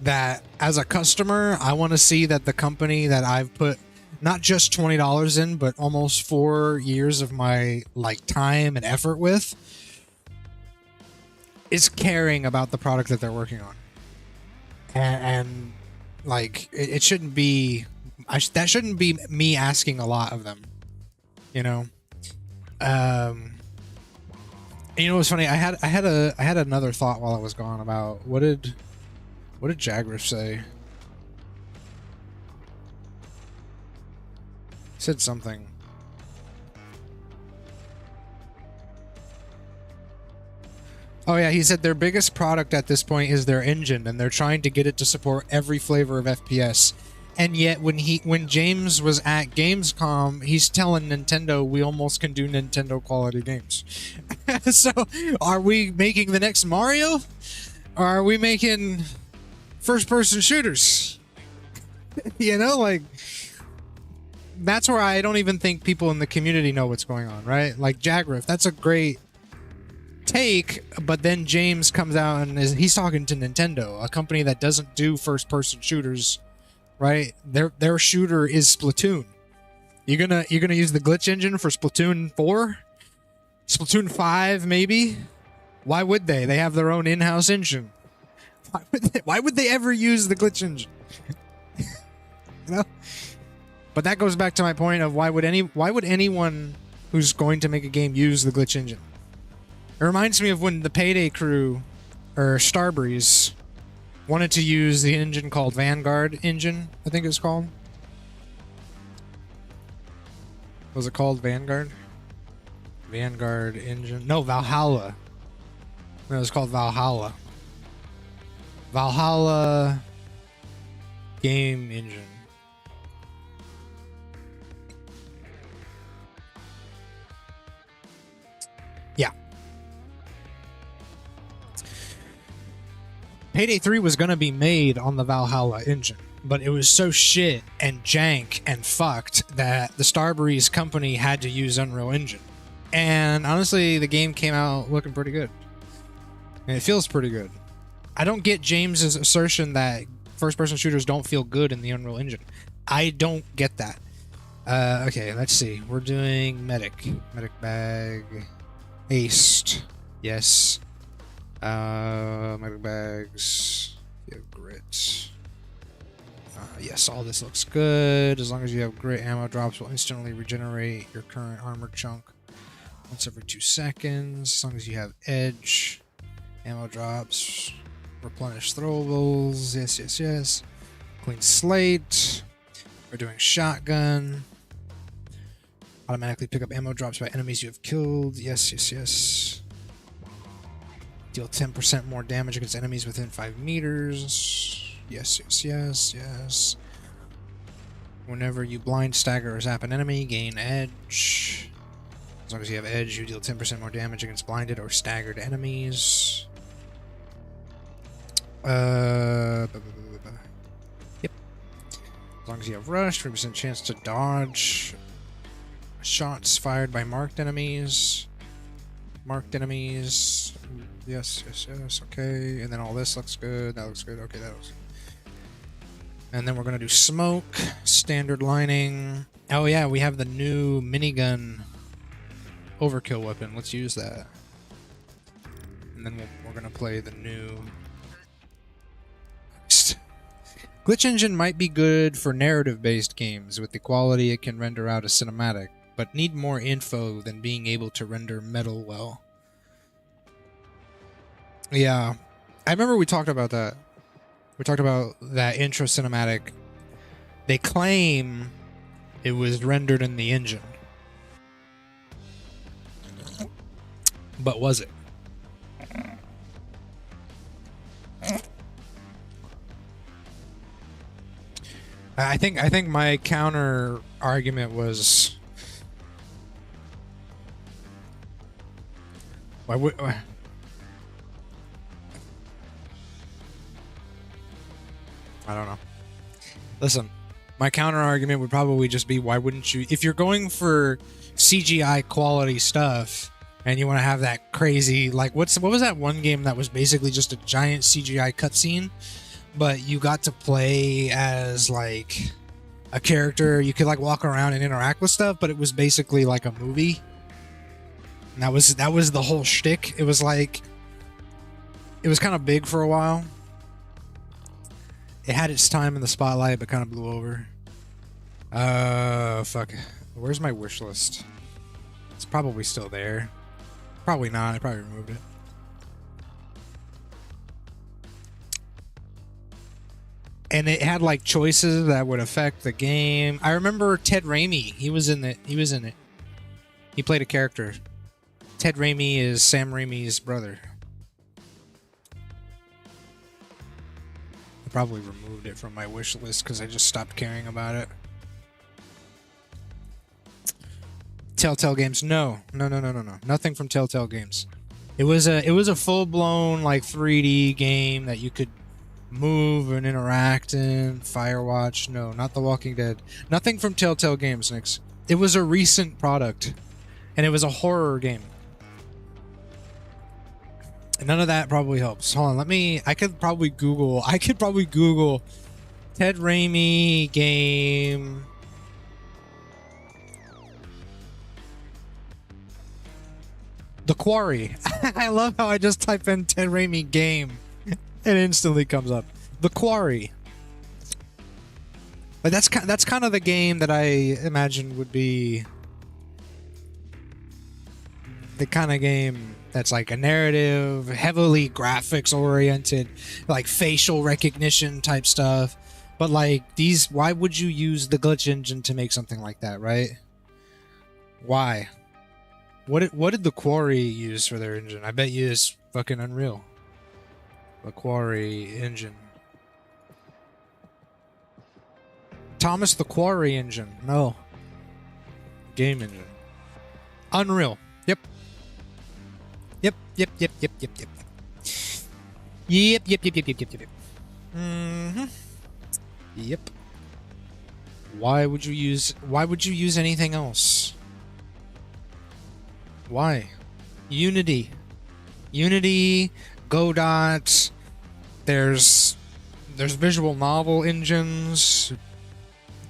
that as a customer, I want to see that the company that I've put not just $20 in, but almost 4 years of my like time and effort with is caring about the product that they're working on. And like it shouldn't be that shouldn't be me asking a lot of them, you know. You know what's funny? I had another thought while I was gone about what did Jagriff say? He said something. Oh yeah, he said their biggest product at this point is their engine, and they're trying to get it to support every flavor of FPS. And yet, when James was at Gamescom, he's telling Nintendo we almost can do Nintendo quality games. So, are we making the next Mario? Or are we making first-person shooters? You know, like that's where I don't even think people in the community know what's going on, right? Like Jagriff, that's a great take, but then James comes out and he's talking to Nintendo, a company that doesn't do first-person shooters. Right, their shooter is Splatoon. You're gonna use the glitch engine for Splatoon 4, Splatoon 5, maybe. Why would they? They have their own in-house engine. Why would they ever use the glitch engine? You know. But that goes back to my point of why would anyone who's going to make a game use the glitch engine? It reminds me of when the Payday crew or Starbreeze wanted to use the engine called Vanguard engine, I think it's called. Was it called Vanguard? Vanguard engine. No, Valhalla. No, it was called Valhalla. Valhalla game engine. Payday 3 was gonna be made on the Valhalla engine, but it was so shit and jank and fucked that the Starbreeze company had to use Unreal Engine. And honestly, the game came out looking pretty good. And it feels pretty good. I don't get James's assertion that first-person shooters don't feel good in the Unreal Engine. I don't get that. Okay, let's see. We're doing medic. Medic bag. Aced. Yes. Medic bags. You have grit. Yes, all this looks good. As long as you have grit, ammo drops will instantly regenerate your current armor chunk once every 2 seconds. As long as you have edge, ammo drops, replenish throwables. Yes, yes, yes. Clean slate. We're doing shotgun. Automatically pick up ammo drops by enemies you have killed. Yes, yes, yes. Deal 10% more damage against enemies within 5 meters. Yes, yes, yes, yes. Whenever you blind, stagger, or zap an enemy, gain edge. As long as you have edge, you deal 10% more damage against blinded or staggered enemies. Yep. As long as you have rush, 3% chance to dodge shots fired by marked enemies. Marked enemies. Yes, yes, yes. Okay. And then all this looks good. That looks good. Okay, that looks good. And then we're going to do smoke. Standard lining. Oh, yeah. We have the new minigun overkill weapon. Let's use that. And then we're going to play the new... Glitch Engine might be good for narrative-based games with the quality it can render out a cinematic, but need more info than being able to render metal well. Yeah, I remember we talked about that. We talked about that intro cinematic. They claim it was rendered in the engine. But was it? I think my counter argument was why would I don't know. Listen, my counter argument would probably just be why wouldn't you, if you're going for CGI quality stuff and you want to have that crazy, like what was that one game that was basically just a giant CGI cutscene? But you got to play as like a character. You could like walk around and interact with stuff, but it was basically like a movie. And that was the whole shtick. It was like it was kind of big for a while. It had its time in the spotlight, but kind of blew over. Fuck. Where's my wish list? It's probably still there. Probably not. I probably removed it. And it had like choices that would affect the game. I remember Ted Raimi. He was in it. He played a character. Ted Raimi is Sam Raimi's brother. I probably removed it from my wish list because I just stopped caring about it. Telltale Games. No. Nothing from Telltale Games. It was a full-blown like 3D game that you could move and interact in. Firewatch. No, not The Walking Dead. Nothing from Telltale Games, Nix. It was a recent product, and it was a horror game. And none of that probably helps. Hold on, I could probably Google Ted Raimi game. The Quarry. I love how I just type in Ted Raimi game. It instantly comes up. The Quarry. But that's kind of the game that I imagine would be the kind of game that's like a narrative, heavily graphics oriented, like facial recognition type stuff. But like these, why would you use the glitch engine to make something like that, right? Why? What did the Quarry use for their engine? I bet you it's fucking Unreal. The Quarry engine. Thomas the Quarry engine. No. Game engine. Unreal. Yep. Yep. Mm-hmm. Yep. Why would you use anything else? Why? Unity, Godot. There's visual novel engines,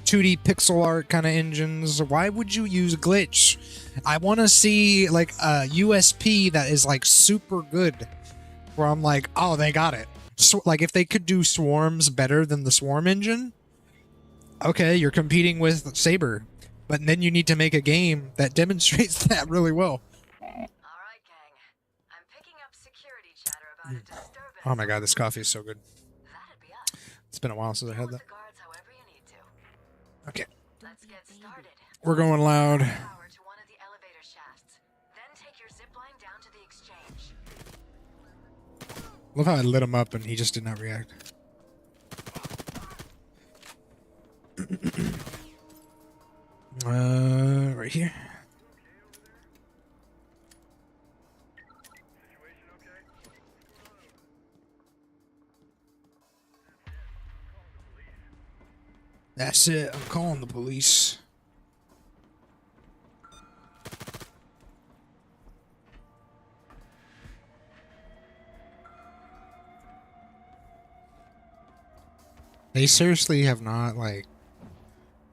2D pixel art kind of engines. Why would you use glitch? I want to see like a USP that is like super good, where I'm like, oh, they got it. So, like if they could do swarms better than the swarm engine, okay, you're competing with Saber, but then you need to make a game that demonstrates that really well. All right, gang. I'm picking up security chatter about a disturbance. Oh my god, this coffee is so good. That'd be us. It's been a while since I Deal had with that. the guards however you need to. Okay, Let's get started. we're going loud. Power to one of the elevator shafts. Then take your zip line down to the exchange. Love how I lit him up and he just did not react. Right here. That's it. I'm calling the police. They seriously have not, like,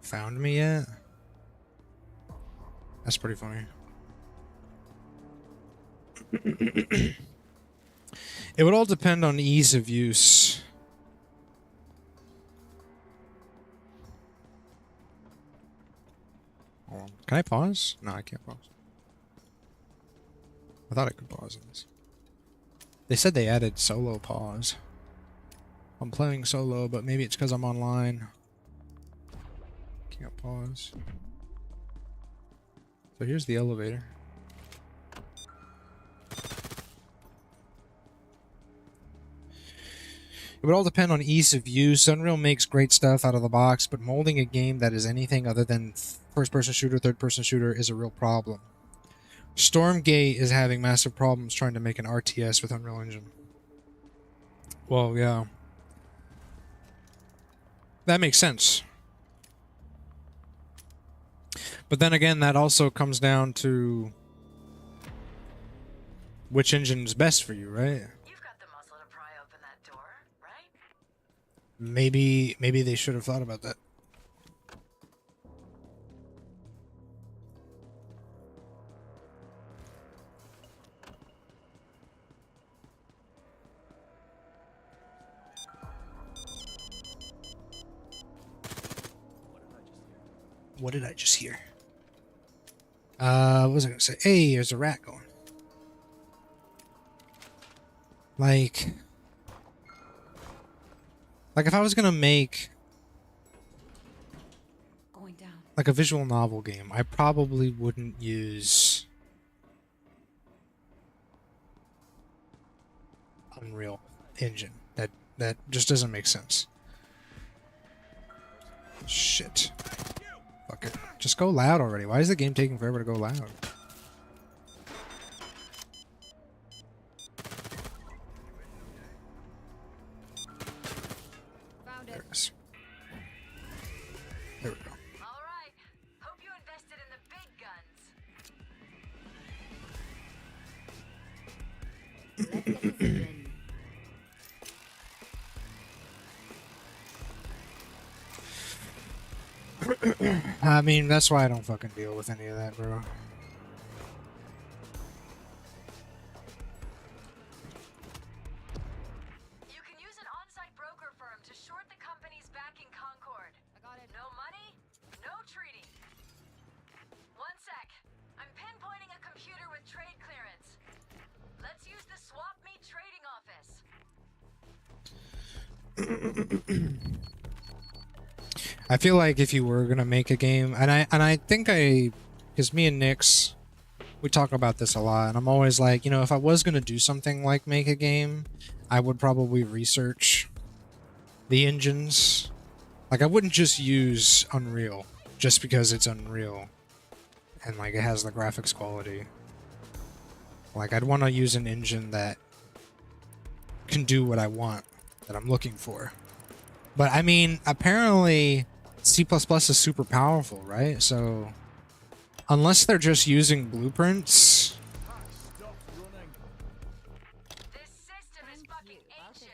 found me yet? That's pretty funny. It would all depend on ease of use. Hold on. Can I pause? No, I can't pause. I thought I could pause on this. They said they added solo pause. I'm playing solo, but maybe it's because I'm online. Can't pause. So here's the elevator. It would all depend on ease of use. Unreal makes great stuff out of the box, but molding a game that is anything other than first-person shooter, third-person shooter is a real problem. Stormgate is having massive problems trying to make an RTS with Unreal Engine. Well, yeah. That makes sense. But then again, that also comes down to which engine is best for you, right? You've got the muscle to pry open that door, right? Maybe they should have thought about that. What did I just hear? What was I gonna say? Hey, there's a rat going. Like if I was gonna make Going down. like a visual novel game, I probably wouldn't use Unreal Engine. That just doesn't make sense. Shit. Fuck it. Just go loud already. Why is the game taking forever to go loud? Found There it. it is. There we go. All right. Hope you invested in the big guns. Let's get this in. I mean, that's why I don't fucking deal with any of that, bro. You can use an on-site broker firm to short the companies backing Concord. I got it. No money, no treaty. One sec. I'm pinpointing a computer with trade clearance. Let's use the Swap Meet trading office. I feel like if you were gonna make a game, and I think because me and Nix, we talk about this a lot, and I'm always like, you know, if I was gonna do something like make a game, I would probably research the engines. Like, I wouldn't just use Unreal just because it's Unreal and like it has the graphics quality. Like, I'd want to use an engine that can do what I want that I'm looking for. But I mean, apparently C++ is super powerful, right? So unless they're just using blueprints, This system is fucking ancient.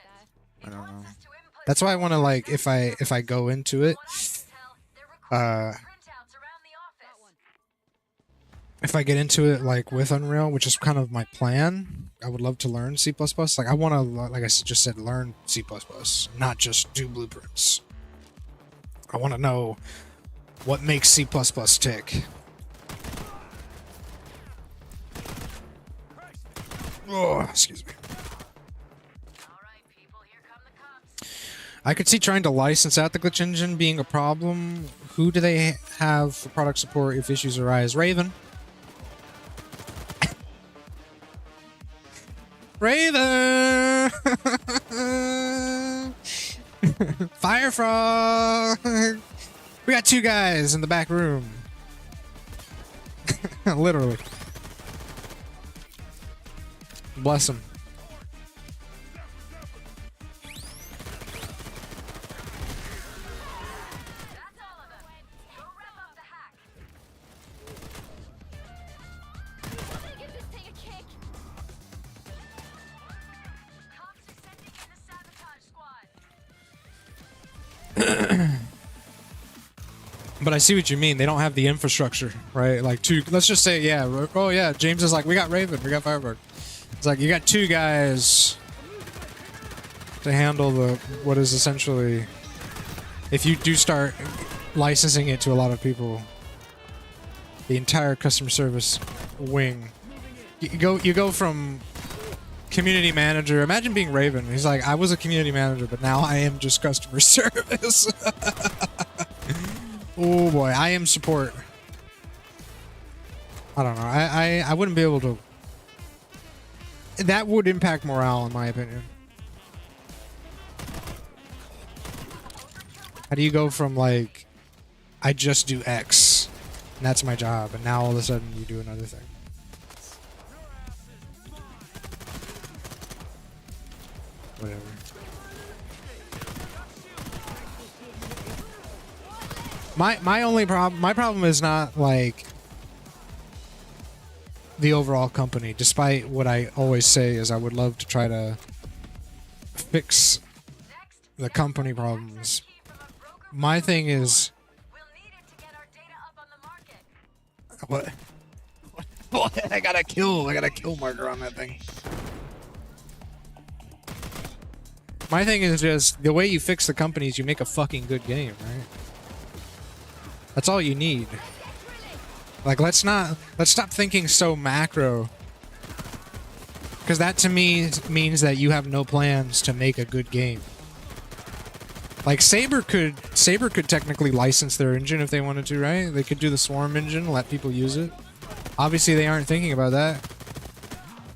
I It don't wants know. us to input That's why I want to like if I go into it, what I can tell, they're recording printouts around the office. if I get into it like with Unreal, which is kind of my plan, I would love to learn C++. Like I want to, like I just said, learn C++, not just do blueprints. I want to know what makes C++ tick. Oh, excuse me. All right, people, here come the cops. I could see trying to license out the glitch engine being a problem. Who do they have for product support if issues arise? Raven. Raven! Fire Frog! We got 2 guys in the back room. Literally. Bless them. That's all of them. Go wrap up the hack. Give this thing a kick. Cops are sending in the sabotage squad. But I see what you mean. They don't have the infrastructure, right? Like 2. Let's just say, yeah. Oh yeah. James is like, we got Raven, we got Firebird. It's like you got 2 guys to handle the what is essentially, if you do start licensing it to a lot of people, the entire customer service wing. You go from community manager. Imagine being Raven. He's like, I was a community manager, but now I am just customer service. Oh boy, I am support. I don't know. I wouldn't be able to. That would impact morale, in my opinion. How do you go from like, I just do X, and that's my job, and now all of a sudden you do another thing? Whatever. My problem is not like the overall company, despite what I always say is I would love to try to fix the company problems. My thing is, We'll need it to get our data up on the market. what? I got a kill marker on that thing. My thing is just the way you fix the companies, you make a fucking good game, right? That's all you need. Like, let's stop thinking so macro. Because that to me means that you have no plans to make a good game. Like Saber could technically license their engine if they wanted to, right? They could do the Swarm engine, let people use it. Obviously they aren't thinking about that.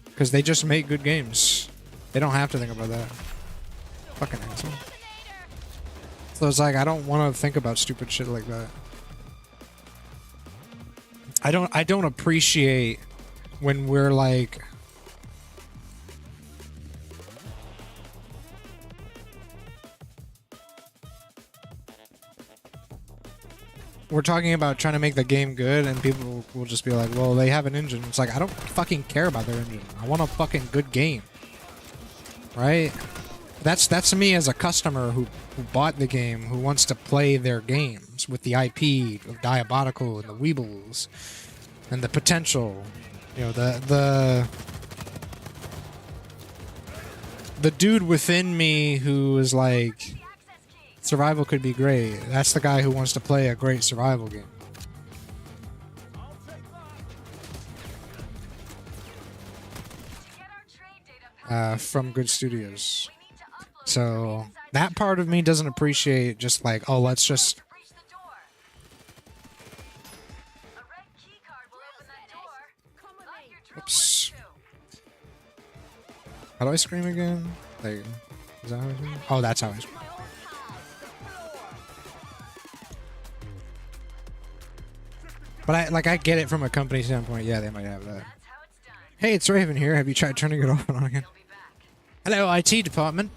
Because they just make good games. They don't have to think about that. Fucking asshole. So it's like I don't want to think about stupid shit like that. I don't appreciate when we're like we're talking about trying to make the game good and people will just be like, well, they have an engine. It's like I don't fucking care about their engine. I want a fucking good game. Right? That's me as a customer who bought the game, who wants to play their games with the IP of Diabolical and the Weebles and the potential. You know, the dude within me who is like, survival could be great. That's the guy who wants to play a great survival game. From good studios. So that part of me doesn't appreciate just like, oh, let's just. Oops. How do I scream again? There you go. Is that how I scream? Oh, that's how I scream. But I get it from a company standpoint. Yeah, they might have that. Hey, it's Raven here. Have you tried turning it off and on again? Hello, IT department.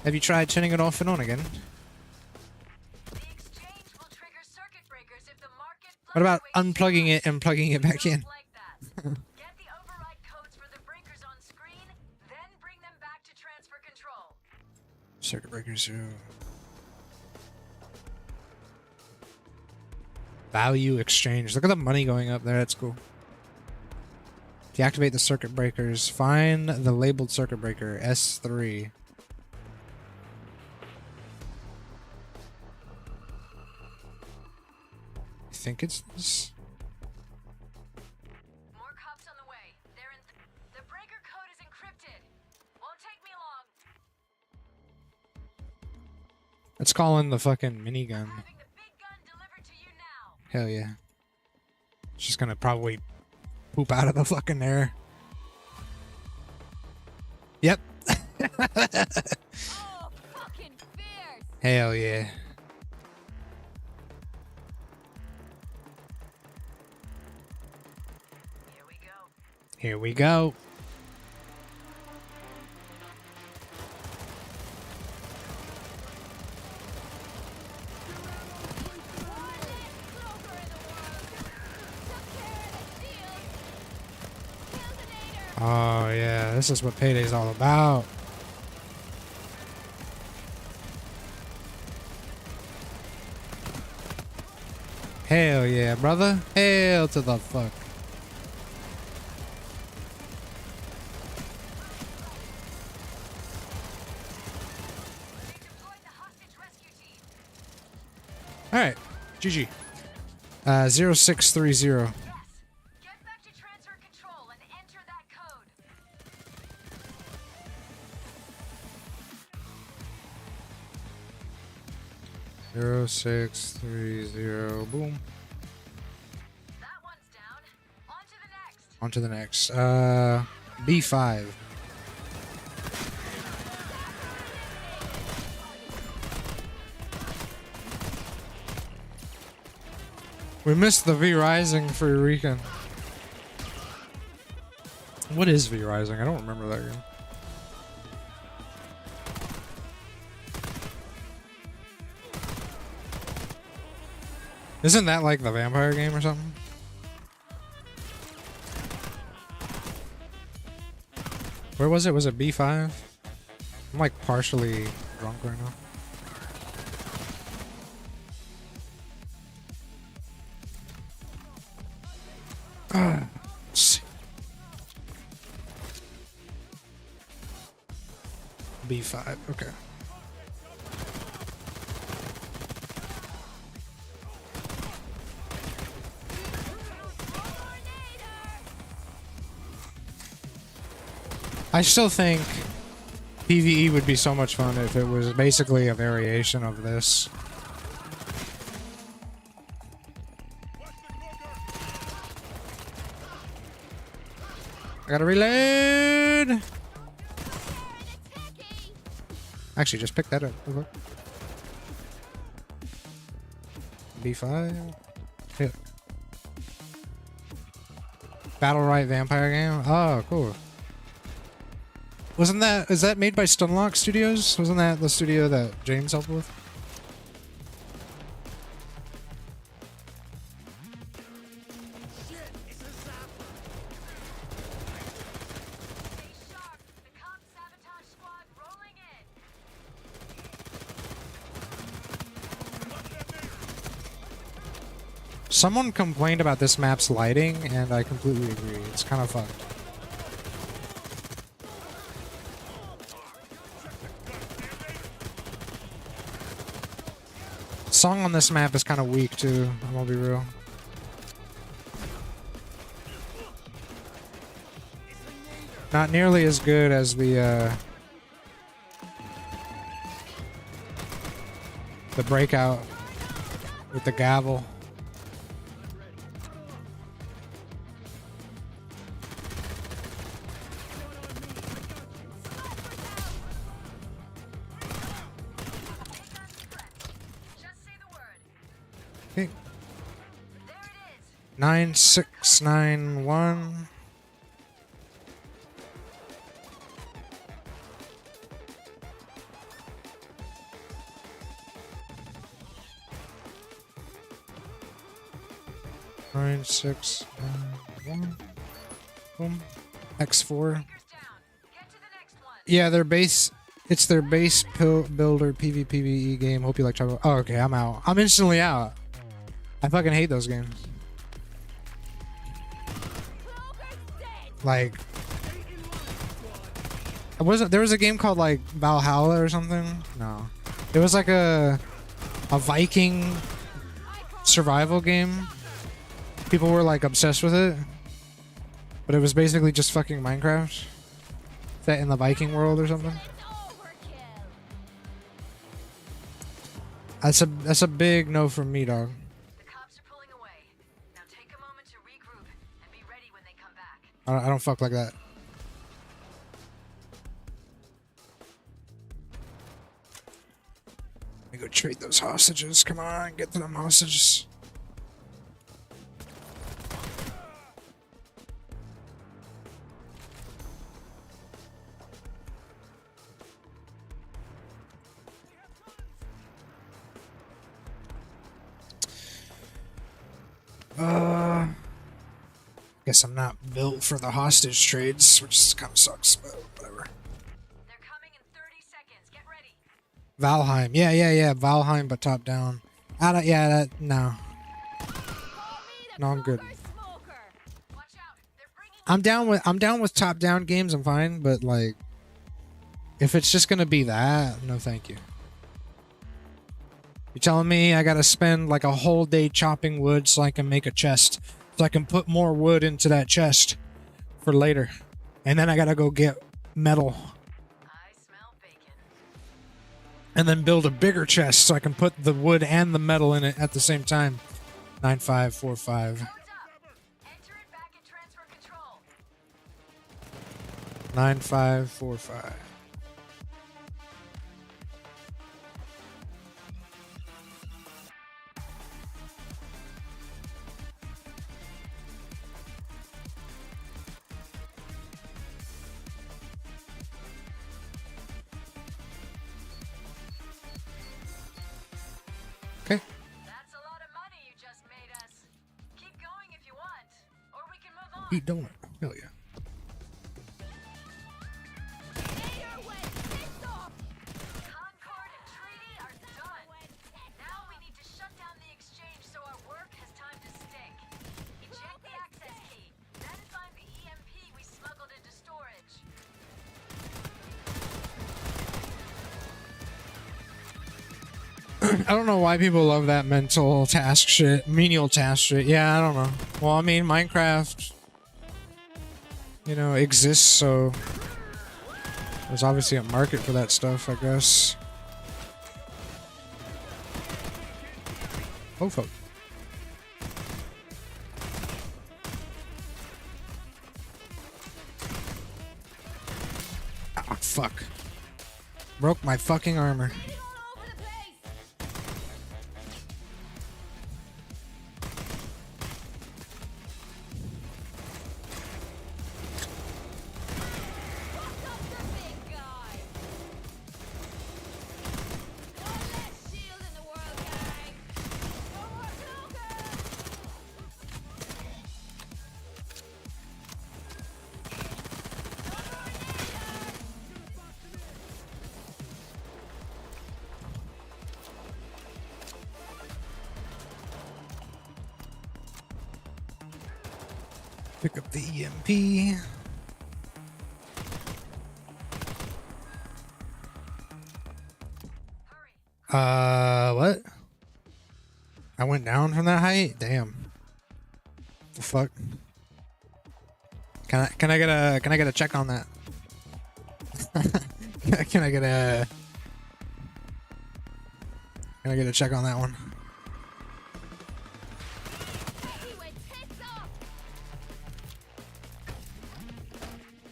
Have you tried turning it off and on again? The exchange will trigger circuit breakers if the market What about fluctuates too unplugging much. it and plugging it back We in? don't like that. Get the override codes for the breakers on screen, then bring them back to transfer control. Circuit breakers. Value exchange. Look at the money going up there. That's cool. Deactivate the circuit breakers. Find the labeled circuit breaker S3. I think it's this. More cops on the way. They're in. The breaker code is encrypted. Won't take me long. Let's call in the fucking minigun. Having the big gun delivered to you now. Hell yeah. It's just gonna probably poop out of the fucking air. Yep. Oh, fucking fierce! Hell yeah. Here we go. Here we go. Oh yeah, this is what Payday's all about. Hell yeah, brother. Hell to the fuck. They deployed the hostage rescue team. Alright, GG. 0630. Yes. Get back to transfer control and enter that code. 0630. Boom. That one's down. On to the next. On to the next. B5. We missed the V Rising for Eureka. What is V Rising? I don't remember that game. Isn't that like the vampire game or something? Where was it? Was it B5? I'm like partially drunk right now. Let's see. B5, okay. I still think PvE would be so much fun if it was basically a variation of this. I gotta reload! Actually, just pick that up. Okay. B5? Yeah. Battle Right vampire game? Oh, cool. Is that made by Stunlock Studios? Wasn't that the studio that James helped with? Stay sharp. The cop sabotage squad rolling in. Someone complained about this map's lighting, and I completely agree. It's kind of fucked. Song on this map is kind of weak too, I'm gonna be real. Not nearly as good as the breakout with the gavel. Just say the word. Okay. There it is. 9691. 961. Boom. X4. Breaker's down. Get to the next one. Yeah, their base. It's their base builder PvPvE game. Hope you like trouble. Oh, okay, I'm out. I'm instantly out. I fucking hate those games. Like, there was a game called like Valhalla or something? No. It was like a Viking survival game. People were like obsessed with it. But it was basically just fucking Minecraft. Set in the Viking world or something. That's a big no from me, dog. The cops are pulling away. Now take a moment to regroup and be ready when they come back. I don't fuck like that. Let me go trade those hostages. Come on, get to them hostages. Guess I'm not built for the hostage trades, which kind of sucks, but whatever. They're coming in 30 seconds. Get ready. Valheim. Yeah. Valheim, but top down. No. No, I'm good. Watch out. They're bringing I'm down with top down games. I'm fine, but like, if it's just gonna be that, no, thank you. You're telling me I gotta spend like a whole day chopping wood so I can make a chest, so I can put more wood into that chest for later, and then I gotta go get metal, I smell bacon. and then build a bigger chest so I can put the wood and the metal in it at the same time. 9545. Loads up. Enter it back in transfer control. 9545. Okay. That's a lot of money you just made us. Keep going if you want, or we can move on. Eat donut. Hell yeah. Concord and treaty are done. Now we need to shut down the exchange so our work has time to stick. Eject the access key, then find the EMP we smuggled into storage. I don't know why people love that mental task shit, menial task shit. Yeah, I don't know. Well, I mean, Minecraft, exists, so there's obviously a market for that stuff, I guess. Oh, fuck. Ah, fuck. Broke my fucking armor. Pick up the EMP. What? I went down from that height? Damn. The fuck? Can I get a check on that? Can I get a check on that one?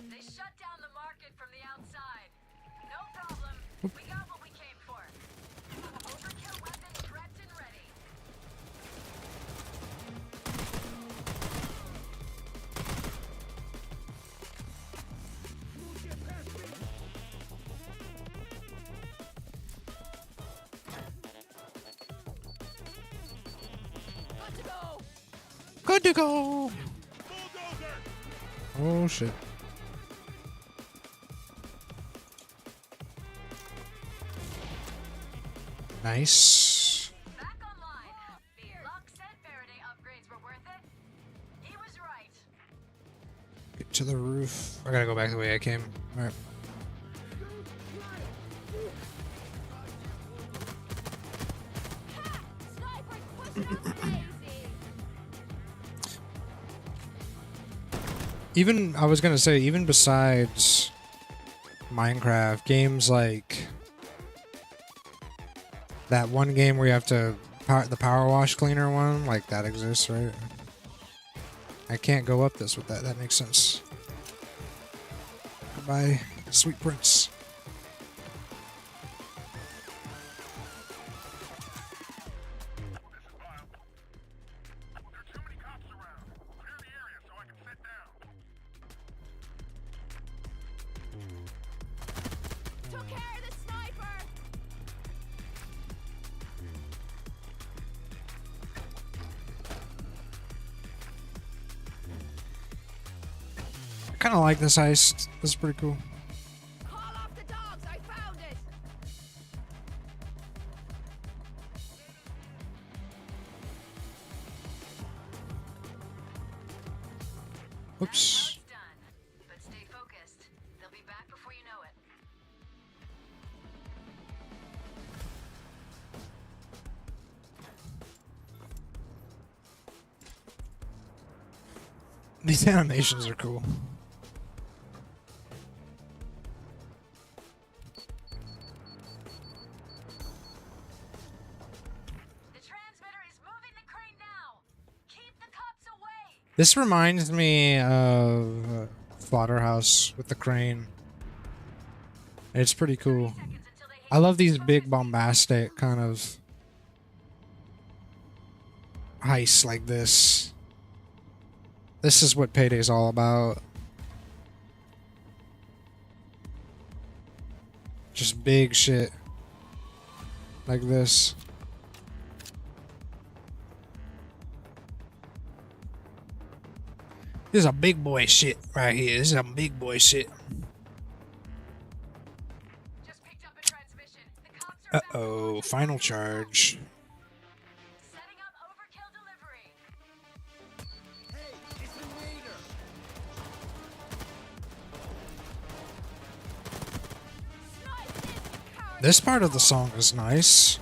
They shut down the market from the outside. No problem. We got what we came for. Overkill weapons prepped and ready. Wendigo! Oh shit. Nice. Back online. Locke said Faraday upgrades were worth it. He was right. Get to the roof. I gotta go back the way I came. Alright. Even, I was gonna say, even besides Minecraft, games like that one game where you have to, the power wash cleaner one, like that exists, right? I can't go up this with that, that makes sense. Goodbye, sweet prince. Took care of the sniper. I kind of like this heist. This is pretty cool. Call off the dogs. I found it. Oops. Done. But stay focused. They'll be back before you know it. These animations are cool. The transmitter is moving the crane now. Keep the cops away. This reminds me of Slaughterhouse with the crane. It's pretty cool. Seconds until they hit I love these big bombastic kind of heists like this. This is what Payday's all about. Just big shit like this. This is a big boy shit right here. This is some big boy shit. Just picked up a transmission. The cops are about to Uh-oh, launch a final second round. charge. Setting up overkill delivery. Snipe him, you coward. This part of the song is nice.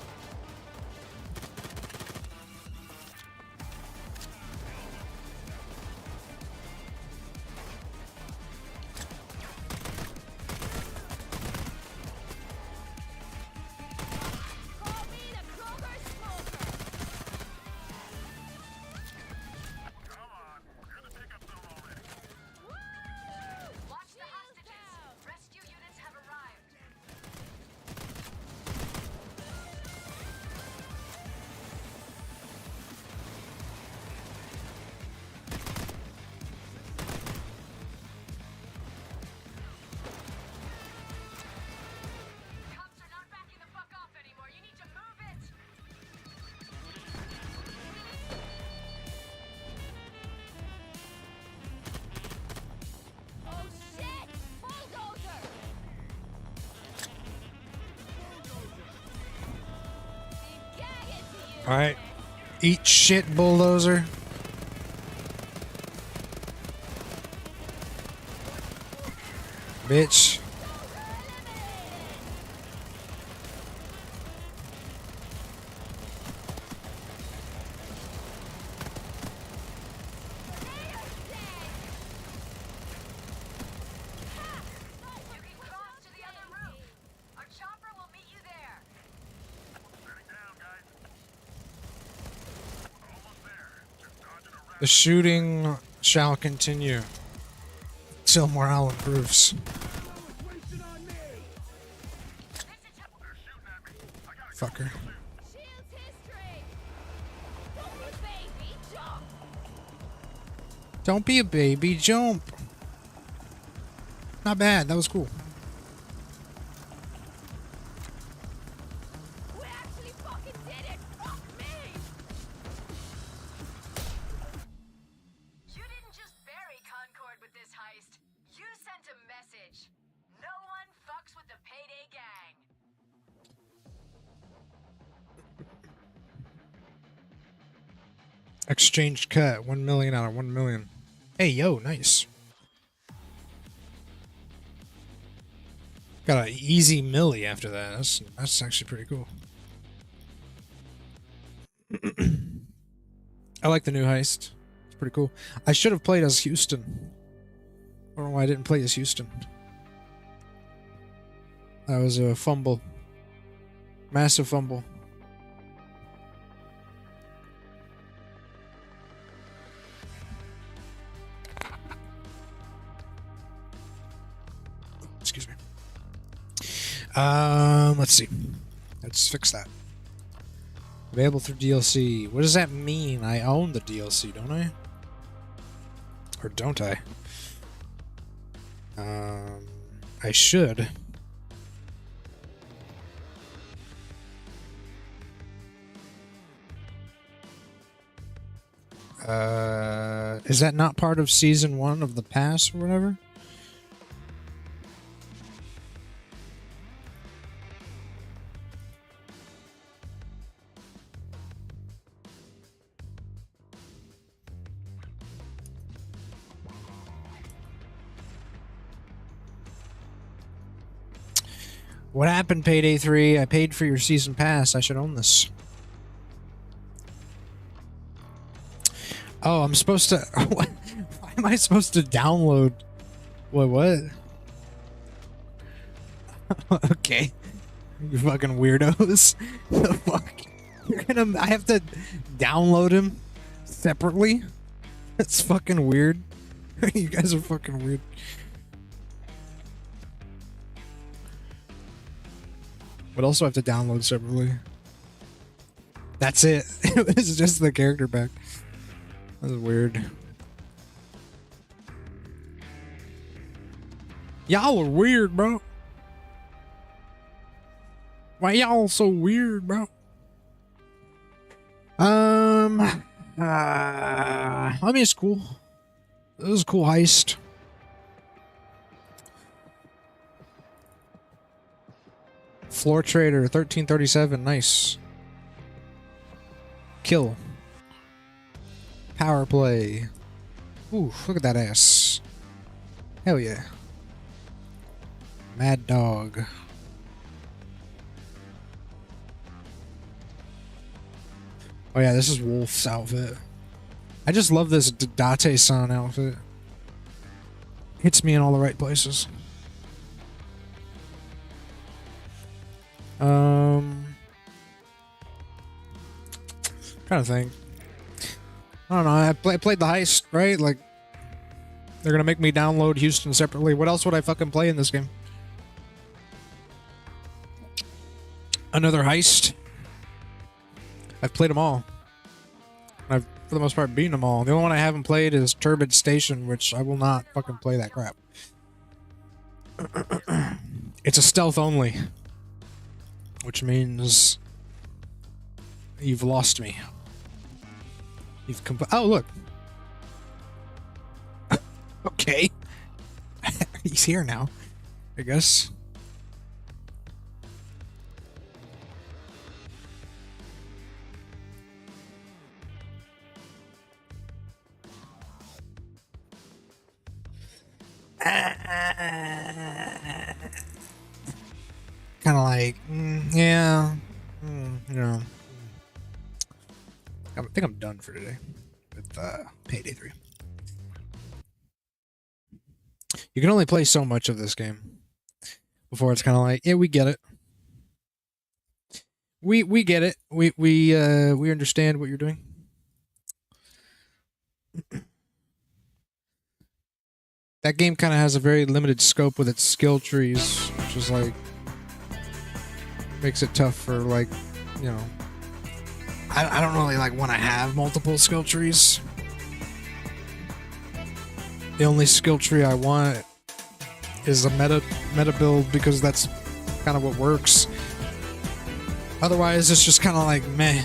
Call me the Kroger smoker. Watch the hostages. Rescue units have arrived. Cops are not backing the fuck off anymore. You need to move it. Oh shit! Bulldozer! Be gagging to you. Alright. Eat shit, bulldozer. Bitch. You can cross to the other roof. Our chopper will meet you there. The shooting shall continue till morale improves. Fucker. Shield's history. Don't be baby, jump. Don't be a baby, jump. Not bad, that was cool. We actually fucking did it. Fuck me. with this heist. You sent a message. No one fucks with the Payday gang. Exchange cut 1 million out of 1 million. Hey, yo, nice. Got an easy milli after that. That's actually pretty cool. I like the new heist. It's pretty cool. I should have played as Houston. I don't know why I didn't play as Houston. That was a fumble. Massive fumble. Excuse me. Let's see. Let's fix that. Available through DLC. What does that mean? I own the DLC, don't I? Or don't I? I should. Is that not part of Season 1 of the pass or whatever? What happened, Payday 3? I paid for your season pass. I should own this. Oh, I'm supposed to... Why am I supposed to download... What? Okay. You fucking weirdos. The fuck? I have to download him separately? That's fucking weird. You guys are fucking weird. But also have to download separately. That's it. This is just the character pack. That's weird. Y'all are weird, bro. Why y'all so weird, bro? I mean, it's cool. It was a cool heist. Floor Trader, 1337, nice. Kill. Power play. Ooh, look at that ass. Hell yeah. Mad Dog. Oh yeah, this is Wolf's outfit. I just love this Date-san outfit. Hits me in all the right places. Trying to think. I don't know. I played the heist, right? Like, they're gonna make me download Houston separately. What else would I fucking play in this game? Another heist. I've played them all. I've, for the most part, beaten them all. The only one I haven't played is Turbid Station, which I will not fucking play that crap. It's a stealth only. Which means you've lost me. You've oh, look. Okay. He's here now, I guess. Kind of like, yeah, you know. I think I'm done for today with Payday 3. You can only play so much of this game before it's kind of like, yeah, we get it. We get it. We understand what you're doing. That game kind of has a very limited scope with its skill trees, which is like makes it tough for, like, you know. I don't really like want to have multiple skill trees. The only skill tree I want is a meta build because that's kind of what works. Otherwise, it's just kind of like meh.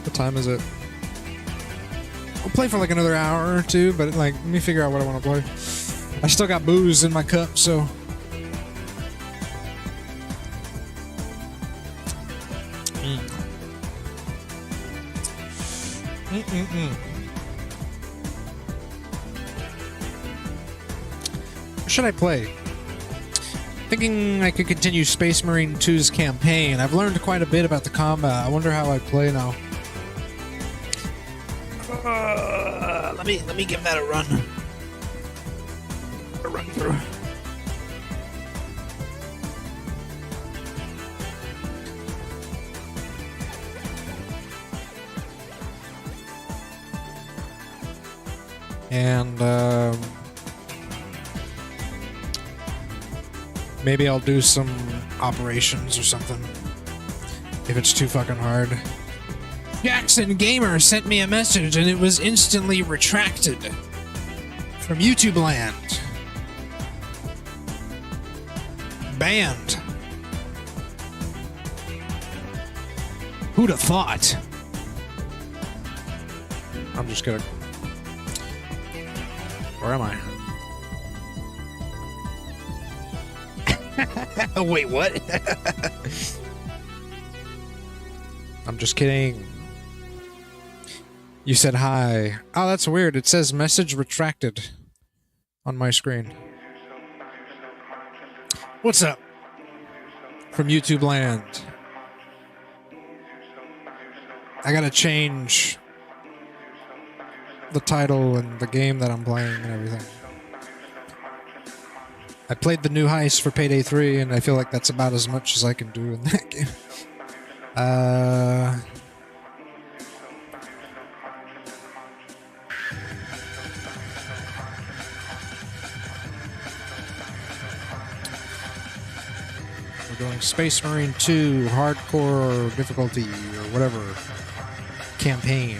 What time is it? I'll play for like another hour or two, but like, let me figure out what I want to play. I still got booze in my cup, so. What should I play? Thinking I could continue Space Marine 2's campaign. I've learned quite a bit about the combat. I wonder how I play now. Let me give that a run. A run through. And maybe I'll do some operations or something if it's too fucking hard. Jackson Gamer sent me a message and it was instantly retracted from YouTube land. Banned. Who'd have thought? I'm just gonna... Where am I? Oh, wait, what? I'm just kidding. You said hi. Oh, that's weird. It says message retracted on my screen. What's up? From YouTube land. I gotta change the title and the game that I'm playing and everything. I played the new heist for Payday 3 and I feel like that's about as much as I can do in that game. We're doing Space Marine 2 hardcore difficulty or whatever campaign.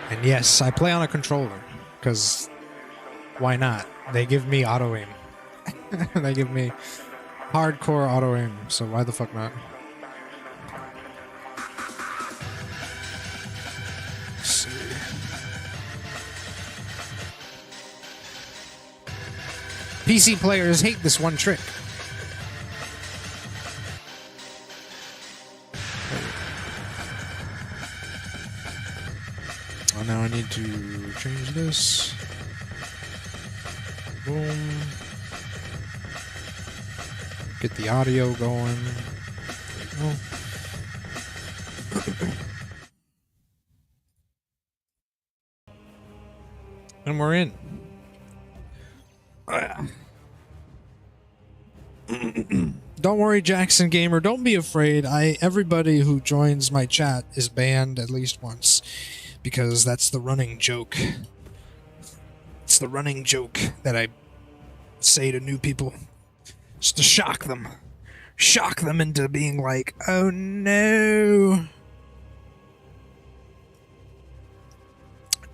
And yes, I play on a controller because why not? They give me auto aim. They give me hardcore auto aim, so why the fuck not? Let's see. PC players hate this one trick. Oh, now I need to change this. Boom. Get the audio going. There we go. And we're in. Don't worry, Jackson Gamer. Don't be afraid. Everybody who joins my chat is banned at least once. Because that's the running joke. It's the running joke that I say to new people. Just to shock them. Shock them into being like, oh no.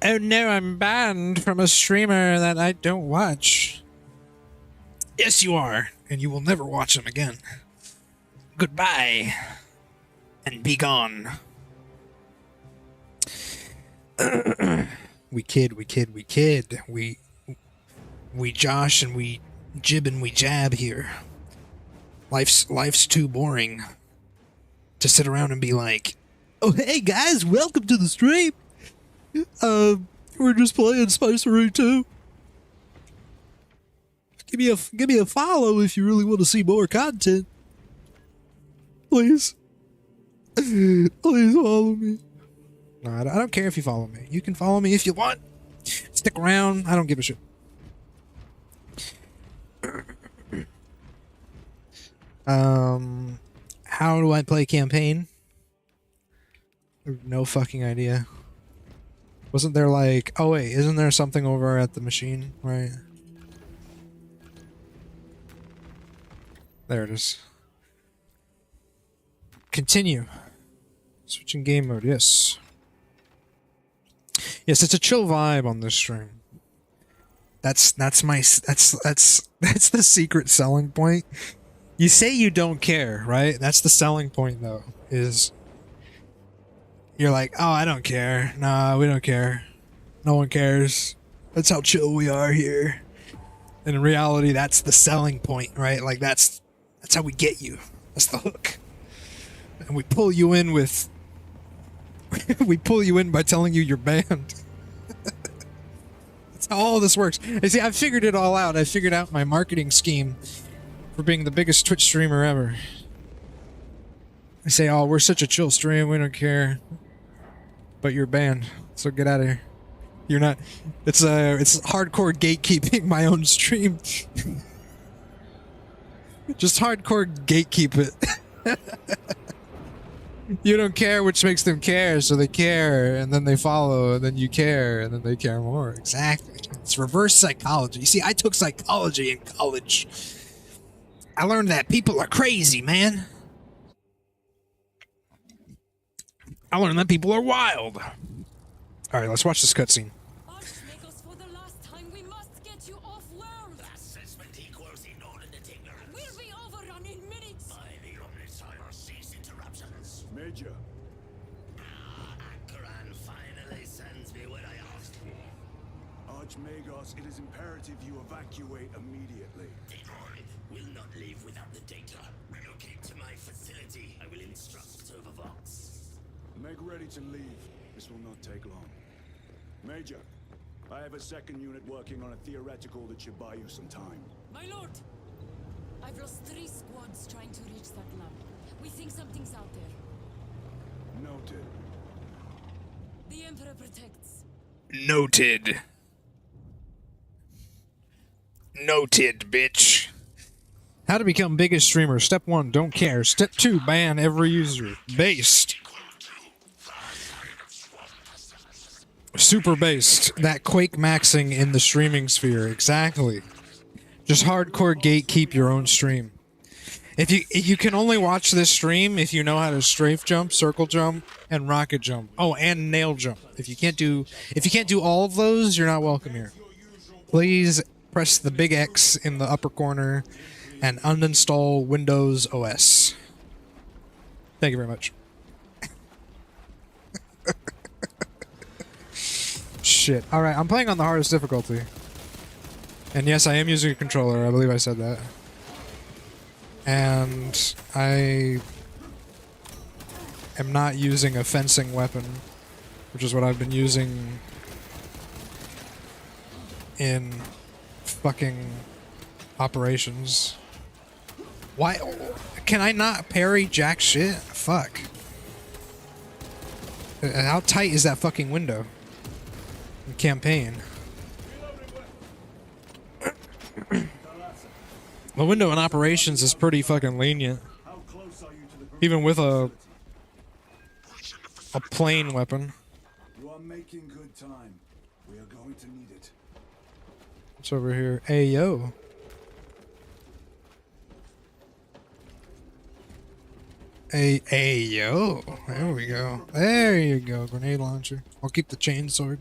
Oh no, I'm banned from a streamer that I don't watch. Yes, you are. And you will never watch him again. Goodbye. And be gone. We kid. We Josh and we jib and we jab here. Life's too boring to sit around and be like, oh hey guys, welcome to the stream. We're just playing Space Marine 2. Give me a follow if you really want to see more content. Please. Please follow me. No, I don't care if you follow me. You can follow me if you want. Stick around. I don't give a shit. How do I play campaign? No fucking idea. Wasn't there like... Oh wait, isn't there something over at the machine? Right. There it is. Continue. Switching game mode, yes. Yes, it's a chill vibe on this stream. That's the secret selling point. You say you don't care, right? That's the selling point though. you're like, oh, I don't care. Nah, we don't care. No one cares. That's how chill we are here. And in reality, that's the selling point, right? Like that's how we get you. That's the hook. And we pull you in with we pull you in by telling you you're banned. That's how all this works. You see, I've figured it all out. I figured out my marketing scheme for being the biggest Twitch streamer ever. I say, oh, we're such a chill stream, we don't care. But you're banned, so get out of here. You're not. It's hardcore gatekeeping my own stream. Just hardcore gatekeep it. You don't care, which makes them care, so they care, and then they follow, and then you care, and then they care more. Exactly. It's reverse psychology. You see, I took psychology in college. I learned that people are crazy, man. I learned that people are wild. All right, let's watch this cutscene. Archmagos, for the last time, we must get you off-world. Assessment equals inordinate ignorance. We'll be overrun in minutes. By the Omnissiah, cease interruptions. Major, Akran finally sends me what I asked for. Archmagos, it is imperative you evacuate immediately. Detroit will not leave without the data. Relocate to my facility. I will instruct Servervox. Make ready to leave. This will not take long. Major, I have a second unit working on a theoretical that should buy you some time. My lord, I've lost 3 squads trying to reach that lab. We think something's out there. Noted. The Emperor protects. Noted. Noted, bitch. How to become biggest streamer. Step 1, don't care. Step 2, ban every user. Based. Super based. That Quake maxing in the streaming sphere. Exactly. Just hardcore gatekeep your own stream. If you can only watch this stream if you know how to strafe jump, circle jump, and rocket jump. Oh, and nail jump. If you can't do all of those, you're not welcome here. Please press the big X in the upper corner and uninstall Windows OS. Thank you very much. Shit. Alright, I'm playing on the hardest difficulty. And yes, I am using a controller. I believe I said that. And I am not using a fencing weapon, which is what I've been using in fucking operations. Why can I not parry jack shit? Fuck. How tight is that fucking window? In campaign. The window in operations is pretty fucking lenient. How close are you to the Even with a plain weapon. You are making good time. We are going to need it. What's over here? Hey, yo. Hey, yo. There we go. There you go. Grenade launcher. I'll keep the chainsaw.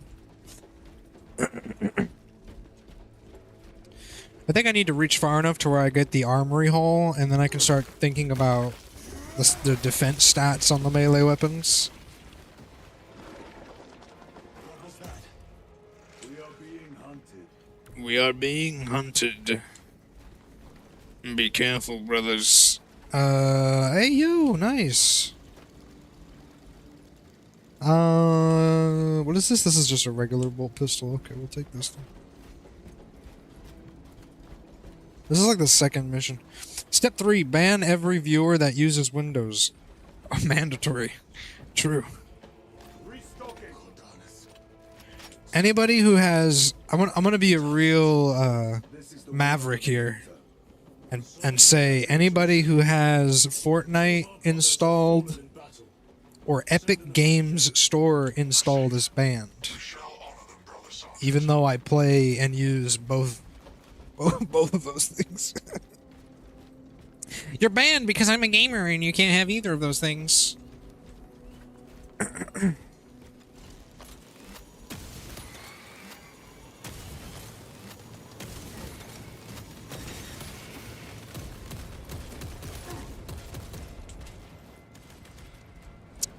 I think I need to reach far enough to where I get the armory hole, and then I can start thinking about the defense stats on the melee weapons. What was that? We are being hunted. We are being hunted. Be careful, brothers. Hey you, nice. What is this? This is just a regular bolt pistol. Okay, we'll take this thing. This is like the second mission. Step 3, ban every viewer that uses Windows. Mandatory. True. Anybody who has... I'm gonna be a real maverick here. And say anybody who has Fortnite installed or Epic Games Store installed is banned. Even though I play and use both of those things. You're banned because I'm a gamer and you can't have either of those things.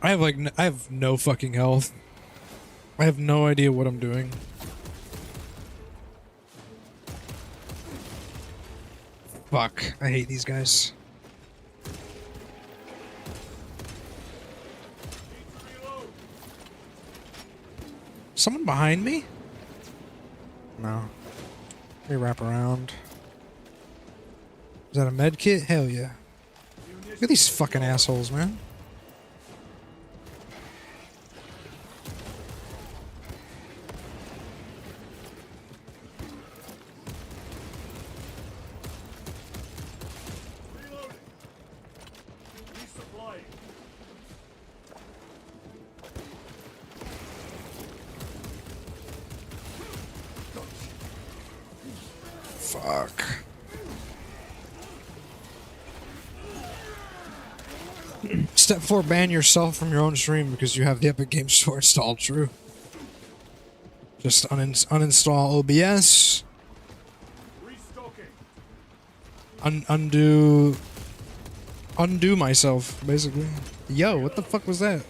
I have like I have no fucking health. I have no idea what I'm doing. Fuck, I hate these guys. Someone behind me? No. Let me wrap around. Is that a med kit? Hell yeah. Look at these fucking assholes, man. Fuck. Step 4, ban yourself from your own stream because you have the Epic Games Store installed. True. Just uninstall OBS. Undo myself, basically. Yo, what the fuck was that?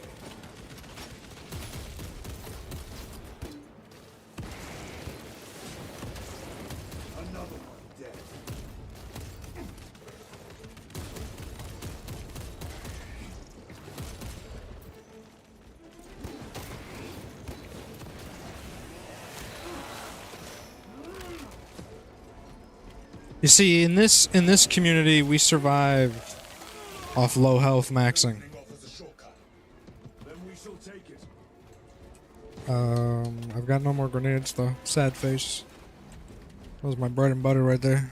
You see, in this community, we survive off low health maxing. I've got no more grenades though. Sad face. That was my bread and butter right there.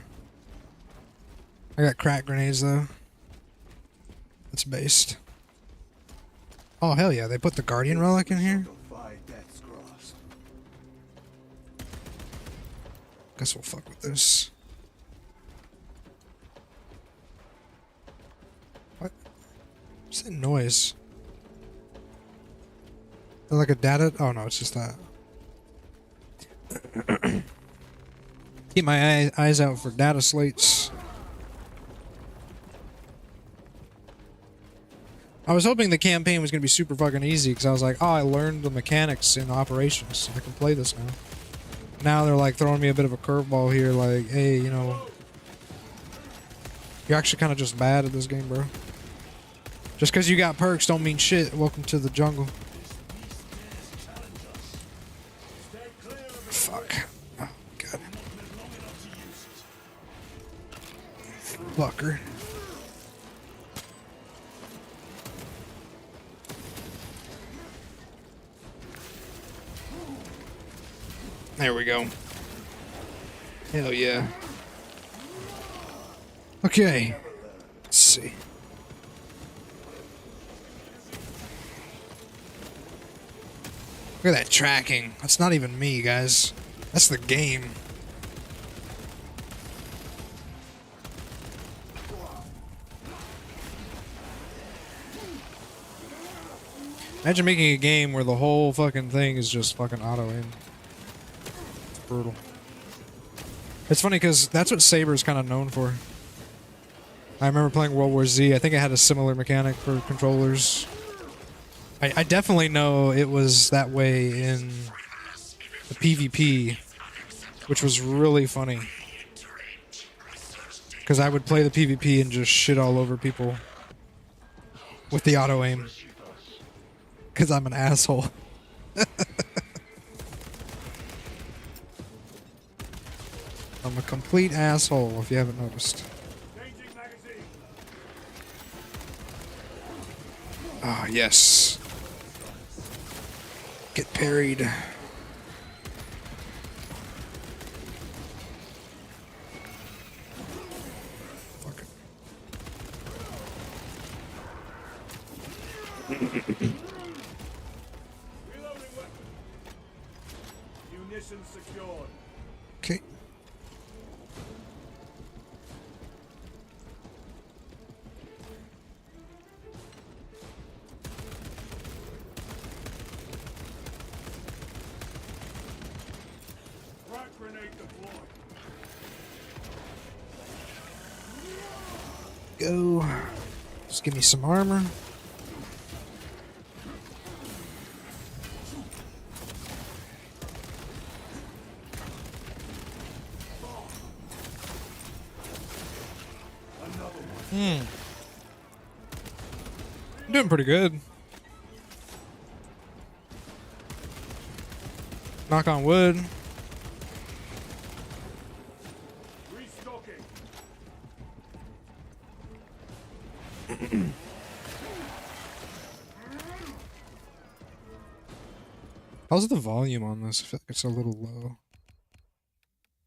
I got crack grenades though. That's based. Oh hell yeah! They put the Guardian relic in here. Guess we'll fuck with this. What's that noise? Is that like a data? Oh no, it's just that. Keep my eyes out for data slates. I was hoping the campaign was going to be super fucking easy because I was like, oh, I learned the mechanics in operations, so I can play this now. Now they're like throwing me a bit of a curveball here, like, hey, you know, you're actually kind of just bad at this game, bro. Just because you got perks don't mean shit. Welcome to the jungle. Fuck. Oh, God. Fucker. There we go. Hell yeah. Okay. Let's see. Look at that tracking. That's not even me, guys. That's the game. Imagine making a game where the whole fucking thing is just fucking auto-aim. It's brutal. It's funny because that's what Saber's kind of known for. I remember playing World War Z. I think it had a similar mechanic for controllers. I definitely know it was that way in the PvP, which was really funny. Because I would play the PvP and just shit all over people with the auto-aim. Because I'm an asshole. I'm a complete asshole, if you haven't noticed. Ah, yes. Get parried. Fuck it. Munitions secured. Okay. Go. Just give me some armor. I'm doing pretty good. Knock on wood. Restocking. How's the volume on this? I feel like it's a little low.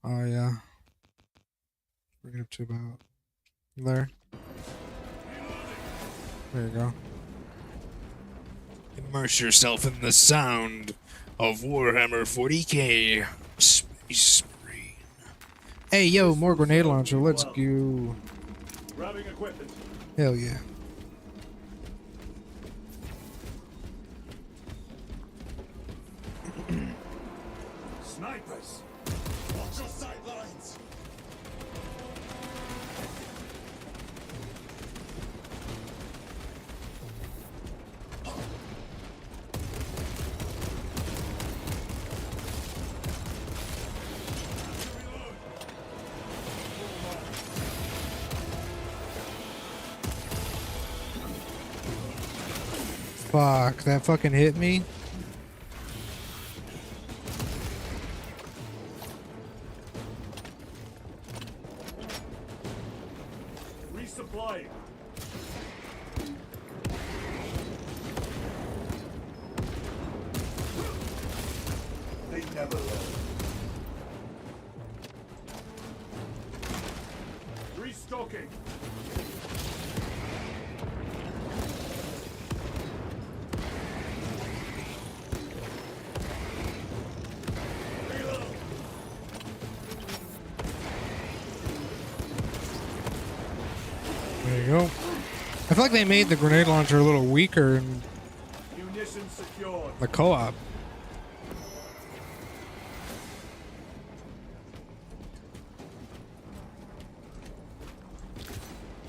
Oh yeah. Bring it up to about there. There you go. Immerse yourself in the sound of Warhammer 40k Space Marine. Hey yo, more grenade launcher, let's go. Grabbing equipment. Hell yeah. Snipers. Watch your sidelines. Fuck, that fucking hit me. Resupplying. They never learn. Restocking. There you go. I feel like they made the grenade launcher a little weaker in Munitions secured. the co-op.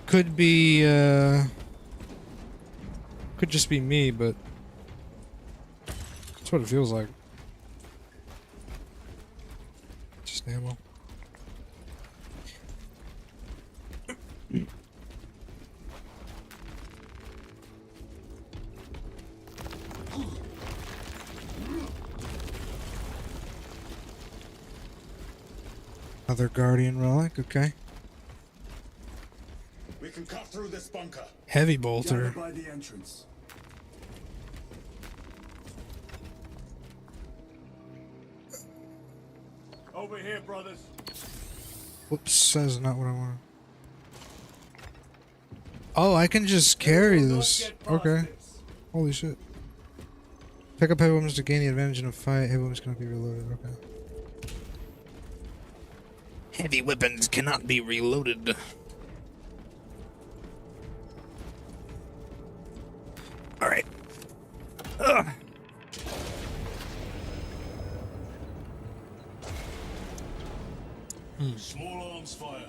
Could be, could just be me, but that's what it feels like. Just ammo. Another Guardian relic, okay. We can cut through this bunker. Heavy Gather bolter. by the entrance. Over here, brothers. Whoops, that's not what I want. Oh, I can just carry this. Okay. Holy shit. Pick up heavy weapons to gain the advantage in a fight. Heavy weapons cannot be reloaded. Okay. Heavy weapons cannot be reloaded. Alright. Small arms fire.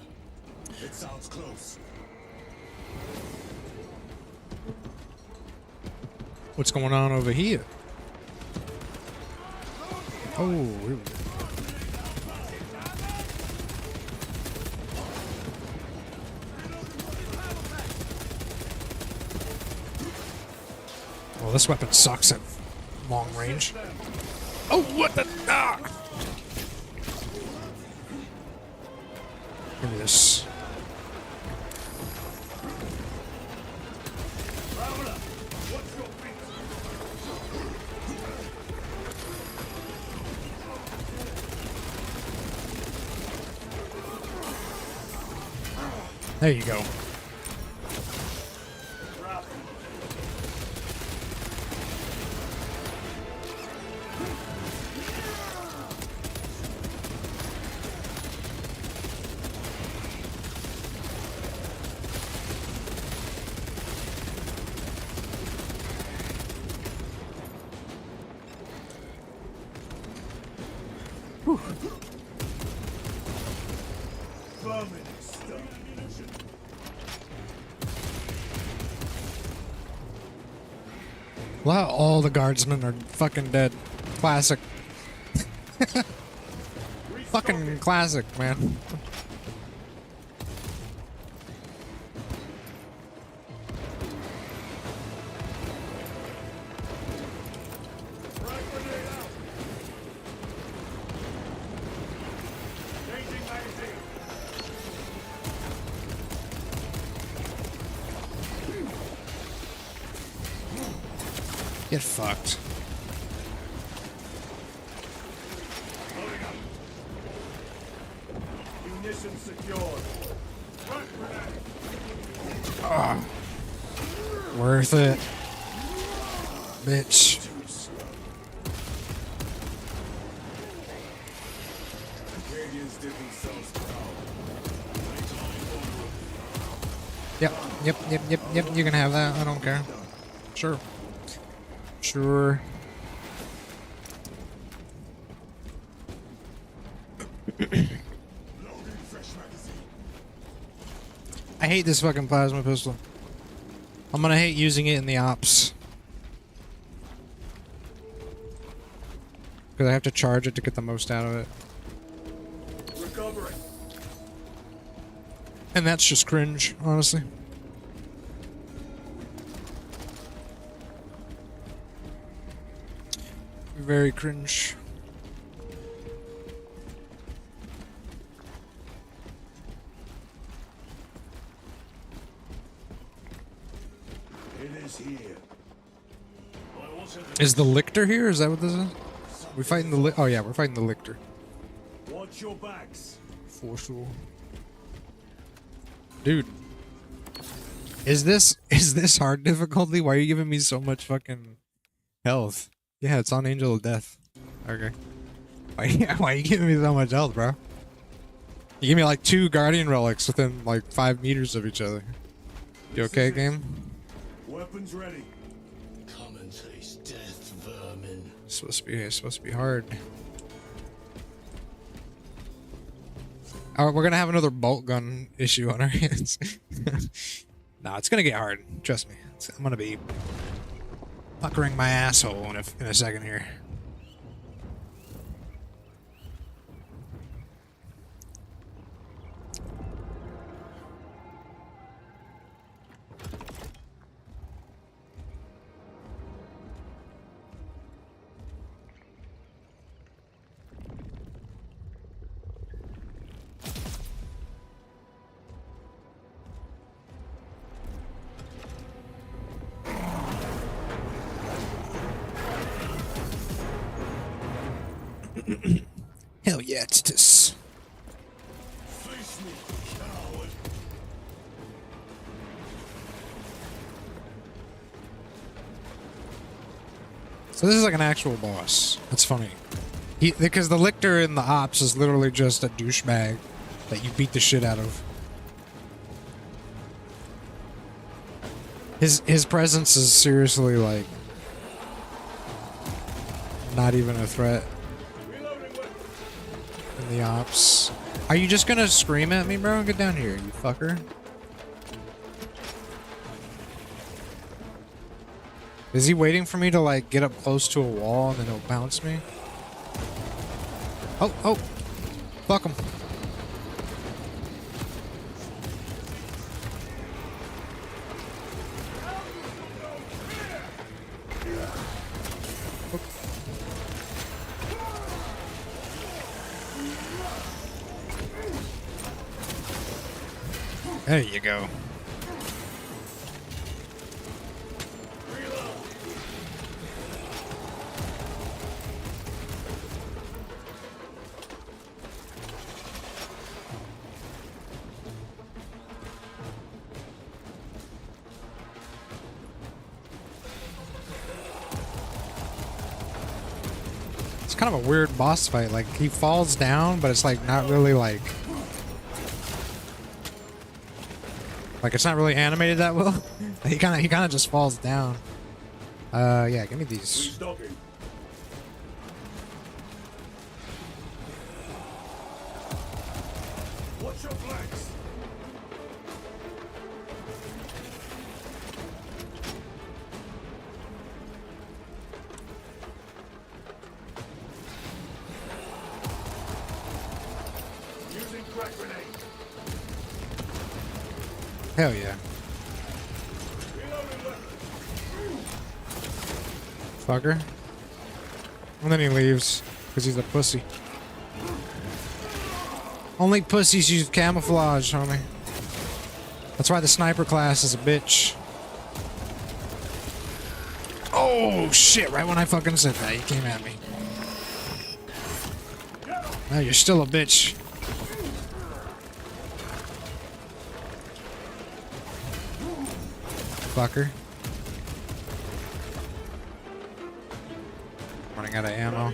It sounds close. What's going on over here? Oh, here we go. Well, this weapon sucks at long range. Oh, what the? Ah! Give me this. There you go. Wow, all the guardsmen are fucking dead. Classic. Fucking classic, man. Get fucked. Munition secured. Worth it. Bitch. Canadians did themselves proud. Yep. You can have that. I don't care. Sure. Sure. I hate this fucking plasma pistol. I'm gonna hate using it in the ops. Because I have to charge it to get the most out of it. Recovering. And that's just cringe, honestly. Very cringe. It is here. Is the lictor here? Is that what this is? We fighting the oh yeah, we're fighting the lictor. Watch your backs. For sure. Dude. Is this hard difficulty? Why are you giving me so much fucking health? Yeah, it's on Angel of Death. Okay. Why are you giving me so much health, bro? You give me like 2 Guardian Relics within like 5 meters of each other. You okay, game? Weapons ready. Come and taste death, vermin. It's supposed to be hard. Alright, we're gonna have another bolt gun issue on our hands. Nah, it's gonna get hard. Trust me. I'm gonna be puckering my asshole in a second here. Hell yeah, Titus. Face me, coward. So this is like an actual boss. That's funny. Because the lictor in the ops is literally just a douchebag that you beat the shit out of. His presence is seriously like not even a threat in the ops. Are you just gonna scream at me, bro? Get down here, you fucker. Is he waiting for me to like get up close to a wall and then he'll bounce me? Oh, fuck him. There you go. It's kind of a weird boss fight. Like, he falls down, but it's like not really like... Like, it's not really animated that well. he kind of just falls down. Yeah, give me these. Restocking. Watch your flanks. Using crack grenade. Hell yeah. Fucker. And then he leaves, because he's a pussy. Only pussies use camouflage, homie. That's why the sniper class is a bitch. Oh! Oh shit, right when I fucking said that, he came at me. No, you're still a bitch. Fucker. Running out of ammo.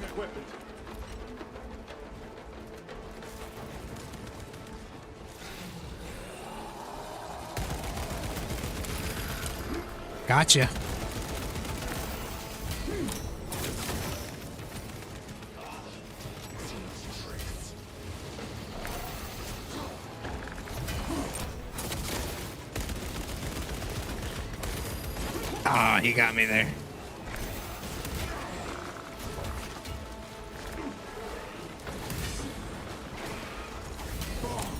Gotcha. Ah, he got me there.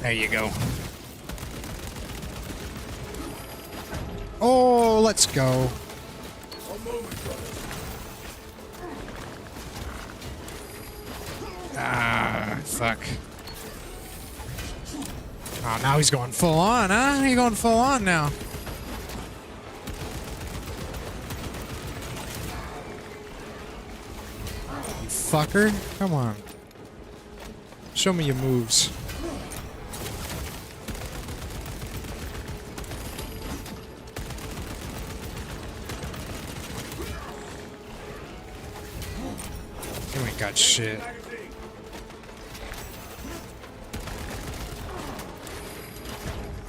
There you go. Oh, let's go. Ah, fuck. Oh, now he's going full on, huh? He's going full on now. You fucker. Come on. Show me your moves. You ain't got shit.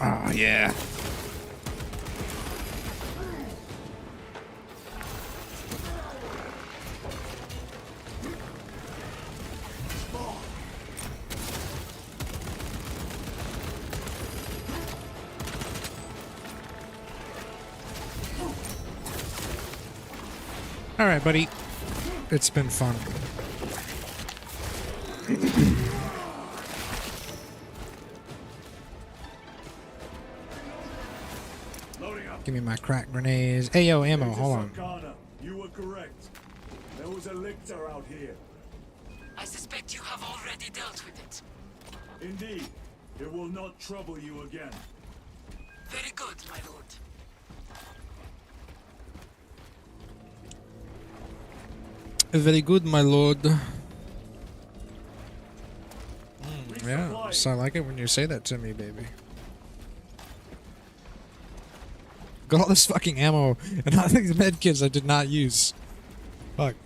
Oh, yeah. All right, buddy. It's been fun. Give me my crack grenades. Hey, yo, ammo. Hold on. Sakana, you were correct. There was a lictor out here. I suspect you have already dealt with it. Indeed, it will not trouble you again. Very good, my lord. Very good, my lord. Yeah, so I like it when you say that to me, baby. Got all this fucking ammo and all these medkits I did not use. Fuck.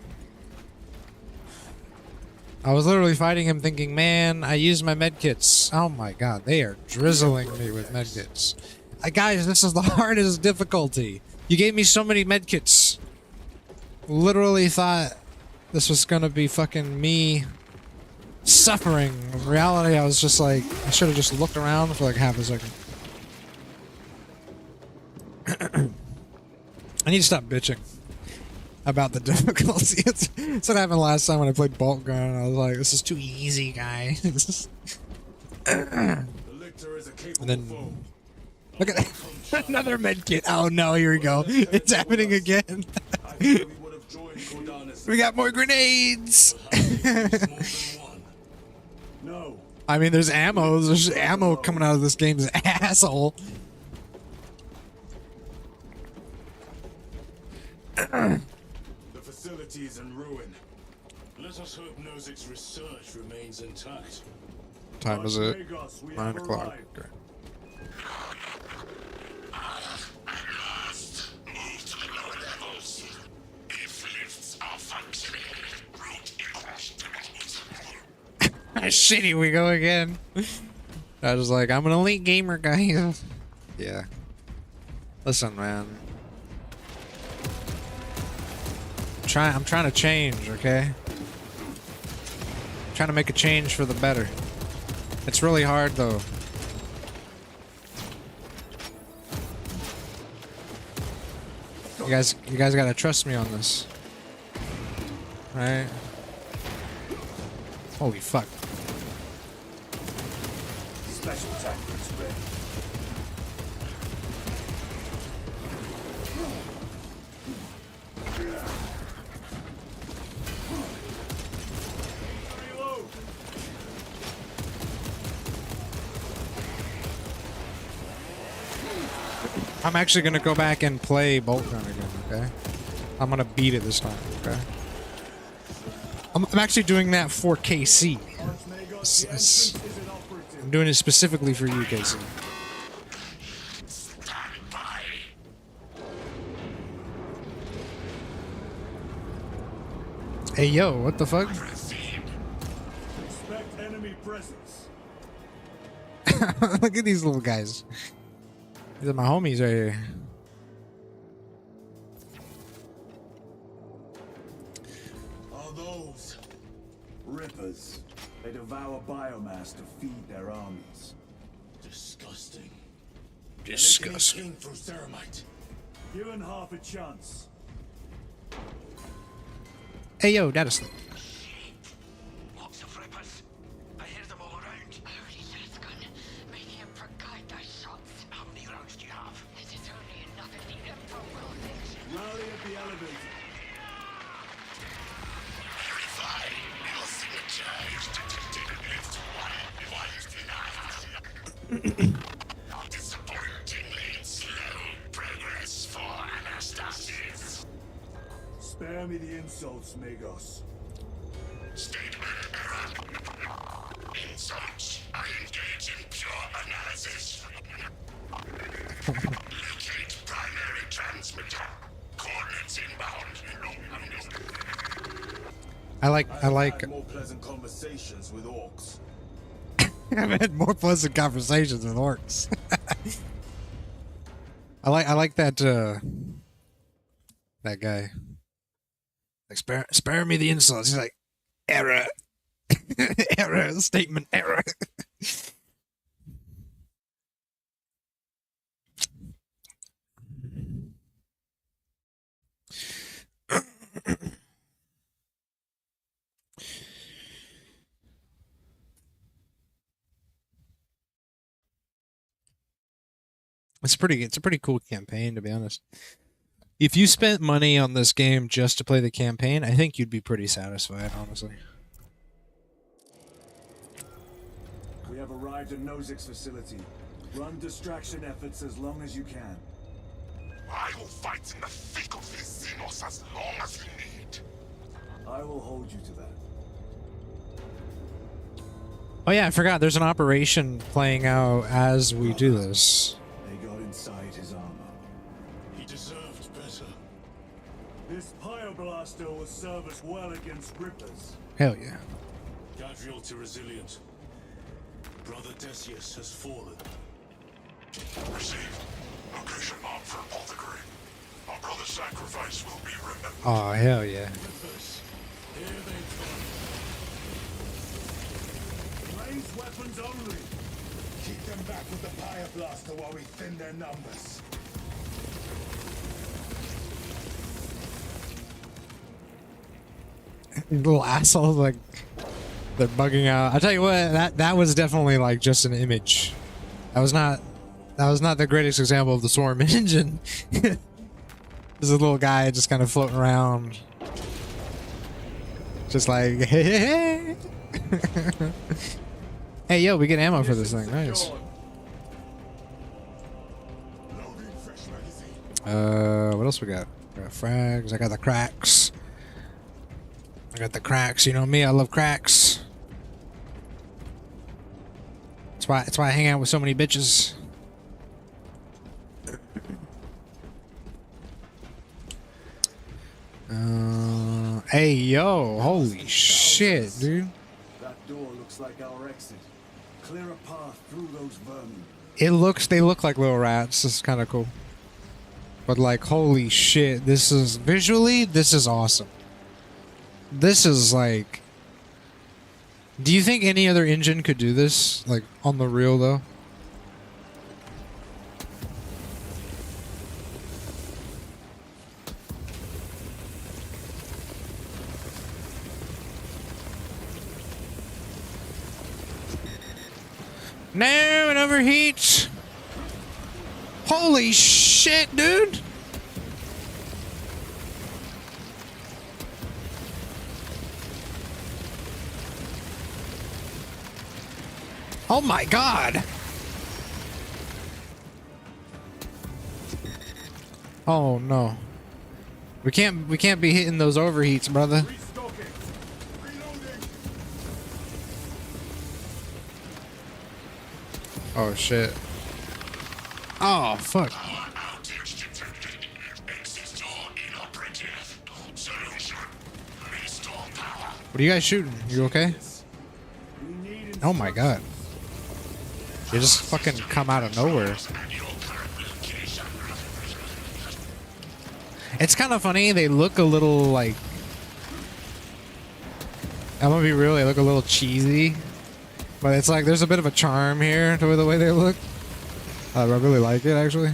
I was literally fighting him thinking, man, I used my medkits. Oh my god, they are drizzling me with medkits. Guys, this is the hardest difficulty. You gave me so many medkits. Literally thought this was gonna be fucking me suffering. In reality, I was just like, I should have just looked around for like half a second. I need to stop bitching about the difficulty. It's what happened last time when I played Bolt Gun. I was like, this is too easy, guy. And then, look at that. Another medkit. Oh no, here we go. It's happening again. We got more grenades. No. I mean, there's ammo. There's ammo coming out of this game's asshole. The facility is in ruin. Let us hope Nozick's research remains intact. Time is it? Vegas, we 9 have o'clock. arrived. Okay. Move to the lower levels. If lifts are functioning, route equals Shitty, we go again. I was like, I'm an elite gamer, guys. Yeah. Listen, man. I'm trying to change, okay? I'm trying to make a change for the better. It's really hard, though. You guys gotta trust me on this. Right? Holy fuck. Special tactics ready. Reload. I'm actually gonna go back and play Bolt Gun again, okay? I'm gonna beat it this time, okay? I'm actually doing that for KC. I'm doing it specifically for you, KC. Hey, yo, what the fuck? Expect enemy presence. Look at these little guys. These are my homies right here. Are those Rippers? They devour biomass to feed their armies. Disgusting. Disgusting. Through ceramite. Given half a chance. Hey, yo, data slip. Lots of rippers. I hear them all around. Holy shotgun. Maybe him forgot those shots. How many rounds do you have? This is only enough if the Emperor will think. Rally at the elevator. Verify. Your signature is detected at lift 1. Not disappointingly slow progress for Anastasis. Spare me the insults, Magos. Statement error. Insults. I engage in pure analysis. Locate primary transmitter. Coordinates inbound. I like. Had more pleasant conversations with orcs. I've had more pleasant conversations with orcs. I like that that guy. Like spare me the insults. He's like, error. Error, statement error. It's a pretty cool campaign, to be honest. If you spent money on this game just to play the campaign, I think you'd be pretty satisfied, honestly. We have arrived at Nozik's facility. Run distraction efforts as long as you can. I will fight in the thick of this Xenos as long as you need. I will hold you to that. Oh yeah, I forgot. There's an operation playing out as we do this. They got inside his armor. He deserved better. This Pyoblaster will serve us well against Rippers. Hell yeah. Casualty resilient. Brother Decius has fallen. Received. Location marked for apothecary. Our brother's sacrifice will be remembered. Oh hell yeah. Here they come. Ranged weapons only. Keep them back with the Pyoblaster while we thin their numbers. These little assholes, like, they're bugging out. I'll tell you what, that was definitely like just an image. That was not the greatest example of the swarm engine. There's a little guy just kind of floating around. Just like, hey, hey, hey. Hey, yo, we get ammo for this thing. Nice. What else we got? We got frags. I got the cracks. You know me, I love cracks. That's why I hang out with so many bitches. Hey, yo, holy shit, dude. That door looks like our exit. Clear a path through those vermin. They look like little rats. This is kind of cool. But like, holy shit, this is awesome. This is like, do you think any other engine could do this? Like, on the real though? No, it overheats. Holy shit, dude. Oh my god. Oh no. We can't be hitting those overheats, brother. Restocking. Reloading. Oh shit. Oh fuck. Power outage detected. Exit door inoperative. Solution. Restore power. What are you guys shooting? You okay? We need Oh my god. They just fucking come out of nowhere. And your current location. It's kind of funny. They look a little like. I'm gonna be real. They look a little cheesy, but it's like there's a bit of a charm here to the way they look. I really like it actually.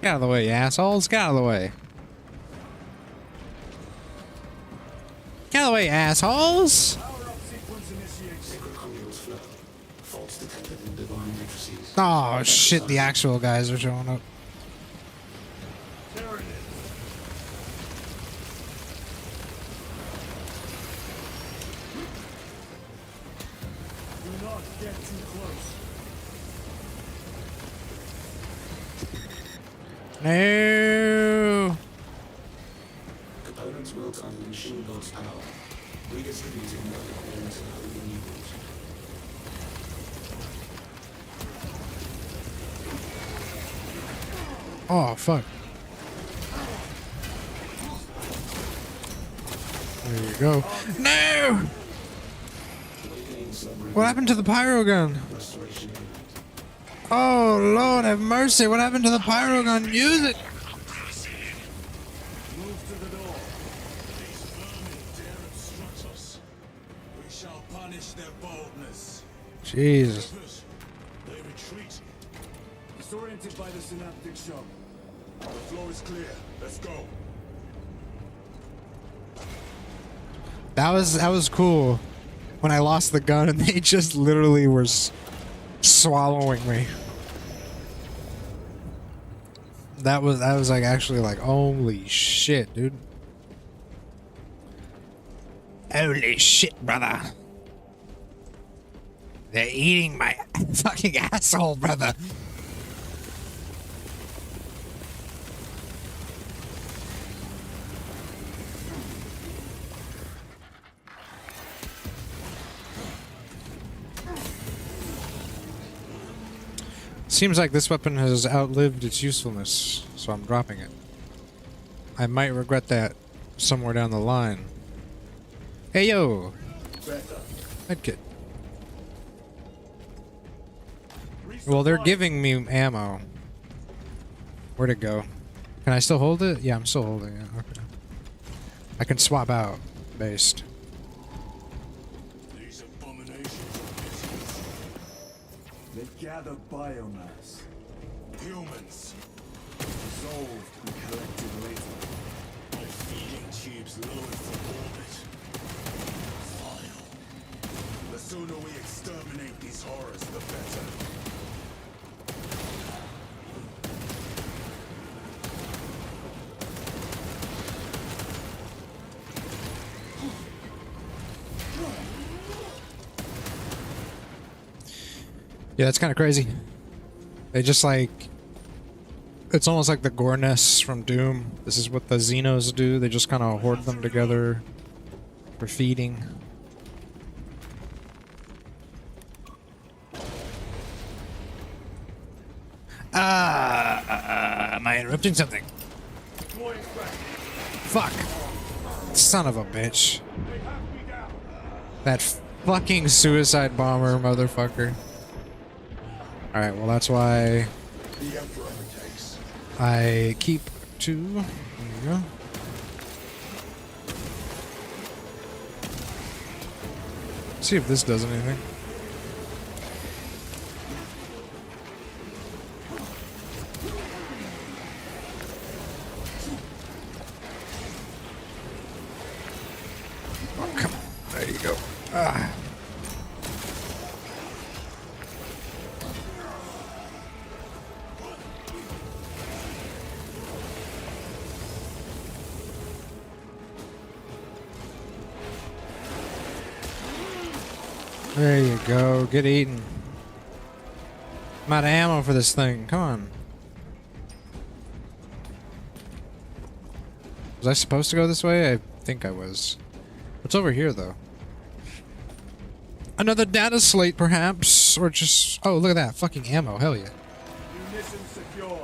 Get out of the way, you assholes! Get out of the way! Get out of the way, assholes! Power up sequence initiated. Faults detected in divine matrices. Oh shit! The actual guys are showing up. There it is. Do not get too close. No! Components built on the machine god's power. Redistributing them according to holy rules. Oh fuck! There you go. No! What happened to the pyro gun? Oh Lord have mercy! What happened to the pyro gun? Use it! Move to the door. These vermin dare obstruct us. We shall punish their boldness. Jesus. They retreat. Disoriented by the synaptic shock. The floor is clear. Let's go. That was cool. When I lost the gun and they just literally were swallowing me. That was like actually like holy shit, dude. Holy shit, brother. They're eating my fucking asshole, brother. Seems like this weapon has outlived its usefulness, so I'm dropping it. I might regret that somewhere down the line. Hey yo! Medkit. Well, they're giving me ammo. Where'd it go? Can I still hold it? Yeah, I'm still holding it. Okay. I can swap out. Based. These abominations of business. They gather biomass. Humans. Dissolved and collected later. By feeding tubes lowered from orbit. Vile. The sooner we exterminate these horrors, the better. Yeah, that's kind of crazy. They just like... It's almost like the gore nests from Doom. This is what the Xenos do. They just kind of hoard them together for feeding. Am I interrupting something? Fuck. Son of a bitch. That fucking suicide bomber motherfucker. Alright, well that's why I keep two. There you go. See if this does anything. Oh, come on. There you go. Ah. There you go. Get eaten. I'm out of ammo for this thing. Come on. Was I supposed to go this way? I think I was. What's over here, though? Another data slate, perhaps? Or just... Oh, look at that. Fucking ammo. Hell yeah. Munitions secured.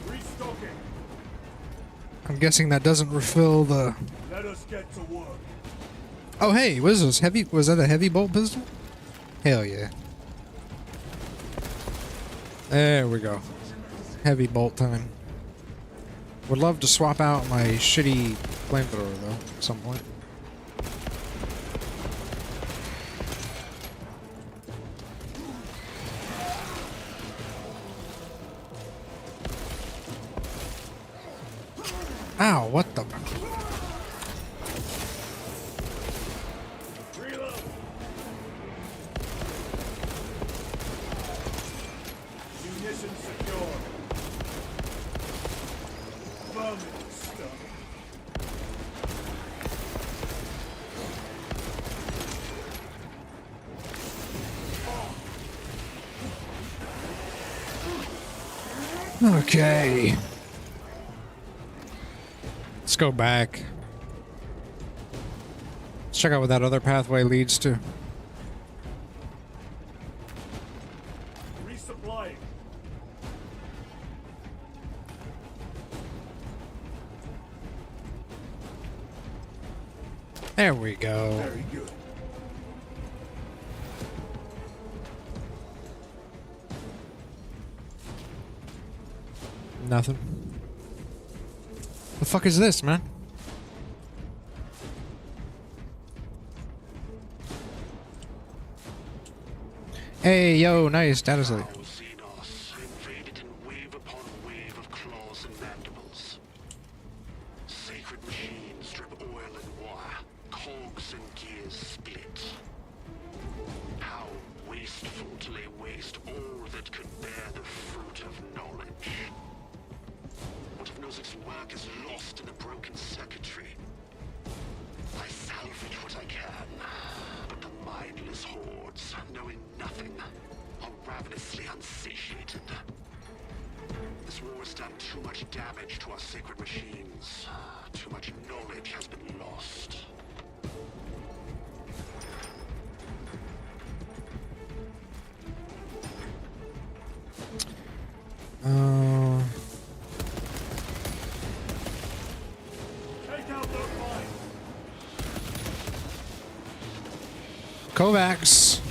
Restocking. I'm guessing that doesn't refill the... Let us get to work. Oh, hey. What is this? Heavy... Was that a heavy bolt pistol? Hell yeah. There we go. Heavy bolt time. Would love to swap out my shitty flamethrower, though, at some point. Ow, what the... Reload. Munitions secured. Vermin stuff. Okay. Let's go back. Let's check out what that other pathway leads to. Resupplying. There we go. Very good. Nothing. The fuck is this, man? Hey, yo, nice data slate. Xenos invaded in wave upon wave of claws and mandibles. Sacred machines drip oil and wire, cogs and gears split. How wasteful to lay waste all that could bear the fruit of knowledge. What if Nozik's work is lost in the broken circuitry? I salvage what I can, but the mindless hordes, knowing nothing, are ravenously unsatiated. This war has done too much damage to our sacred machines. Too much knowledge has been lost. Take out those mines. Kovacs.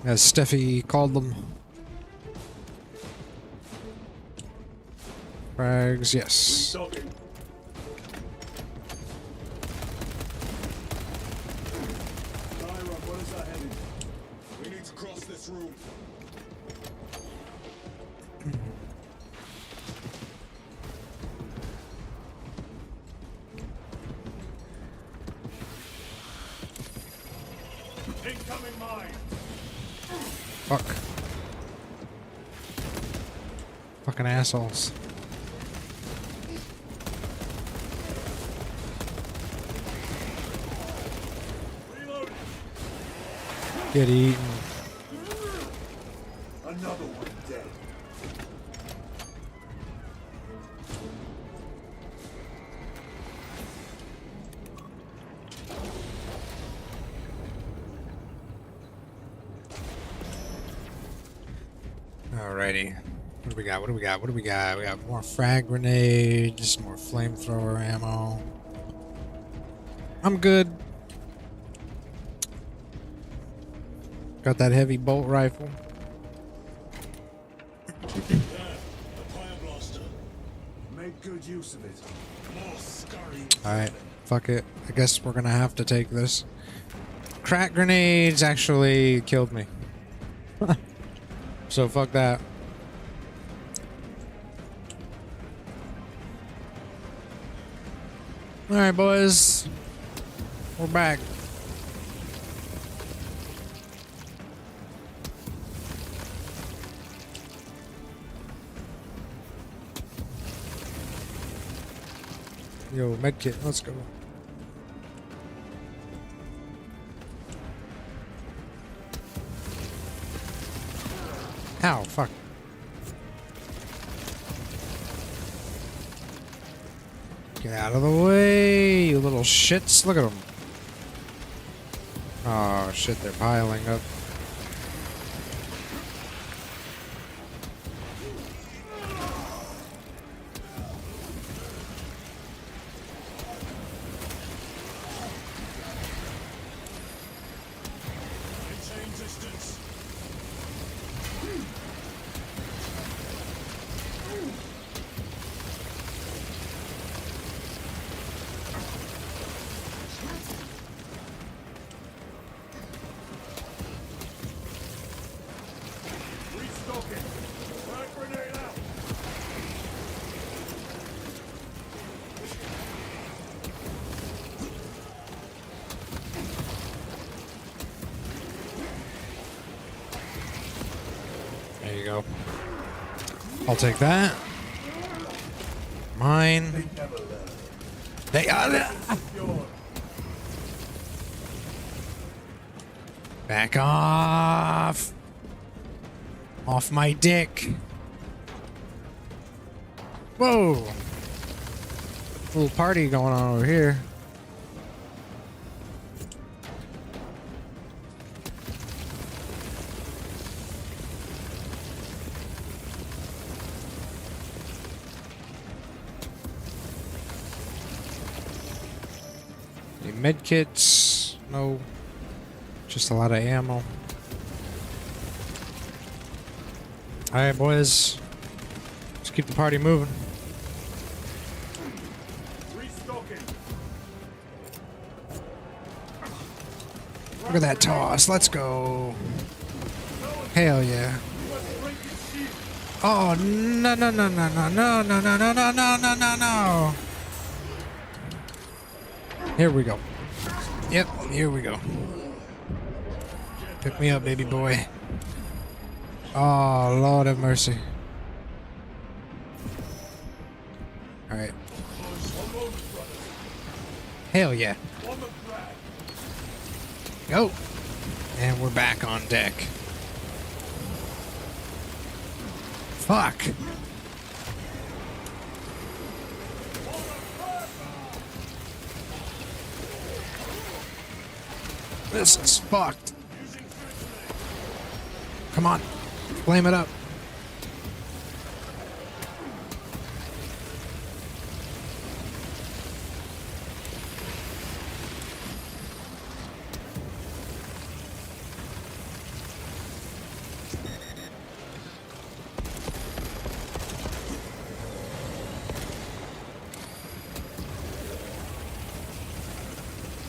As Steffi called them. Frags, yes. Restocking. Lyra, what is our heading? We need to cross this room. Incoming mine. Fuck. Fucking assholes. Reloading. Get eaten. Another one dead. Alrighty. What do we got? What do we got? What do we got? We got more frag grenades, more flamethrower ammo. I'm good. Got that heavy bolt rifle. There, a fire blaster. Make good use of it. More scurrying. Alright, fuck it. I guess we're gonna have to take this. Crack grenades actually killed me. so fuck that. Alright, boys. We're back. Yo, medkit, let's go. Ow, fuck. Get out of the way, you little shits. Look at them. Oh shit, they're piling up. There you go. I'll take that. Mine. They are. Back off. Off my dick. Whoa. Little party going on over here. Any medkits? No. Just a lot of ammo. Alright, boys. Let's keep the party moving. Look at that toss. Let's go. Hell yeah. Oh, no, no, no, no, no, no, no, no, no, no, no, no, no, no. Here we go. Yep, here we go. Pick me up, baby boy. Oh, Lord have mercy. Alright. Hell yeah. Go. And we're back on deck. Fuck. This is fucked. Come on. Flame it up.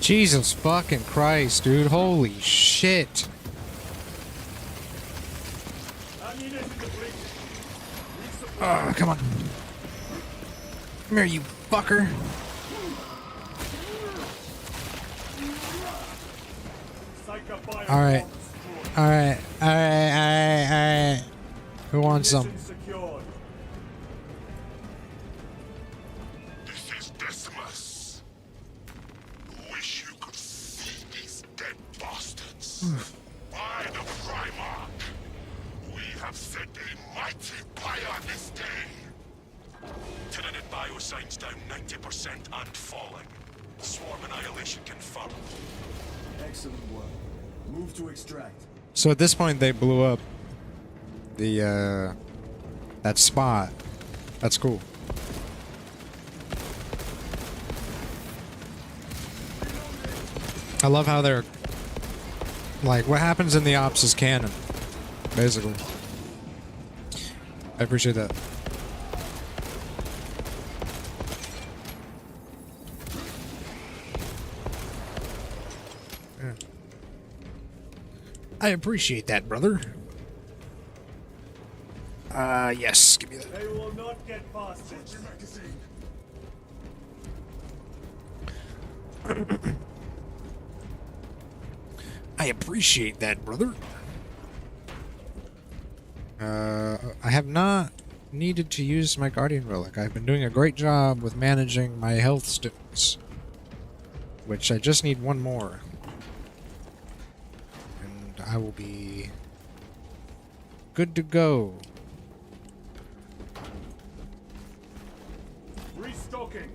Jesus fucking Christ, dude. Holy shit. Oh, come on. Come here, you fucker. Alright. Alright. Alright. Who wants some? This is Decimus. Wish you could see these dead bastards. By the Primarch, we have set a mighty pyre this day. Tyranid biosigns down 90% and falling. Swarm annihilation confirmed. Excellent work. Move to extract. So at this point they blew up the that spot. That's cool. I love how they're like what happens in the ops is canon, basically. I appreciate that. I appreciate that, brother. Yes, give me that. They will not get past it. I appreciate that, brother. I have not needed to use my Guardian Relic. I've been doing a great job with managing my health stones, which I just need one more. And I will be good to go. Restocking.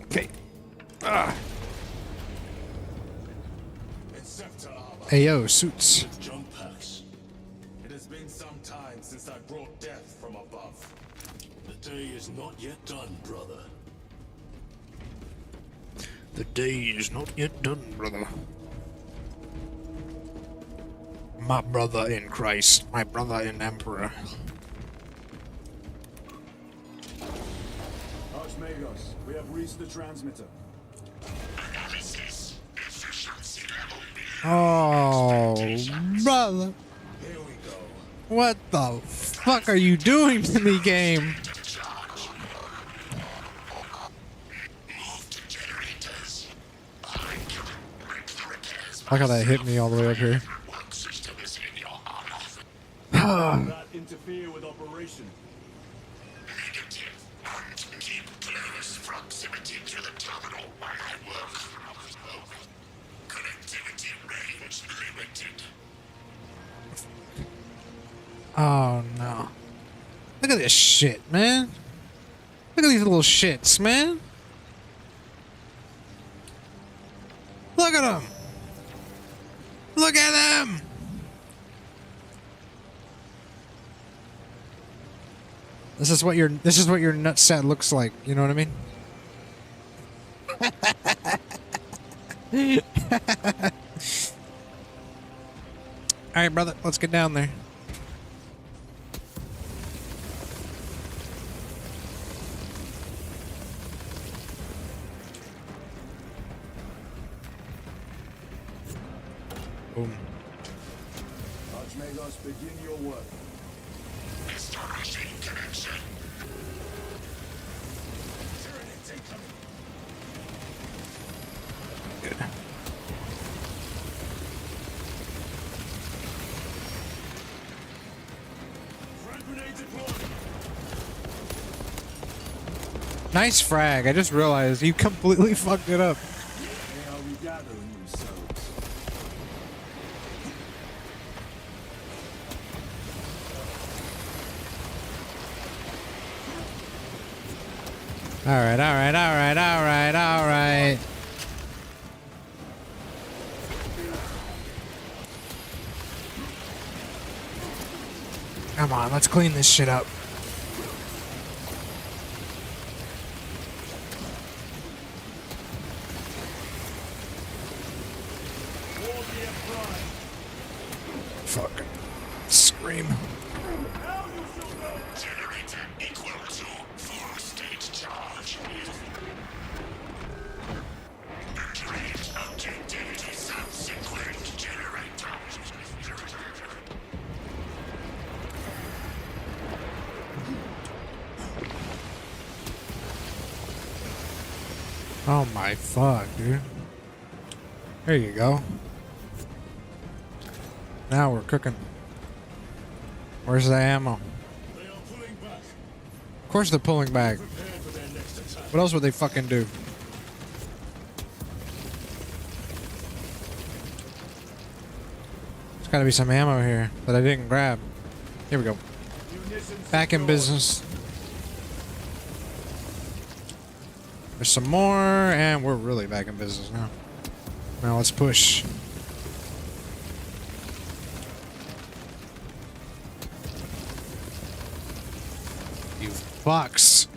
Okay. Hey yo, suits. Jump packs. It has been some time since I brought death from above. The day is not yet done, brother. The day is not yet done, brother. My brother in Christ, my brother in Emperor. Archmagos, we have reached the transmitter. Analysis. Efficiency level Oh, brother. Here we go. What the fuck are you doing to me, game? charge. Move to generators. Break the repairs. Look how that hit me all the way up here. One system is in your honor. That interfere with operation. Negative. And keep close proximity to the terminal while I work. Connectivity range limited. Oh no. Look at this shit, man. Look at these little shits, man. Look at them. Look at them. This is what your nutsack looks like, you know what I mean? Alright, brother, let's get down there. Boom. Archmagos, begin your work. Establishing connection. Good. Frag grenade deployed. Nice frag. I just realized you completely fucked it up. They are regathering themselves. Alright, alright, alright, alright, alright. Come on, let's clean this shit up. Fuck. Scream. Generator equal to full state charge. Activate objectivity subsequent generator. Oh my fuck, dude. There you go. Now we're cooking. Where's the ammo? They are pulling back. Of course they're pulling back. Prepare for their next attack. What else would they fucking do? There's gotta be some ammo here that I didn't grab. Here we go. Munitions Back in secured. business. There's some more, and we're really back in business now. Now let's push. You fucks.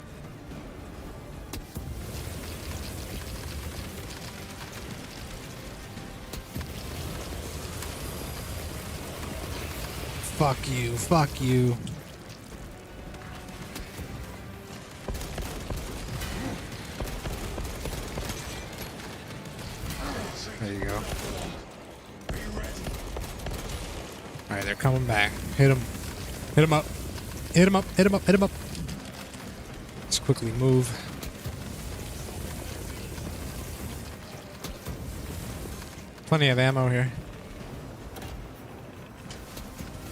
Fuck you, fuck you. you go. Alright, they're coming back. Hit him. Hit him up. Hit him up. Hit him up. Hit him up. Let's quickly move. Plenty of ammo here.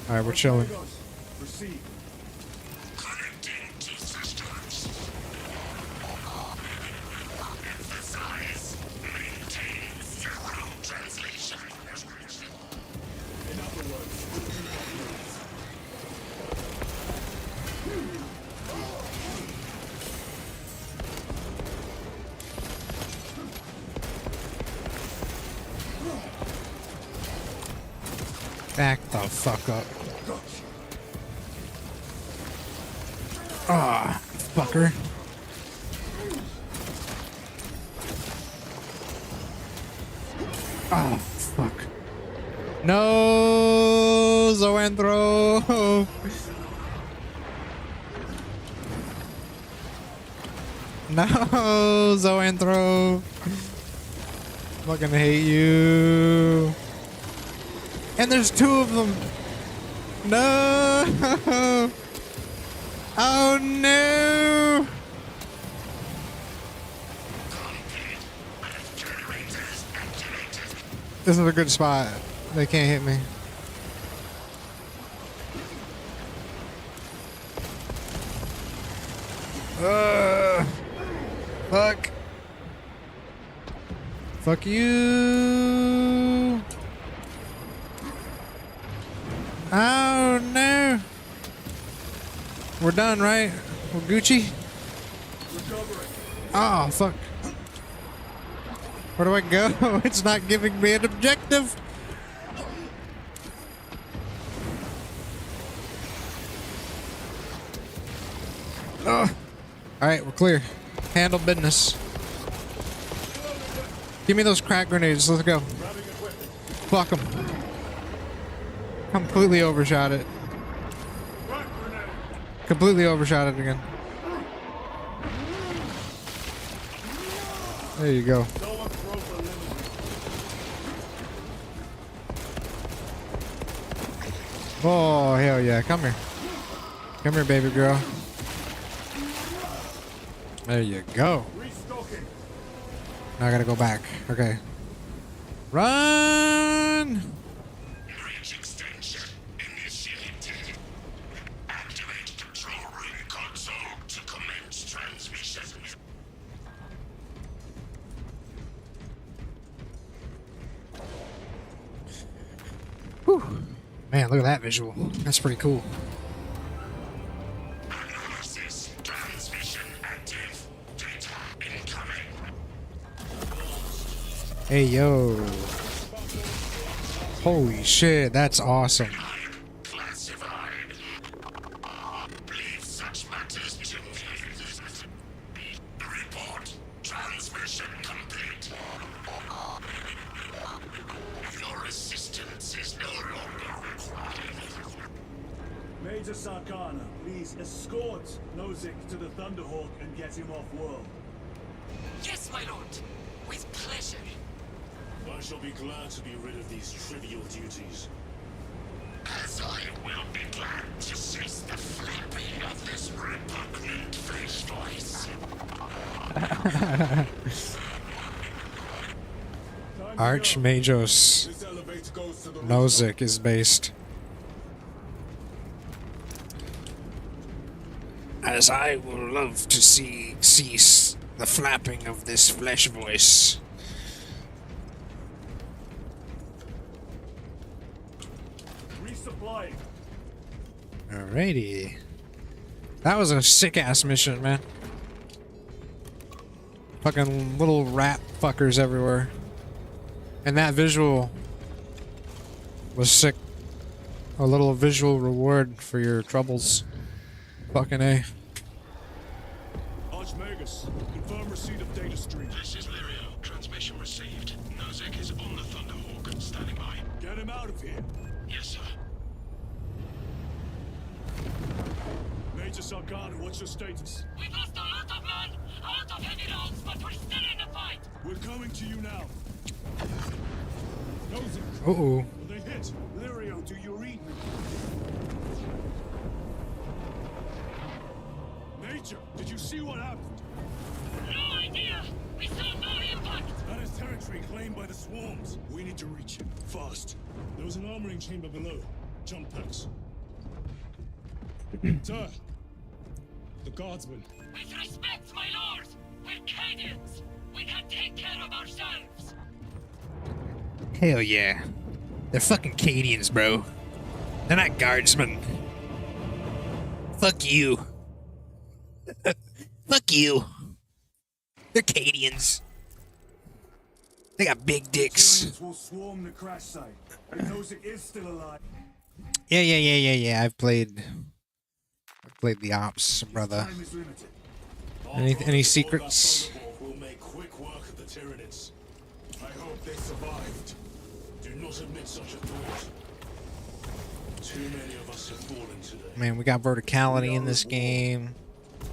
Alright, we're chilling. Receive. Connecting to systems. Emphasize. Maintain zero translation. In other words, Back the fuck up. Ah, fucker. Ah, fuck. No, Zoanthro. No, Zoanthro. Fucking hate you. And there's two of them. No. Oh no. This is a good spot. They can't hit me. Fuck. Fuck you. Oh no. We're done, right? We're Gucci? Oh, fuck. Where do I go? It's not giving me an objective. Ugh. Alright, we're clear. Handle business. Give me those crack grenades. Let's go. Fuck them. Completely overshot it. Completely overshot it again. There you go. Oh, hell yeah. Come here. Come here, baby girl. There you go. Now I gotta go back. Okay. Run! Bridge extension initiated. Activate control room console to commence transmission. Whew. Man, look at that visual. That's pretty cool. Analysis. Transmission active. Data incoming. Hey, yo. Holy shit, that's awesome. Classified. Leave such matters to me. Report. Transmission complete. Your assistance is no longer required. Major Sarkana, please escort Nozick to the Thunderhawk and get him off world. Yes, my lord. With pleasure. I shall be glad to be rid of these trivial duties. As I will be glad to cease the flapping of this repugnant face voice. Archmagos This elevator goes to the Nozick is based. As I will love to cease the flapping of this flesh voice. resupplying. Alrighty. That was a sick ass mission, man. Fucking little rat fuckers everywhere. And that visual was sick. A little visual reward for your troubles. Fucking A. Archmagus, confirm receipt of data stream. This is Lirio. Transmission received. Nozick is on the Thunderhawk. Standing by. Get him out of here. Yes, sir. Major Sarkana, what's your status? We've lost a lot of men, a lot of heavy rounds, but we're still in the fight. We're coming to you now. Uh-oh. Will they hit? Lirio, do you read me? Major, did you see what happened? No idea! We saw no impact! That is territory claimed by the swarms. We need to reach it. Fast. There was an armoring chamber below. Jump packs. Sir, the guardsmen. With respect, my lord! We're Cadians! We can take care of ourselves! Hell yeah. They're fucking Cadians, bro. They're not guardsmen. Fuck you. Fuck you. They're Cadians. They got big dicks. Will swarm the crash site. It knows it is still alive. Yeah. I've played the ops, brother. Time is limited. Any secrets? Will make quick work of the Tyranids. I hope they survived. Do not admit such a thought. Too many of us have fallen today. Man, we got verticality in this game.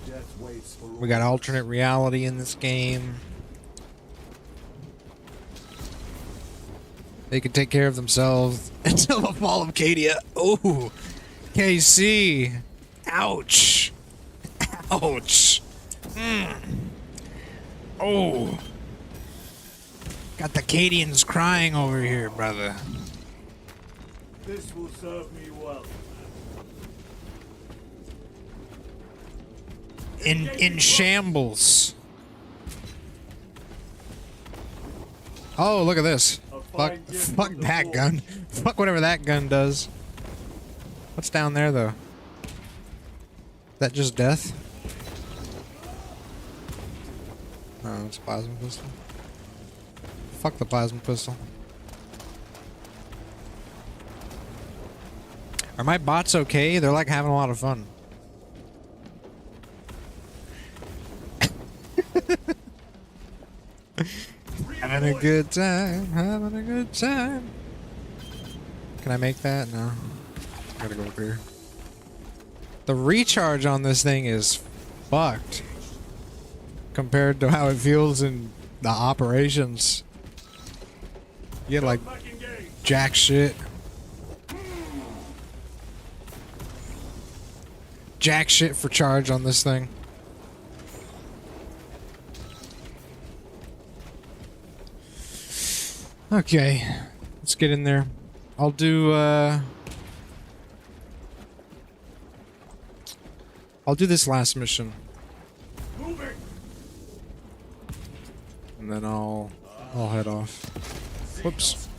Death waits for We got alternate reality in this game. They can take care of themselves until the fall of Cadia. Oh, KC. Ouch. Ouch. Oh. Got the Cadians crying over here, brother. This will serve me well. In shambles. Oh, look at this. Fuck that gun. Fuck whatever that gun does. What's down there, though? Is that just death? Oh, it's a plasma pistol. Fuck the plasma pistol. Are my bots okay? They're like having a lot of fun. Having a good time, having a good time. Can I make that? No. I gotta go up here. The recharge on this thing is fucked compared to how it feels in the operations. You get like jack shit. Jack shit for charge on this thing. Okay, let's get in there. I'll do this last mission. And then I'll head off. Whoops.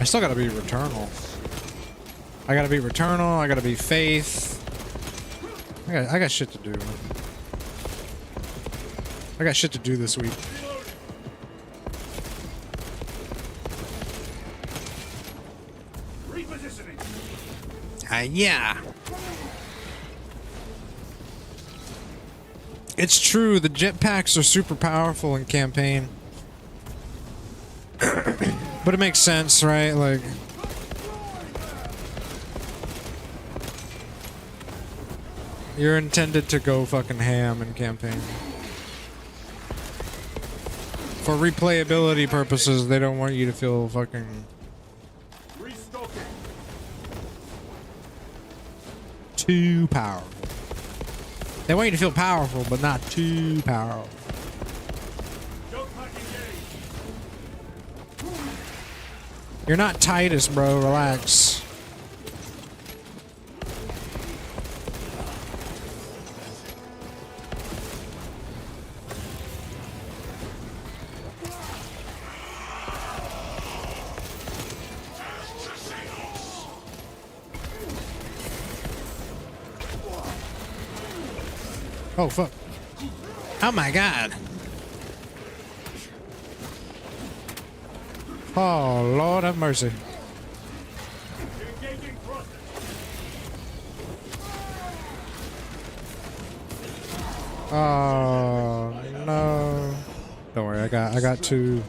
I still gotta be Returnal. I gotta be Returnal, I gotta be Faith. I got shit to do. I got shit to do this week. Yeah. It's true, the jetpacks are super powerful in campaign. But it makes sense, right? Like, you're intended to go fucking ham in campaign. For replayability purposes, they don't want you to feel fucking too powerful. They want you to feel powerful, but not too powerful. You're not Titus, bro. Relax. Oh, fuck. Oh, my God. Oh, Lord have mercy. Oh, no. Don't worry, I got two.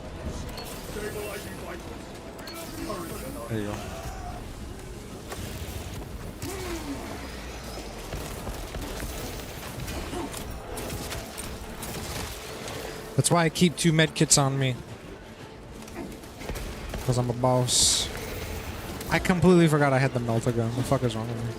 There you go. That's why I keep 2 medkits on me. Because I'm a boss. I completely forgot I had the melter gun. What the fuck is wrong with me?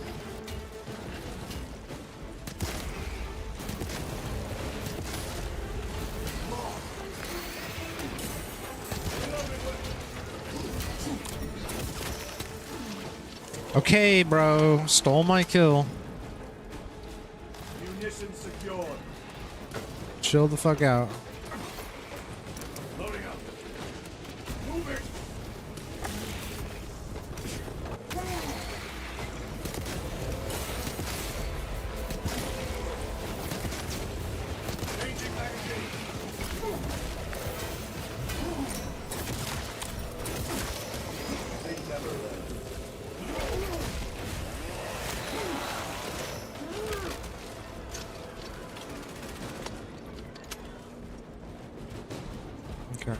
Okay, bro. Stole my kill. Munitions secured. Chill the fuck out. Loading up. Moving. Changing magazine. They never left. Okay.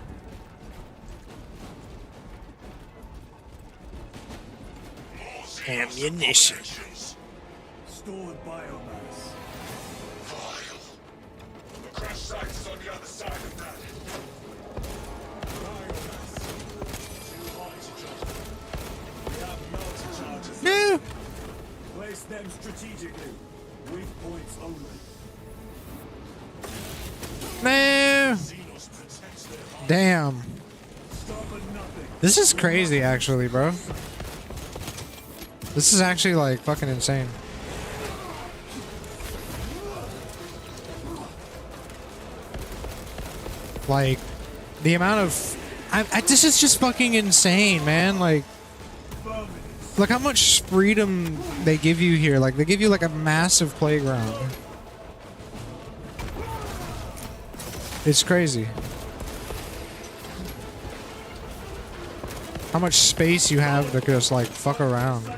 Ammunition. Stored biomass. Vile. The crash site is on the other side of that. Biomass. Too hot to jump. We have melter charges. No. Place them strategically. Weak points only. No. Xenos protects their heart. Damn. Stop at nothing. This is crazy, actually, bro. This is actually, like, fucking insane. Like, the amount of... this is just fucking insane, man. Like, look how much freedom they give you here. Like, they give you, like, a massive playground. It's crazy. How much space you have to just, like, fuck around.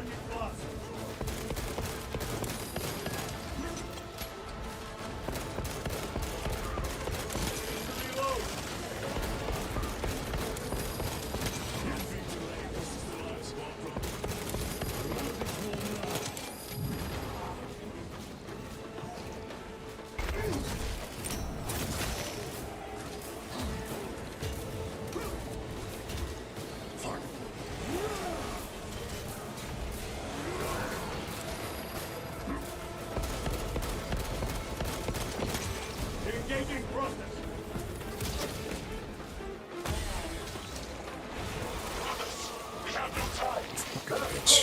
Engaging process. We have no time. Bitch.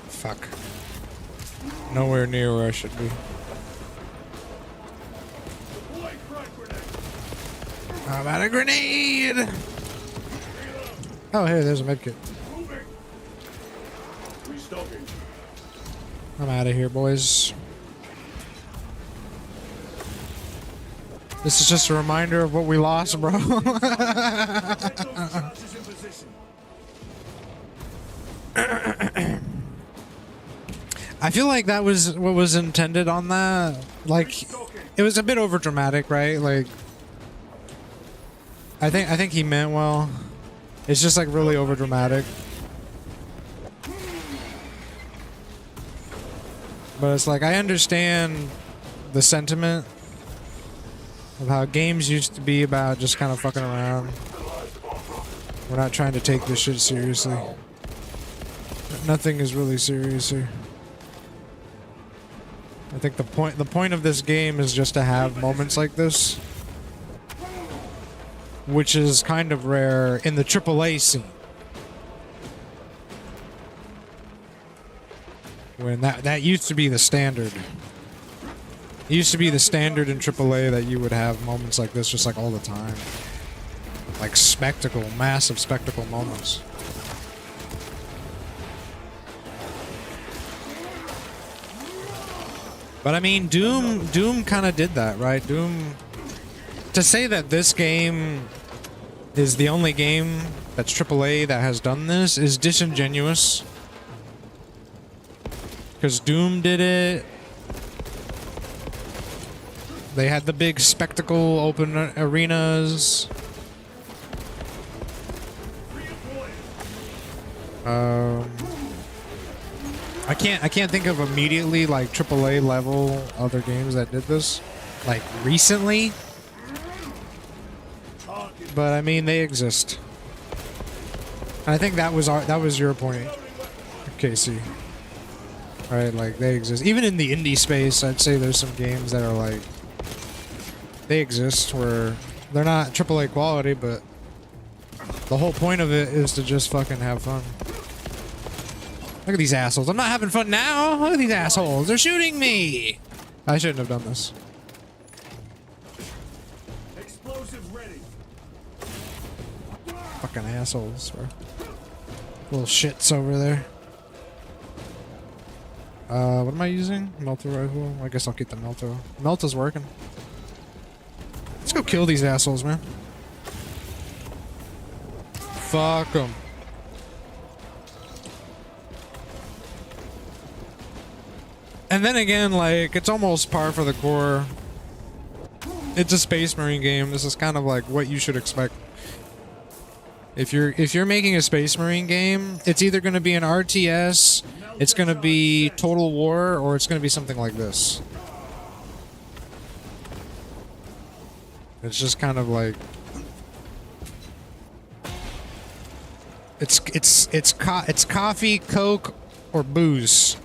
Fuck. Nowhere near where I should be. Deploy frag grenade. How about a grenade? Oh, here, there's a medkit. Moving. Restocking. I'm out of here, boys. This is just a reminder of what we lost, bro. Get those charges in position. I feel like that was what was intended on that. Like, it was a bit over dramatic, right? Like, I think he meant well. It's just like really over dramatic. But it's like, I understand the sentiment of how games used to be about just kind of fucking around. We're not trying to take this shit seriously. Nothing is really serious here. I think the point of this game is just to have moments like this, which is kind of rare in the AAA scene. When that used to be the standard. It used to be the standard in AAA that you would have moments like this just like all the time. Like spectacle, massive spectacle moments. But I mean, Doom kind of did that, right? Doom... To say that this game is the only game that's AAA that has done this is disingenuous. Because Doom did it. They had the big spectacle open arenas. I can't think of immediately like AAA level other games that did this, like recently. But I mean, they exist. And I think that was your point, Casey. Right, like they exist. Even in the indie space, I'd say there's some games that are like they exist where they're not AAA quality, but the whole point of it is to just fucking have fun. Look at these assholes. I'm not having fun now. Look at these assholes. They're shooting me. I shouldn't have done this. Explosive ready. Fucking assholes, bro. Little shits over there. What am I using? Melter rifle? I guess I'll keep the Melter. Melta's working. Let's go kill these assholes, man. Fuck them. And then again, like, it's almost par for the core. It's a Space Marine game. This is kind of like what you should expect. If you're making a Space Marine game, it's either going to be an RTS, it's going to be Total War, or it's going to be something like this. It's just kind of like it's coffee, Coke, or booze.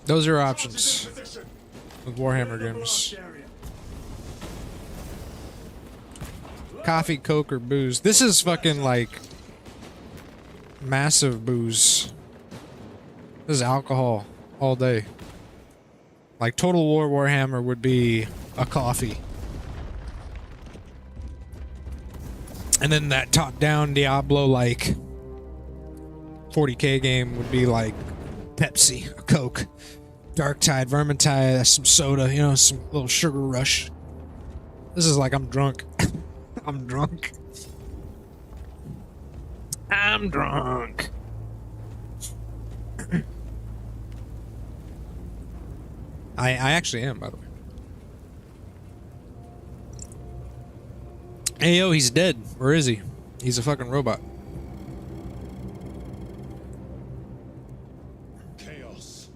Those are options with Warhammer games. Coffee, Coke, or booze. This is fucking like massive booze. This is alcohol all day. Like Total War Warhammer would be a coffee. And then that top-down Diablo like 40k game would be like Pepsi, a Coke, Darktide, Vermintide, some soda, you know, some little sugar rush. This is like I'm drunk. I'm drunk. I'm drunk. I actually am, by the way. Hey, yo, he's dead. Where is he? He's a fucking robot. Chaos.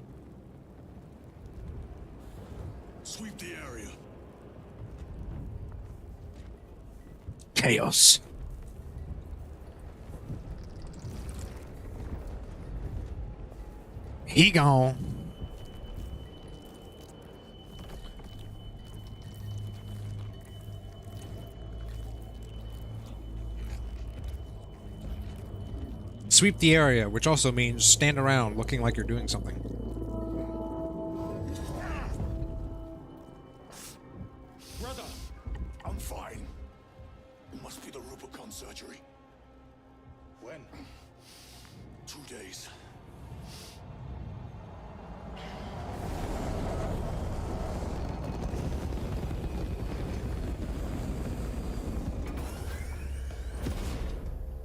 Sweep the area. Chaos. He gone. Sweep the area, which also means stand around looking like you're doing something. Brother, I'm fine. It must be the Rubicon surgery. When? 2 days.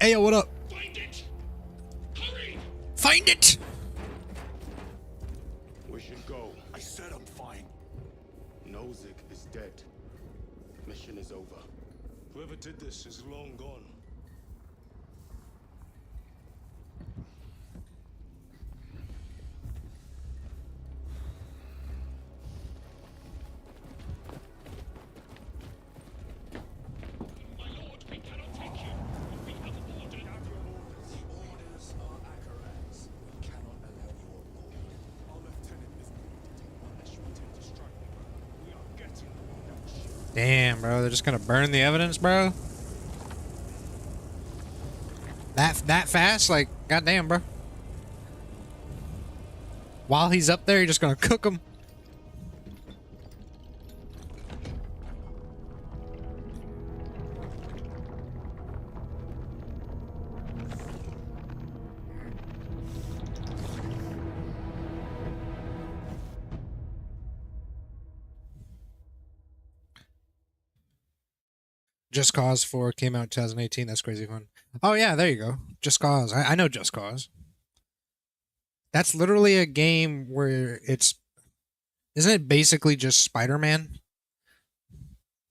Hey, yo, what up? Find it! Hurry! Find it! We should go. I said I'm fine. Nozick is dead. Mission is over. Whoever did this is long gone. My lord, we cannot take you. We have ordered. Orders are Akarats. We cannot allow you on board. Our lieutenant is unless you intend to strike me. We are getting that ship. Damn, bro, they're just gonna burn the evidence, bro? That fast? Like, goddamn, bro. While he's up there, you're just gonna cook him? Just Cause 4 came out in 2018. That's crazy fun. Oh, yeah, there you go. Just Cause. I know Just Cause. That's literally a game where it's... Isn't it basically just Spider-Man?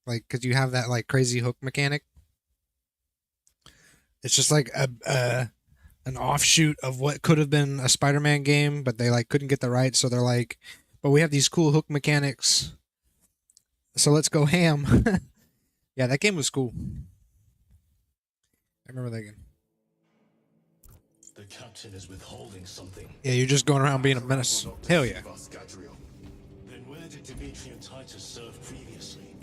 Like, because you have that, like, crazy hook mechanic. It's just like a an offshoot of what could have been a Spider-Man game, but they like couldn't get the rights, so they're like, but we have these cool hook mechanics, so let's go ham. Yeah, that game was cool. I remember that game. The captain is withholding something. Yeah, you're just going around being a menace. Hell yeah. Then where did Dimitri and Titus serve previously?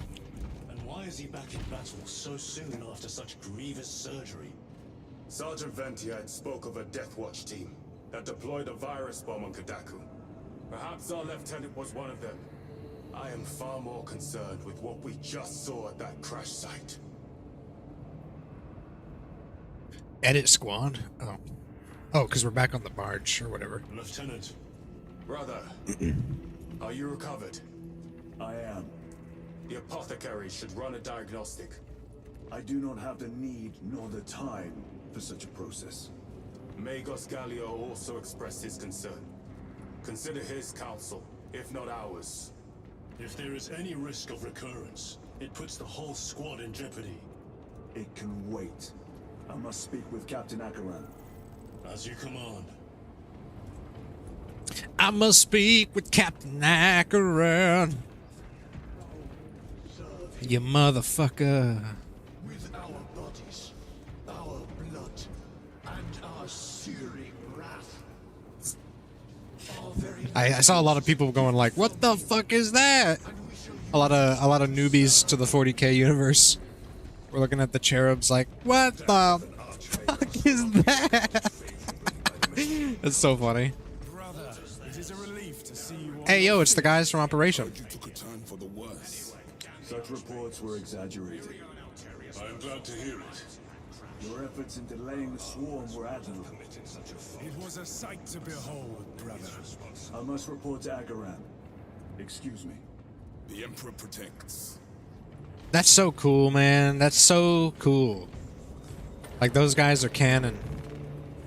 And why is he back in battle so soon after such grievous surgery? Sergeant Ventiad spoke of a Death Watch team that deployed a virus bomb on Kadaku. Perhaps our lieutenant was one of them. I am far more concerned with what we just saw at that crash site. Edit squad? Oh. Oh, because we're back on the barge or whatever. Lieutenant. Brother, are you recovered? I am. The apothecary should run a diagnostic. I do not have the need nor the time for such a process. Magos Gallio also expressed his concern. Consider his counsel, if not ours. If there is any risk of recurrence, it puts the whole squad in jeopardy. It can wait. I must speak with Captain Akaran. As you command. I must speak with Captain Akaran. You motherfucker. With our bodies, our blood, and our searing wrath. Our very I saw a lot of people going like, "What the fuck is that?" A lot of newbies to the 40K universe. We're looking at the cherubs like, "What the fuck is that?" It's so funny. Brother, it is a relief to see you all. Hey yo, it's the guys from Operation. You took a turn for the worse. Such reports were exaggerated. I am glad to hear it. Your efforts in delaying the swarm were admirable. It was a sight to behold, brother. I must report to Akaran. Excuse me. The Emperor protects. That's so cool, man. That's so cool. Like those guys are canon.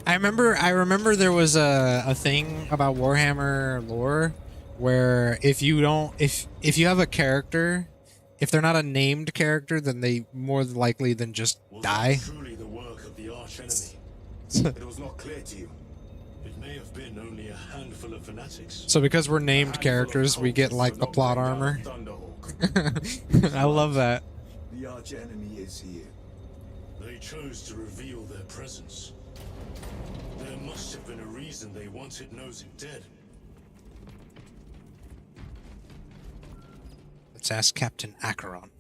I remember there was a thing about Warhammer lore where if you have a character, if they're not a named character, then they more likely than just die. Truly the work of the arch enemy. It was not clear to you. It may have been only a handful of fanatics. So because we're named characters, we get like the plot armor. I love that. The arch enemy is here. They chose to reveal their presence. There must have been a reason they wanted Nozick dead. Let's ask Captain Akaran.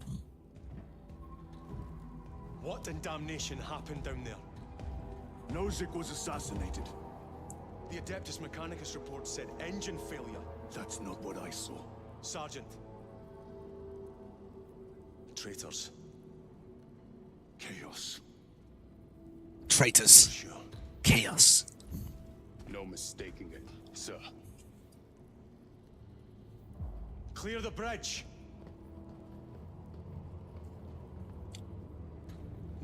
What in damnation happened down there? Nozick was assassinated. The Adeptus Mechanicus report said engine failure. That's not what I saw. Sergeant. Traitors. Chaos. Traitors. Sure. Chaos. No mistaking it, sir. Clear the bridge.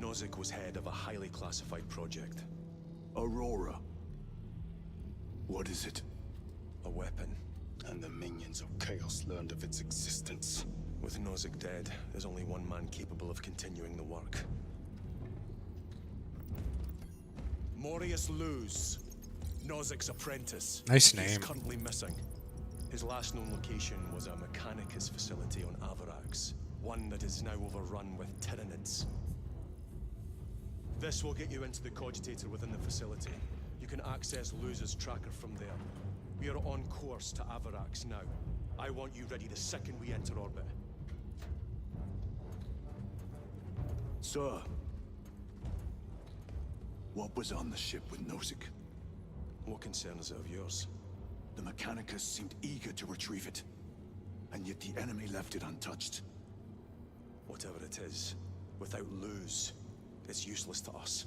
Nozick was head of a highly classified project. Aurora. What is it? A weapon. And the minions of Chaos learned of its existence. With Nozick dead, there's only one man capable of continuing the work. Morius Luz, Nozick's apprentice. Nice He's name. currently missing. His last known location was a Mechanicus facility on Avarax, one that is now overrun with Tyranids. This will get you into the cogitator within the facility. You can access Luz's tracker from there. We are on course to Avarax now. I want you ready the second we enter orbit. Sir. What was on the ship with Nozick? What concern is it of yours? The Mechanicus seemed eager to retrieve it. And yet the enemy left it untouched. Whatever it is, without Luz, it's useless to us.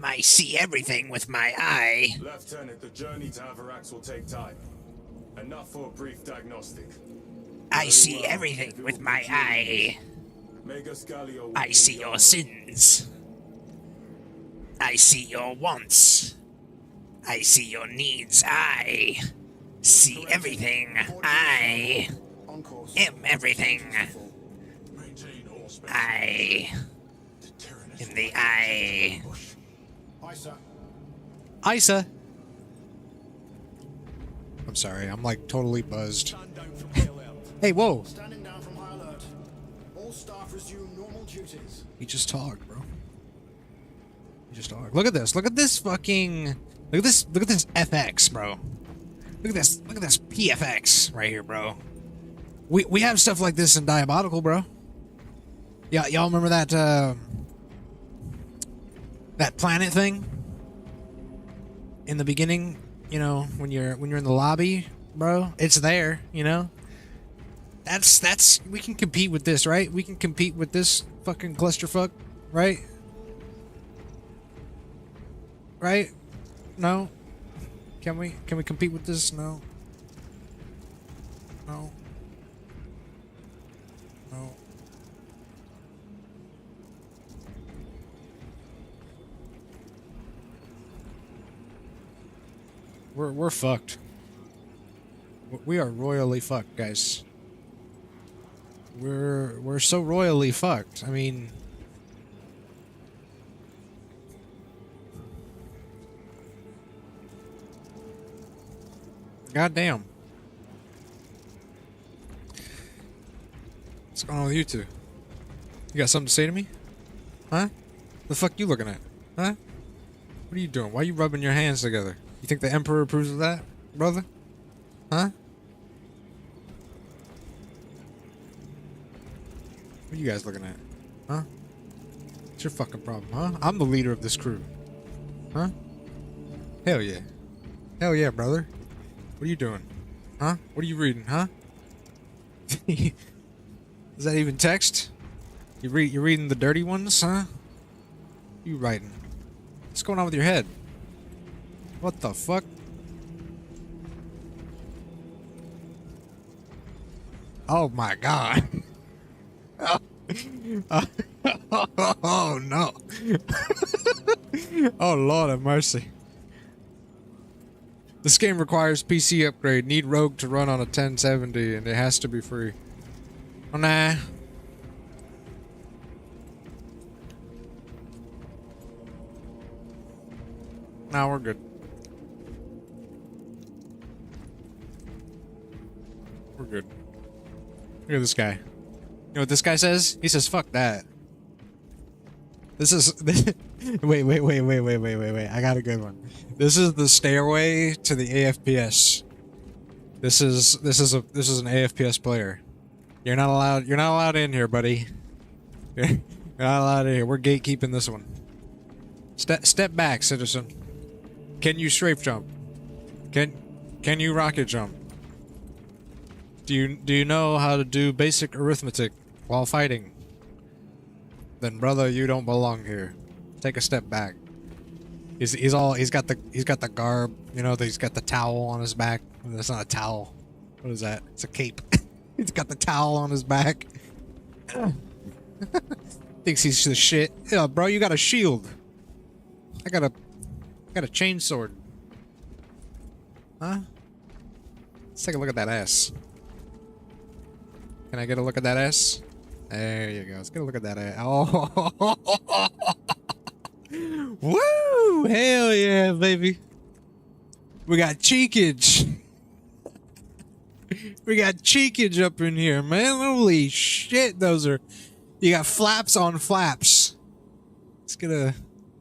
I see everything with my eye. Lieutenant, the journey to Avarax will take time. Enough for a brief diagnostic. I see everything with my eye. Magos Gallio will I be see in your the sins. I see your wants. I see your needs. I see everything. I concourse. Everything. Maintain all space. I. In the eye. Aye, sir. Isa. I'm sorry, I'm like totally buzzed. Stand down from high alert. Hey, whoa. Standing down from high alert. All staff resume normal duties. He just talked, bro. He just talked. Look at this. Look at this fucking. Look at this. Look at this FX, bro. Look at this. Look at this PFX right here, bro. We have stuff like this in Diabolical, bro. Yeah, y'all remember that that planet thing in the beginning? You know, when you're in the lobby, bro. It's there. You know. That's we can compete with this, right? We can compete with this fucking clusterfuck, right? Right? No? Can we compete with this? No. No. No. We're fucked. We are royally fucked, guys. We're so royally fucked. I mean, goddamn. What's going on with you two? You got something to say to me? Huh? The fuck you looking at? Huh? What are you doing? Why are you rubbing your hands together? You think the Emperor approves of that, brother? Huh? What are you guys looking at? Huh? What's your fucking problem, huh? I'm the leader of this crew. Huh? Hell yeah. Hell yeah, brother. What are you doing? Huh? What are you reading, huh? Is that even text? You're reading the dirty ones, huh? You writing? What's going on with your head? What the fuck? Oh my god. Oh no. Oh Lord have mercy. This game requires PC upgrade. Need Rogue to run on a 1070 and it has to be free. Oh nah. Nah, we're good. We're good. Look at this guy. You know what this guy says? He says, fuck that. This is... wait. I got a good one. This is the stairway to the AFPS. This is an AFPS player. You're not allowed in here, buddy. You're not allowed in here. We're gatekeeping this one. Step back, citizen. Can you strafe jump? Can you rocket jump? Do you know how to do basic arithmetic while fighting? Then brother, you don't belong here. Take a step back. He's got the garb, you know, he's got the towel on his back. That's not a towel. What is that? It's a cape. He's got the towel on his back. Thinks he's the shit. Yeah, bro, you got a shield. I got a chainsword. Huh? Let's take a look at that ass. Can I get a look at that ass? There you go. Let's get a look at that ass. Oh, woo! Hell yeah, baby. We got cheekage. We got cheekage up in here, man. Holy shit, those are... You got flaps on flaps. Let's get a...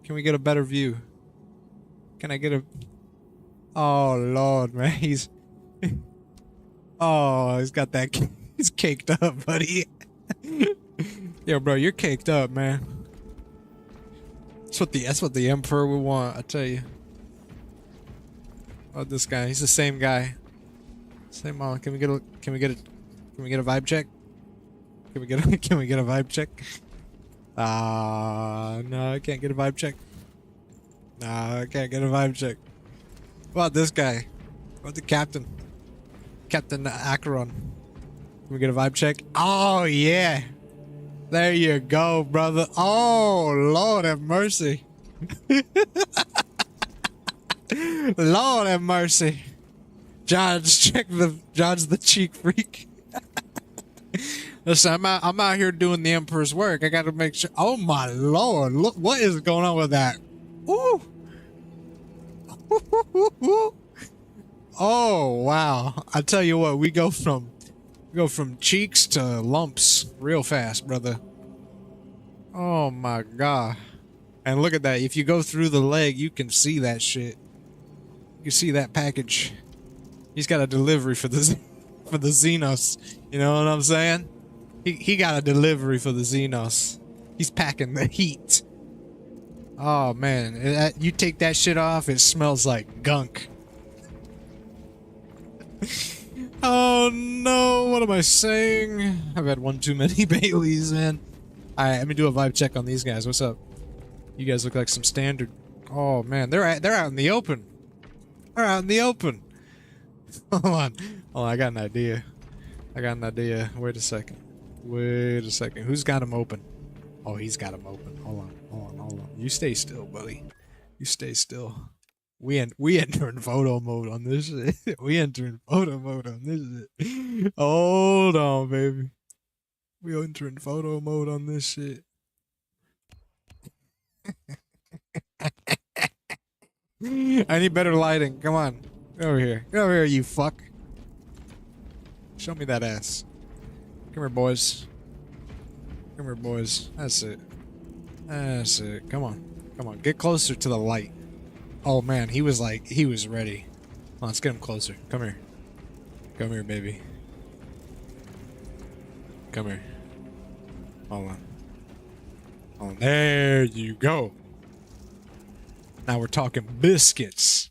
Can we get a better view? Can I get a... Oh, Lord, man. He's... Oh, he's got that... He's caked up, buddy. Yo, bro, you're caked up, man. That's what the Emperor would want, I tell you. Oh, this guy. He's the same guy. Same on. Can we get a vibe check? Can we get a vibe check? No, I can't get a vibe check. Nah, I can't get a vibe check. What about this guy? What about the captain? Captain Acheron. Can we get a vibe check? Oh, yeah. There you go, brother. Oh, Lord have mercy. Lord have mercy. John's the cheek freak. Listen, I'm out here doing the Emperor's work. I got to make sure. Oh my lord! Look what is going on with that. Ooh. Oh wow! I tell you what, we go from cheeks to lumps real fast, brother. Oh my god! And look at that. If you go through the leg, you can see that shit. You can see that package. He's got a delivery for the Xenos. You know what I'm saying? He got a delivery for the Xenos. He's packing the heat. Oh man, you take that shit off, it smells like gunk. Oh no, what am I saying? I've had one too many Baileys, man. Alright, let me do a vibe check on these guys. What's up? You guys look like some standard. Oh man, they're out in the open. They're out in the open. Hold on. Oh, I got an idea. Wait a second. Who's got him open? Oh, he's got him open. Hold on. You stay still, buddy. You stay still. We entering photo mode on this shit. Hold on, baby. We entering photo mode on this shit. I need better lighting. Come on. Get over here. Get over here, you fuck. Show me that ass. Come here, boys. Come here, boys. That's it. That's it. Come on. Come on. Get closer to the light. Oh, man. He was ready. Come on, let's get him closer. Come here. Come here, baby. Come here. Hold on. Oh, there you go. Now we're talking biscuits.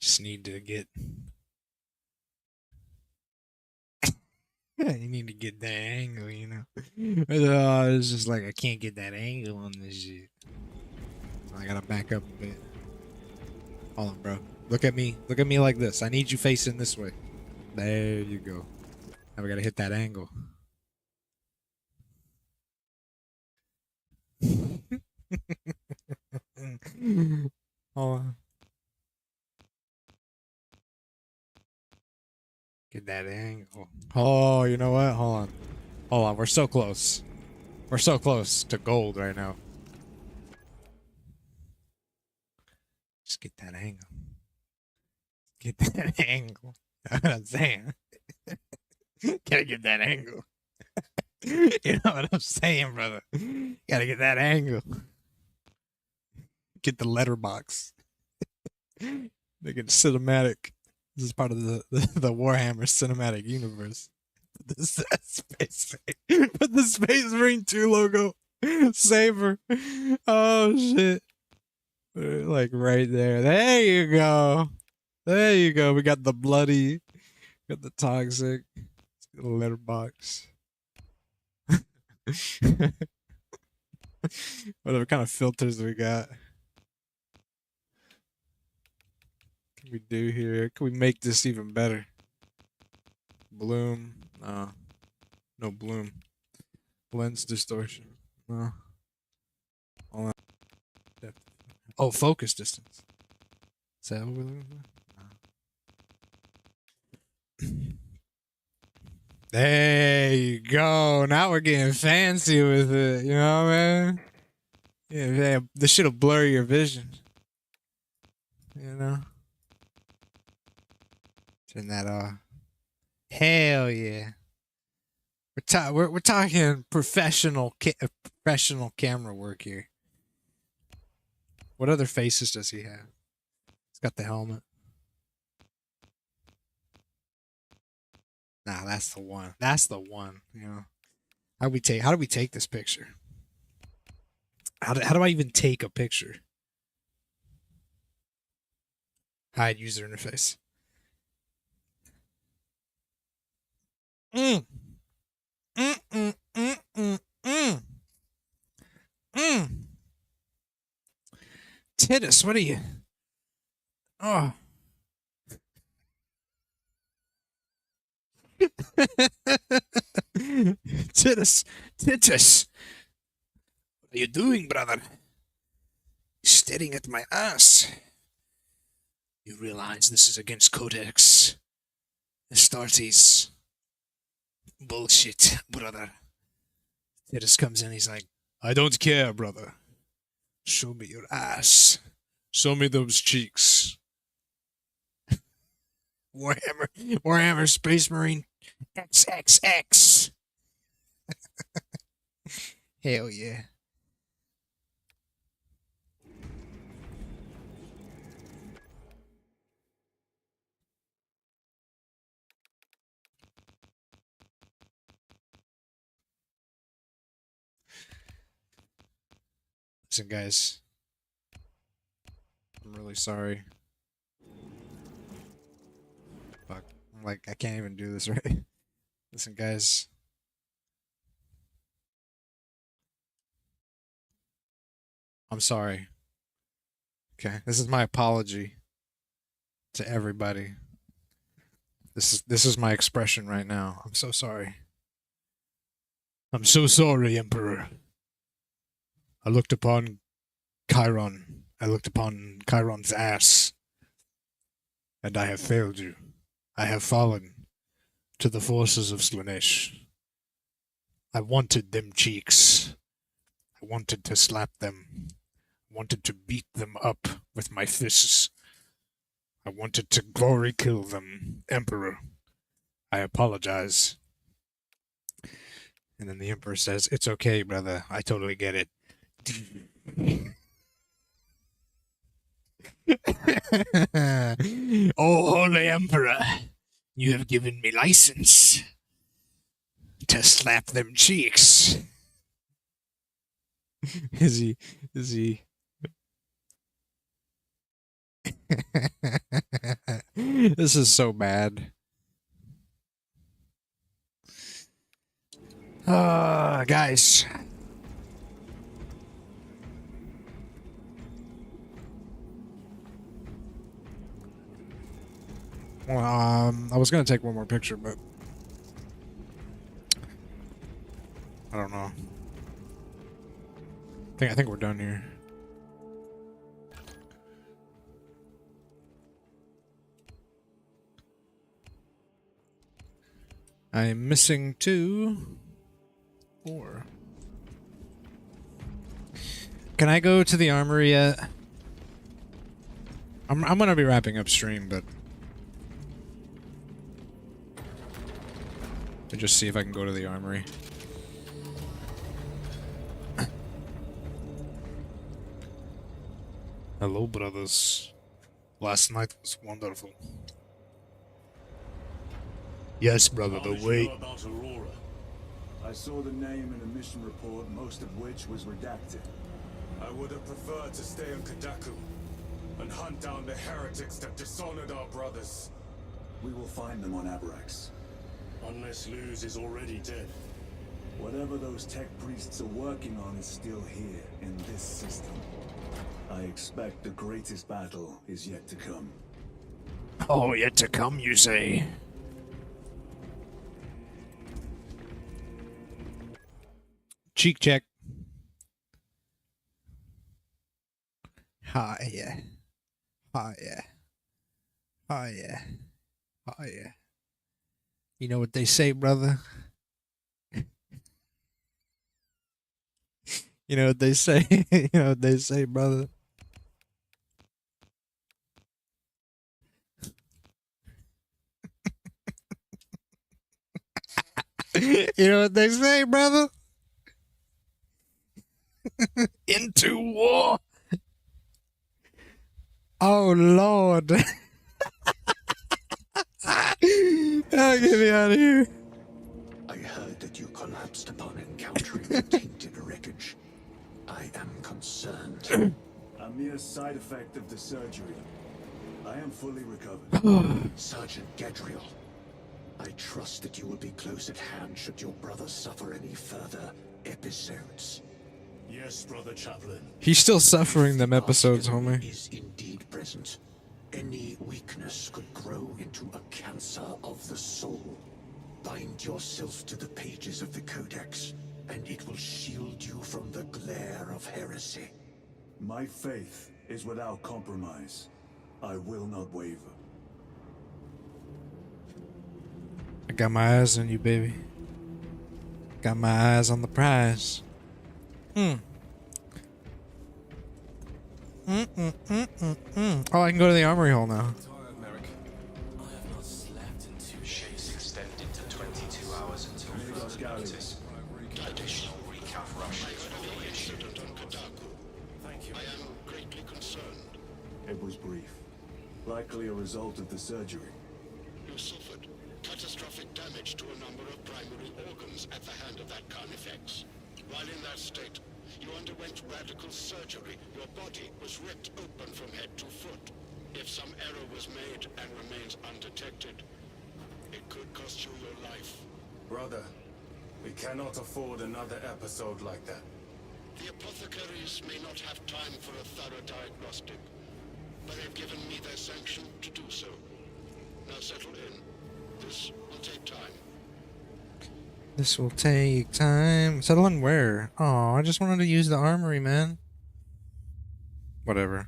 Just need to get... you need to get that angle, you know? It's just like, I can't get that angle on this shit. I gotta back up a bit. Hold on, bro. Look at me. Look at me like this. I need you facing this way. There you go. Now we gotta hit that angle. Hold on. Get that angle. Oh, you know what? Hold on. Hold on. We're so close. We're so close to gold right now. Just get that angle. Get that angle. That's what I'm saying. Gotta get that angle. You know what I'm saying, brother? Gotta get that angle. Get the letterbox. Make it cinematic. This is part of the Warhammer cinematic universe. Put the Space Marine 2 logo. Saber. Oh shit. Like right there. There you go. There you go. We got the bloody. Got the toxic. The letterbox. Whatever kind of filters we got. What can we do here? Can we make this even better? Bloom. No bloom. Lens distortion. No. Hold on. Oh, focus distance. Is that what we're looking for? There you go. Now we're getting fancy with it. You know what I mean? Yeah, this shit'll blur your vision. You know? Turn that off. Hell yeah. We're talking professional camera work here. What other faces does he have? He's got the helmet. Nah, that's the one. That's the one. You know, how do we take this picture? How do I even take a picture? Hide user interface. Titus, what are you? Oh. Titus, what are you doing, brother? Staring at my ass. You realize this is against Codex. Astartes. Bullshit, brother. Titus comes in, he's like, I don't care, brother. Show me your ass. Show me those cheeks. Warhammer Space Marine XXX. Hell yeah. Listen, guys. I'm really sorry. Fuck. I'm like, I can't even do this right. Listen, guys. I'm sorry. Okay, this is my apology to everybody. This is my expression right now. I'm so sorry. I'm so sorry, Emperor. I looked upon Chiron. I looked upon Chiron's ass. And I have failed you. I have fallen to the forces of Slanesh. I wanted them cheeks. I wanted to slap them. I wanted to beat them up with my fists. I wanted to glory kill them, Emperor. I apologize. And then the Emperor says, it's okay, brother. I totally get it. Oh, Holy Emperor, you have given me license to slap them cheeks. Is he? This is so bad. Guys. Well, I was gonna take one more picture, but I don't know. I think we're done here. I'm missing 2 4. Can I go to the armory yet? I'm gonna be wrapping up stream, but to just see if I can go to the armory. Hello, brothers. Last night was wonderful. Yes, brother, How the did you wait. know about Aurora? I saw the name in a mission report, most of which was redacted. I would have preferred to stay on Kadaku and hunt down the heretics that dishonored our brothers. We will find them on Abrax. Unless Luz is already dead. Whatever those tech priests are working on is still here, in this system. I expect the greatest battle is yet to come. Oh, yet to come, you say? Cheek check. Hi, yeah. Hi, yeah. Hi, yeah. Hi, yeah. You know what they say, brother? You know what they say? You know what they say, brother? You know what they say, brother? Into war. Oh, Lord. Oh, get me out of here. I heard that you collapsed upon encountering the tainted wreckage. I am concerned. A mere side effect of the surgery. I am fully recovered. Sergeant Gadriel, I trust that you will be close at hand should your brother suffer any further episodes. Yes, Brother Chaplain. He's still suffering them episodes, The enemy homie. is indeed present. Any weakness could grow into a cancer of the soul. Bind yourself to the pages of the Codex, and it will shield you from the glare of heresy. My faith is without compromise. I will not waver. I got my eyes on you, baby. Got my eyes on the prize. Oh, I can go to the armory hall now. Tired, Merrick. I have not slept in 2 Shifts extended to 22 hours until further notice. Additional recap rush will be issued. Thank you. I am greatly concerned. It was brief. Likely a result of the surgery. You suffered catastrophic damage to a number of primary organs at the hand of that carnifex. While in that state, you underwent radical surgery. Your body was ripped open from head to foot. If some error was made and remains undetected, it could cost you your life. Brother, we cannot afford another episode like that. The apothecaries may not have time for a thorough diagnostic, but they've given me their sanction to do so. Now settle in. This will take time. This will take time. Settle in where? Oh, I just wanted to use the armory, man. Whatever.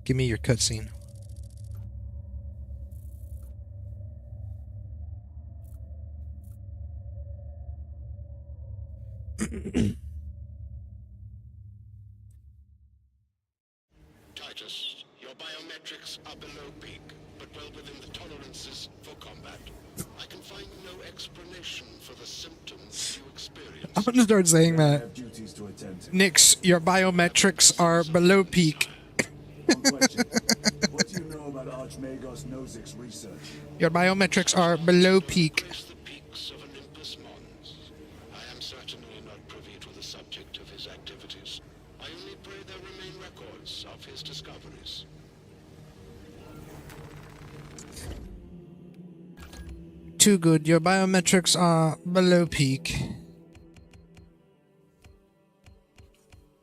Give me your cutscene. Titus, your biometrics are below peak, but well within the tolerances for combat. I can find no explanation for the symptoms you experience. I'm gonna start saying I that. have duties to attend to. Nix, your biometrics are below peak. One question. What do you know about Archmagos Nozick's research? Your biometrics are below peak. Trace the peaks of Olympus Mons. I am certainly not privy to the subject of his activities. I only pray there remain records of his discoveries. Too good. Your biometrics are below peak.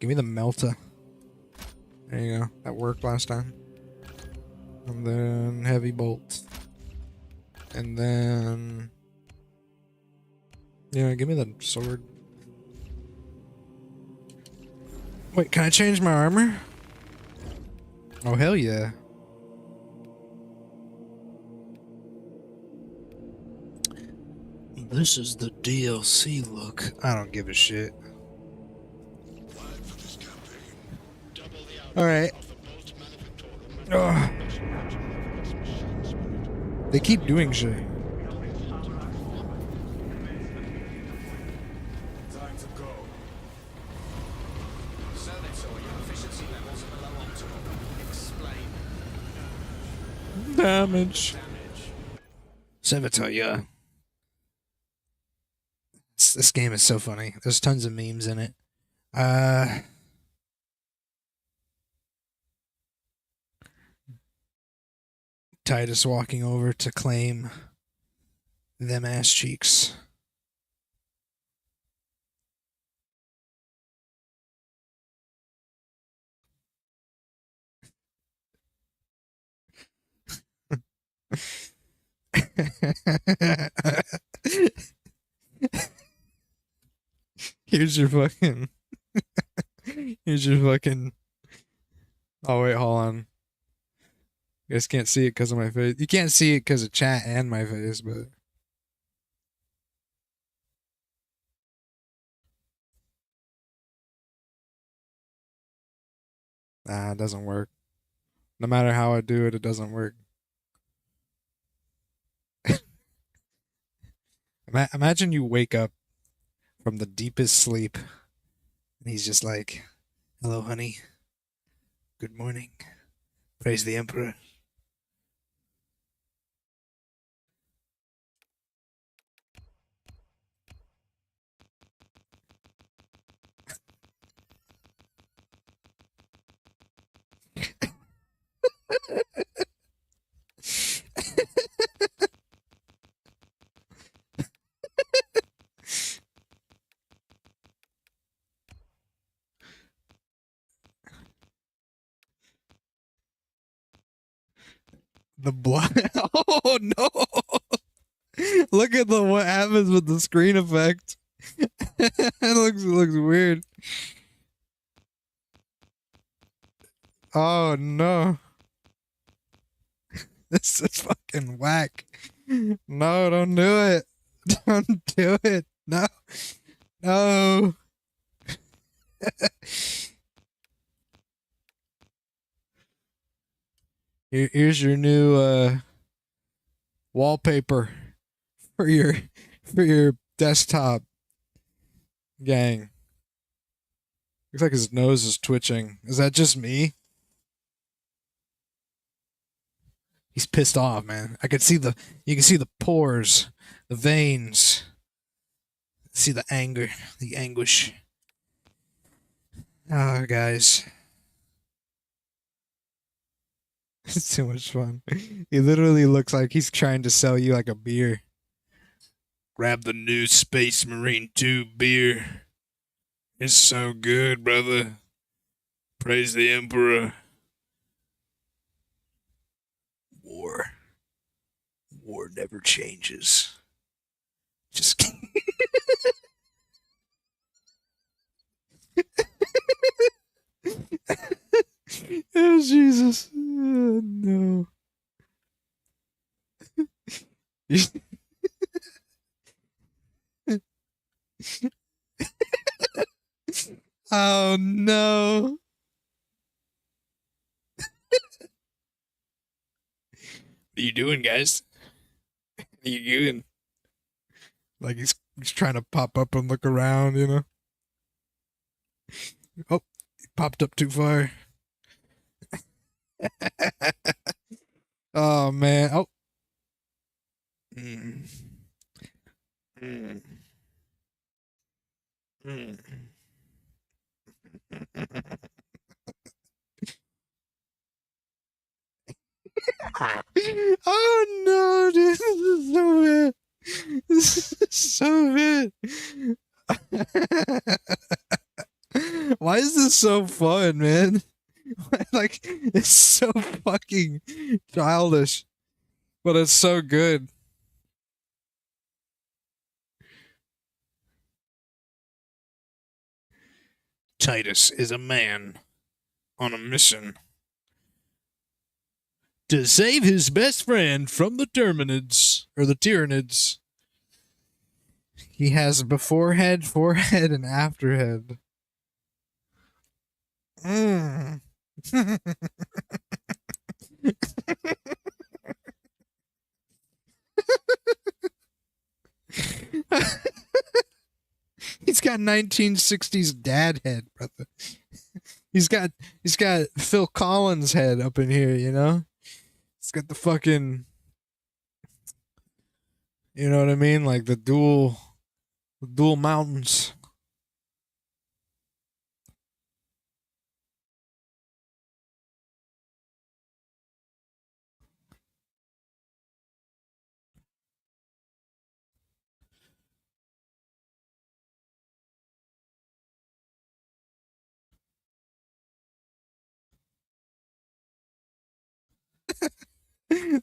Give me the melta. There you go. That worked last time. And then heavy bolt. And then... yeah, give me the sword. Wait, can I change my armor? Oh, hell yeah. This is the DLC look. I don't give a shit. Alright. They keep doing shit. Time to go. Servitor, your efficiency levels are below optimal. Explain. Damage. Servitor, yeah. This game is so funny. There's tons of memes in it. Titus walking over to claim them ass cheeks. Here's your fucking... here's your fucking... oh, wait, hold on. You guys can't see it because of my face. You can't see it because of chat and my face, but... nah, it doesn't work. No matter how I do it, it doesn't work. Imagine you wake up from the deepest sleep, and he's just like, "Hello, honey. Good morning. Praise the Emperor." The blood. Oh no! Look at what happens with the screen effect. It looks weird. Oh no! This is fucking whack. No, don't do it. Don't do it. No. No. Here's your new wallpaper for your desktop, gang. Looks like his nose is twitching. Is that just me? He's pissed off, man. You can see the pores, the veins. See the anger, the anguish. Oh, guys. It's too much fun. He literally looks like he's trying to sell you like a beer. Grab the new Space Marine 2 beer. It's so good, brother. Praise the Emperor. War never changes. Just kidding. Oh, Jesus. Oh, no. Oh, no. What are you doing, guys? What are you doing? Like he's trying to pop up and look around, you know? Oh, he popped up too far. Oh, man. Oh. Mm. Mm. Mm. Oh, no, dude. This is so bad. This is so bad. Why is this so fun, man? Like, it's so fucking childish, but it's so good. Titus is a man on a mission to save his best friend from the Tyranids, or the Tyranids. He has beforehead, forehead, and afterhead. Mm. He's got 1960s dad head, brother. He's got Phil Collins head up in here, you know? He's got the fucking, you know what I mean? Like the dual mountains.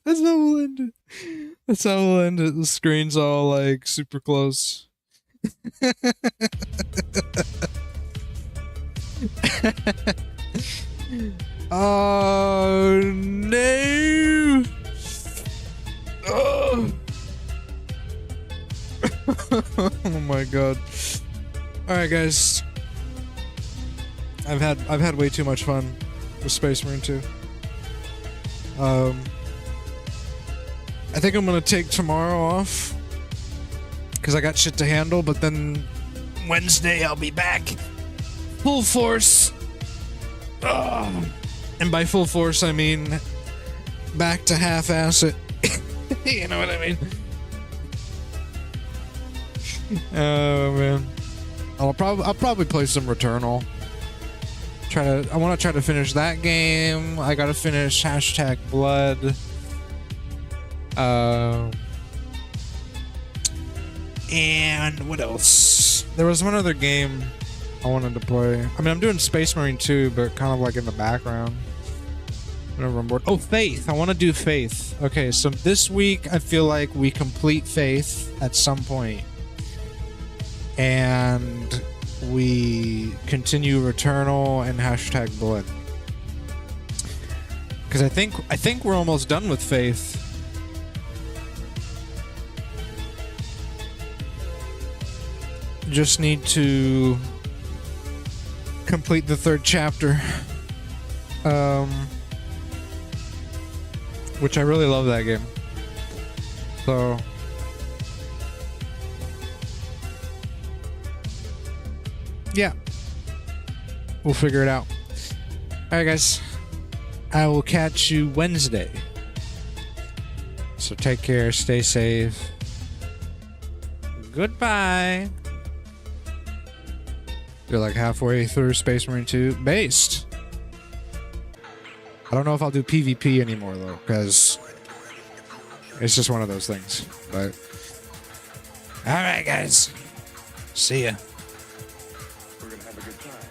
That's how we'll end it. That's how we'll end it. The screen's all like super close. Oh no! Oh. Oh my god! All right, guys. I've had way too much fun with Space Marine 2. I think I'm gonna take tomorrow off because I got shit to handle, but then Wednesday I'll be back full force. And by full force I mean back to half-ass it. You know what I mean? Oh man, I'll probably play some Returnal. I want to try to finish that game. I gotta finish #Blood. And what else? There was one other game I wanted to play. I mean, I'm doing Space Marine 2, but kind of like in the background. Whenever I'm bored. Oh, Faith. I want to do Faith. Okay, so this week I feel like we complete Faith at some point. And we continue Returnal and #Blood. Because I think we're almost done with Faith. just need to complete the 3rd chapter. Which I really love that game. So yeah, we'll figure it out. Alright guys, I will catch you Wednesday. So take care, stay safe. Goodbye. You're like halfway through Space Marine 2 based. I don't know if I'll do PvP anymore though, because it's just one of those things. But alright guys. See ya. We're gonna have a good time.